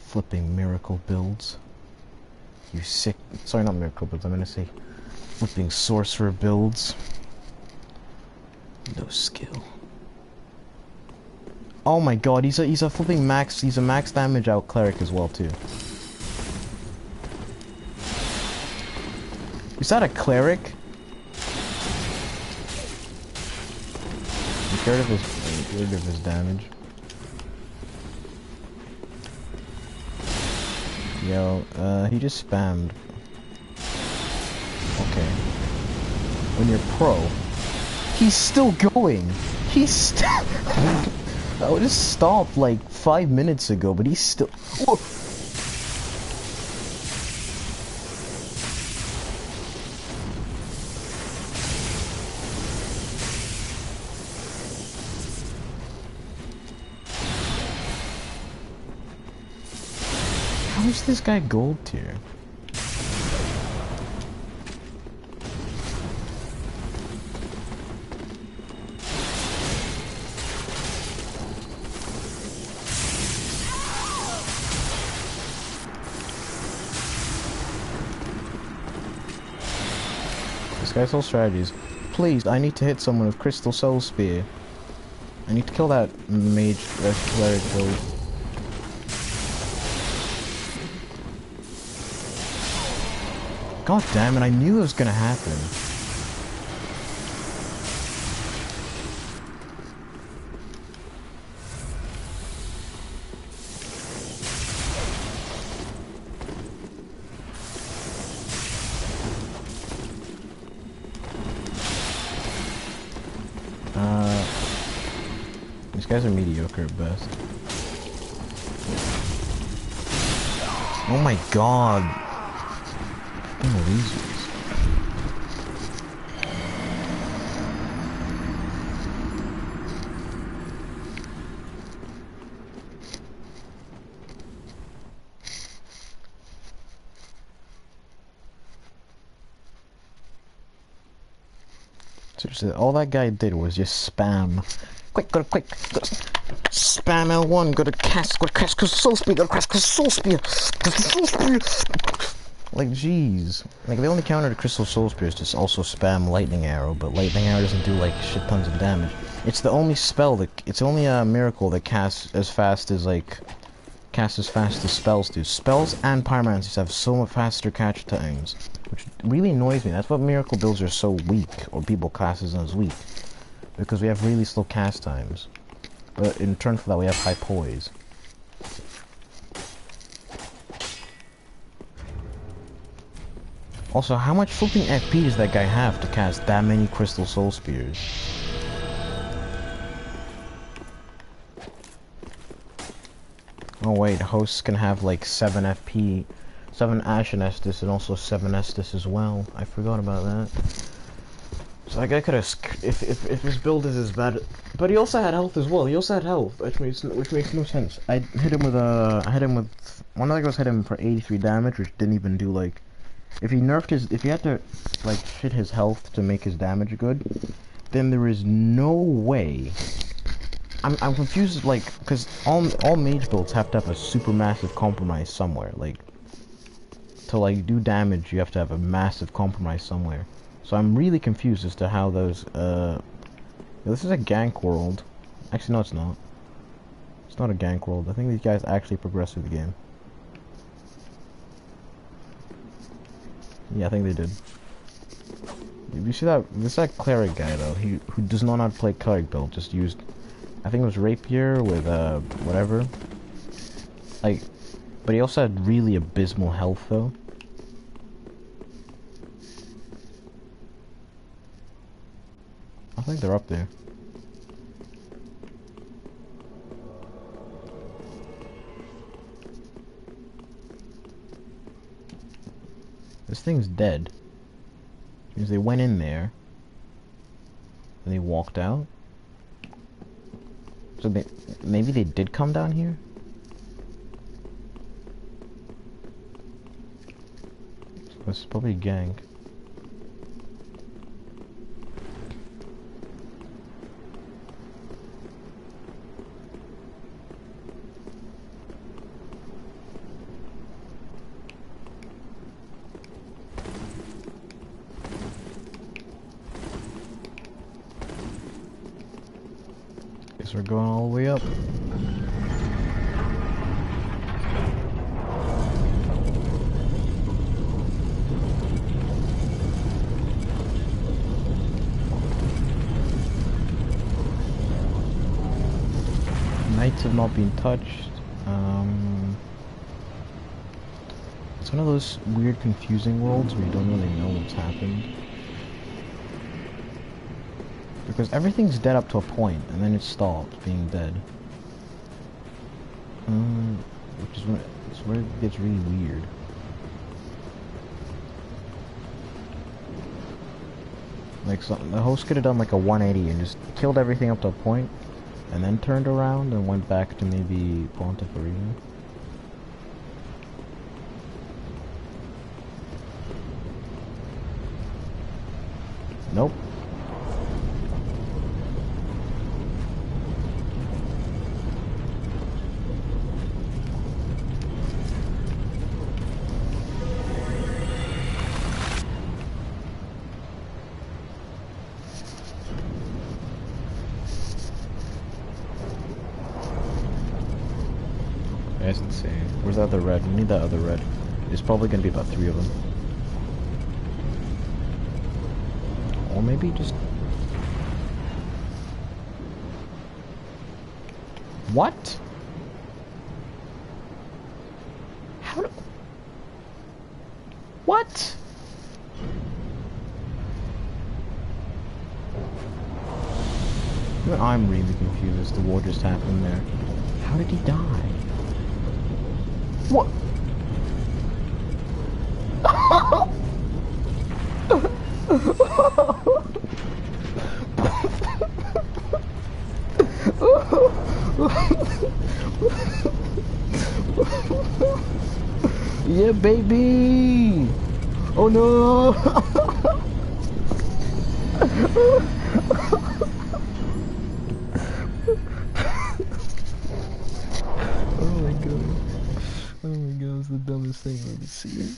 Flipping miracle builds. You sick... Sorry, not miracle builds, I'm gonna say flipping sorcerer builds. No skill. Oh my god, he's a flipping max... He's a max damage out cleric as well, too. Is that a cleric? I'm scared of his damage. Yo, he just spammed. Okay. When you're pro, he's still going. He's still. I just stopped like 5 minutes ago, but he's still. Whoa. How is this guy gold tier? This guy's whole strategies. Please, I need to hit someone with Crystal Soul Spear. I need to kill that mage cleric build. God damn it, I knew it was gonna happen. These guys are mediocre at best. Oh my god. Seriously, all that guy did was just spam. Quick, go to quick. Go to, spam L1, go to cast soul spear, go to cast soul spear. Like, jeez. Like, the only counter to Crystal Soul Spear is just also spam Lightning Arrow, but Lightning Arrow doesn't do, like, shit tons of damage. It's the only spell that, it's only a miracle that casts as fast as, like, spells do. Spells and pyromancies have so much faster catch times, which really annoys me. That's what miracle builds are so weak, or people classes as weak. Because we have really slow cast times. But in turn for that, we have high poise. Also, how much flipping FP does that guy have to cast that many Crystal Soul Spears? Oh wait, hosts can have like 7 FP, 7 Ashen Estus, and also 7 Estus as well. I forgot about that. So that guy could have, if his build is as bad, but he also had health as well. He also had health, which makes no sense. I hit him with one of the guys hit him for 83 damage, which didn't even do like. If he nerfed if he had to, like, shit his health to make his damage good, then there is no way. I'm confused, like, because all mage builds have to have a super massive compromise somewhere. Like, to, like, do damage, you have to have a massive compromise somewhere. So I'm really confused as to how those, this is a gank world. Actually, no, it's not. It's not a gank world. I think these guys actually progress through the game. Yeah, I think they did. You see that? This that cleric guy though, who does not know how to play cleric build, just used, I think it was rapier with whatever. Like, but he also had really abysmal health though. I think they're up there. This thing's dead. Which means they went in there. And they walked out. So maybe they did come down here? This is probably a gank. We're going all the way up. Knights have not been touched. It's one of those weird confusing worlds where you don't really know what's happened. Because everything's dead up to a point, and then it stops being dead. Which is where it gets really weird. Like, the host could have done like a 180 and just killed everything up to a point, and then turned around and went back to maybe Pontiff Arena. Nope. That's insane. Where's that other red? We need that other red. There's probably gonna be about 3 of them. Or maybe just... What? How do... What? I'm really confused as to what just happened there. How did he die? What? Yeah, baby! Oh no! Oh my god. Oh my god, it's the dumbest thing I've ever seen.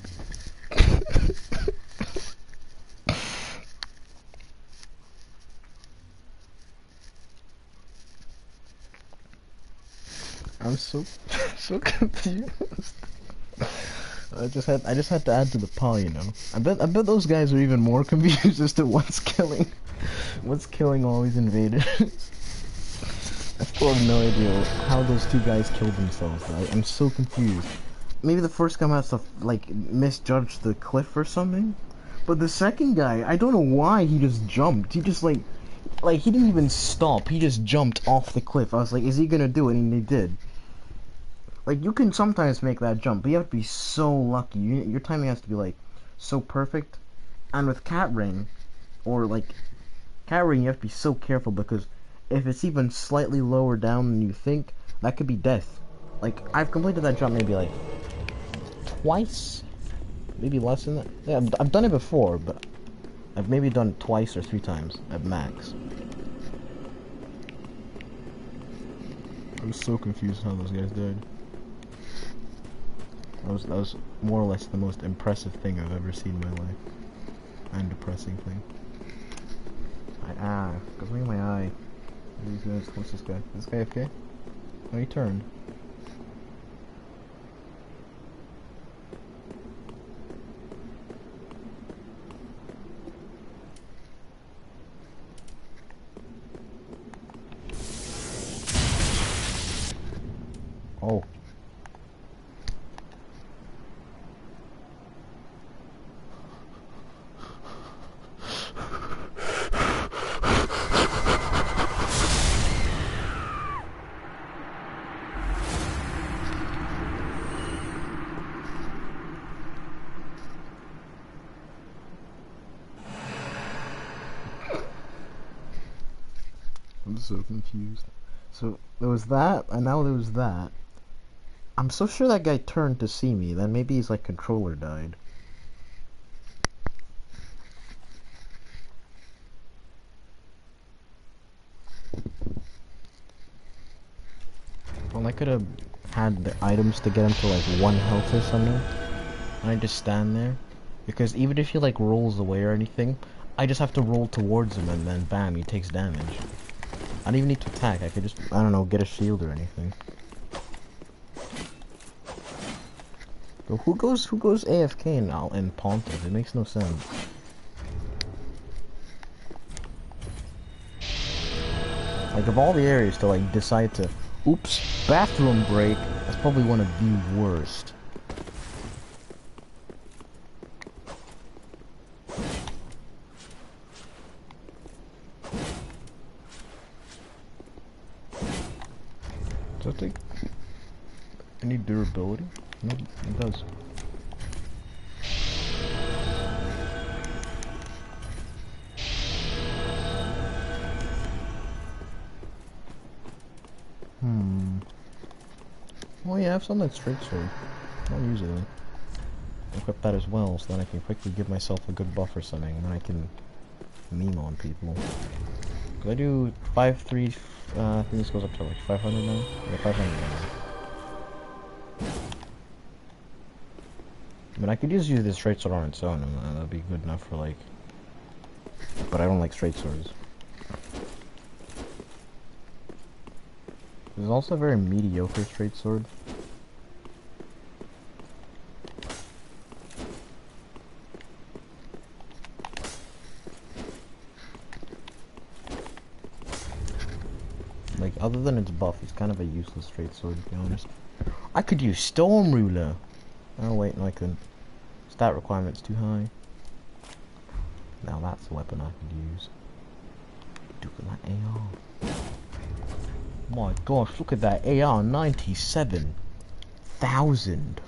I'm so so confused. I just had to add to the pile, you know. I bet those guys are even more confused as to what's killing all these invaders. I still have no idea how those two guys killed themselves. I'm so confused. Maybe the first guy must have like misjudged the cliff or something. But the second guy, I don't know why he just jumped. He just like he didn't even stop. He just jumped off the cliff. I was like, is he gonna do it? And he did. Like, you can sometimes make that jump, but you have to be so lucky. Your timing has to be, like, so perfect. And with Cat Ring, or, like, Cat Ring, you have to be so careful, because if it's even slightly lower down than you think, that could be death. Like, I've completed that jump maybe, like, twice? Maybe less than that? Yeah, I've done it before, but I've maybe done it twice or 3 times, at max. I'm so confused how those guys died. That was more or less the most impressive thing I've ever seen in my life. And depressing thing. Goes right in my eye. These guys, what's this guy? This guy okay? Oh, he turned. Oh. I'm so confused. So, there was that, and now there was that. I'm so sure that guy turned to see me, then maybe his, like, controller died. Well, I could have had the items to get him to, like, 1 health or something. And I just stand there. Because even if he, like, rolls away or anything, I just have to roll towards him and then bam, he takes damage. I don't even need to attack, I could just, I don't know, get a shield or anything. But who goes AFK in Pontus? It makes no sense. Like, of all the areas to, like, decide to, oops, bathroom break, that's probably one of the worst. Does that take any durability? No, it does. Oh yeah, I have something straight sword. I'll use it then. Equip that as well, so then I can quickly give myself a good buff or something, and then I can meme on people. Cause I do 5-3, I think this goes up to like 500 now? Yeah, 500 now. I mean, I could just use this straight sword on its own, and that'd be good enough for like... But I don't like straight swords. There's also a very mediocre straight sword. Like, other than its buff, it's kind of a useless straight sword, to be honest. I could use Storm Ruler! Oh wait, no I couldn't. Stat requirement's too high. Now that's the weapon I could use. Look at that AR. My gosh, look at that AR, 97,000.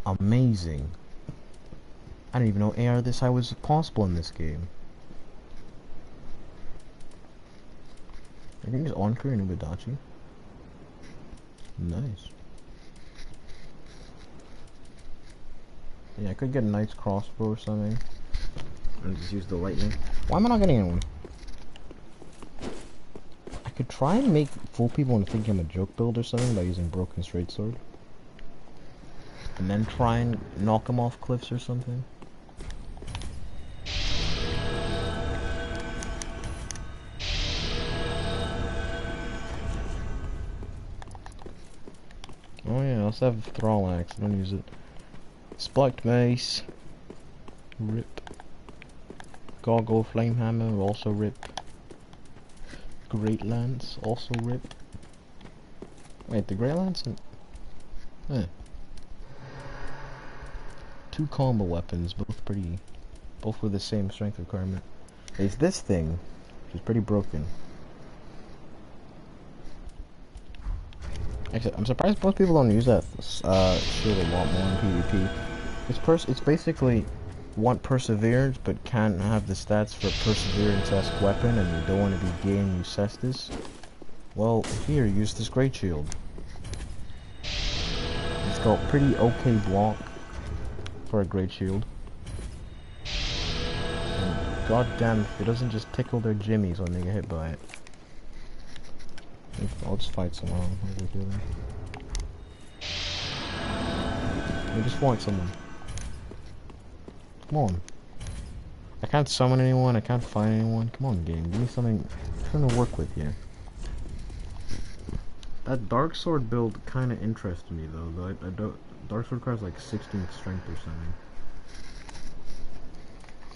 Amazing. I didn't even know AR this high was possible in this game. I think it's Onker and Ubadachi. Nice. Yeah, I could get a Knight's Crossbow or something. And just use the lightning. Why am I not getting anyone? I could try and fool people into thinking I'm a joke build or something by using broken straight sword. And then try and knock them off cliffs or something. Oh yeah, I also have Thrall Axe, I don't use it. Spiked Mace. Rip. Gargoyle Flame Hammer, also rip. Great Lance, also rip. Wait, the Great Lance and... Eh. 2 combo weapons, both with the same strength requirement. There's this thing, which is pretty broken. Actually, I'm surprised most people don't use that shield a lot more in PvP. It's basically want Perseverance, but can't have the stats for Perseverance-esque weapon, and you don't want to be gay and use Cestus. Well, here, use this Great Shield. It's got pretty okay block for a Great Shield. And god damn if it doesn't just tickle their jimmies when they get hit by it. I'll just fight someone over here then. I just want someone. Come on. I can't summon anyone, I can't find anyone. Come on, game, give me something to work with here. That Dark Sword build kinda interests me though. I don't, Dark Sword requires like 16th strength or something.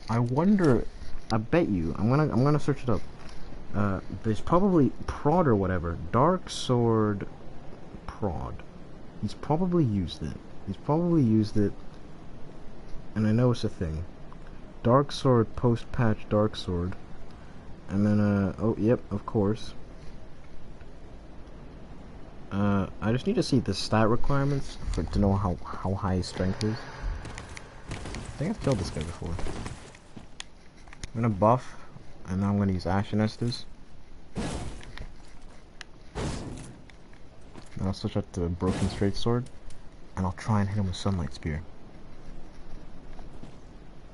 I wonder, I bet you, I'm gonna search it up. There's probably prod or whatever. Dark Sword prod. He's probably used it. And I know it's a thing. Dark Sword post-patch Dark Sword. And then, oh, yep, of course. I just need to see the stat requirements to know how high his strength is. I think I've killed this guy before. I'm gonna buff, and now I'm gonna use Ashen Estus. Then I'll switch up to Broken Straight Sword, and I'll try and hit him with Sunlight Spear.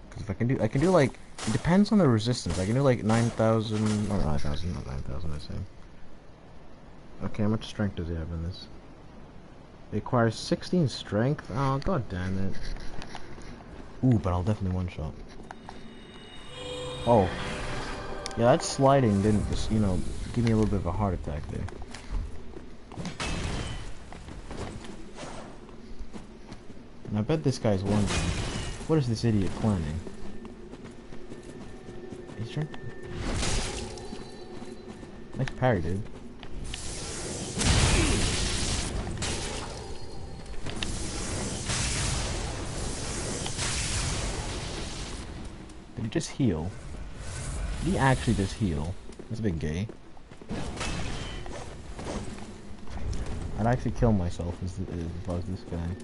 Because if I can do like, it depends on the resistance. I can do like 9,000, or 9,000, not 9,000, I say. Okay, how much strength does he have in this? It requires 16 strength? Oh, god damn it. Ooh, but I'll definitely one-shot. Oh. Yeah, that sliding didn't just, you know, give me a little bit of a heart attack there. And I bet this guy's wondering, what is this idiot planning? He's trying... Nice parry, dude. Did he just heal? Did he actually just heal? That's a bit gay. I'd actually kill myself if I was this guy.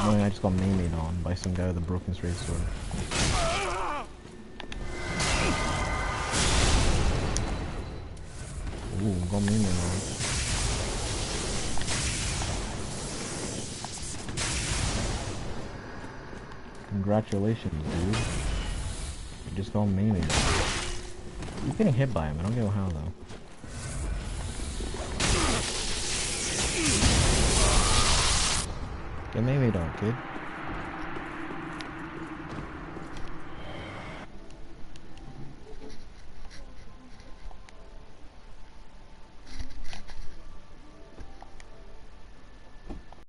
Knowing I just got memeed on by some guy with a broken straight sword. Ooh, got memeed on. Congratulations, dude. You just got memeed. You're getting hit by him, I don't know how though. Get memeed on, kid.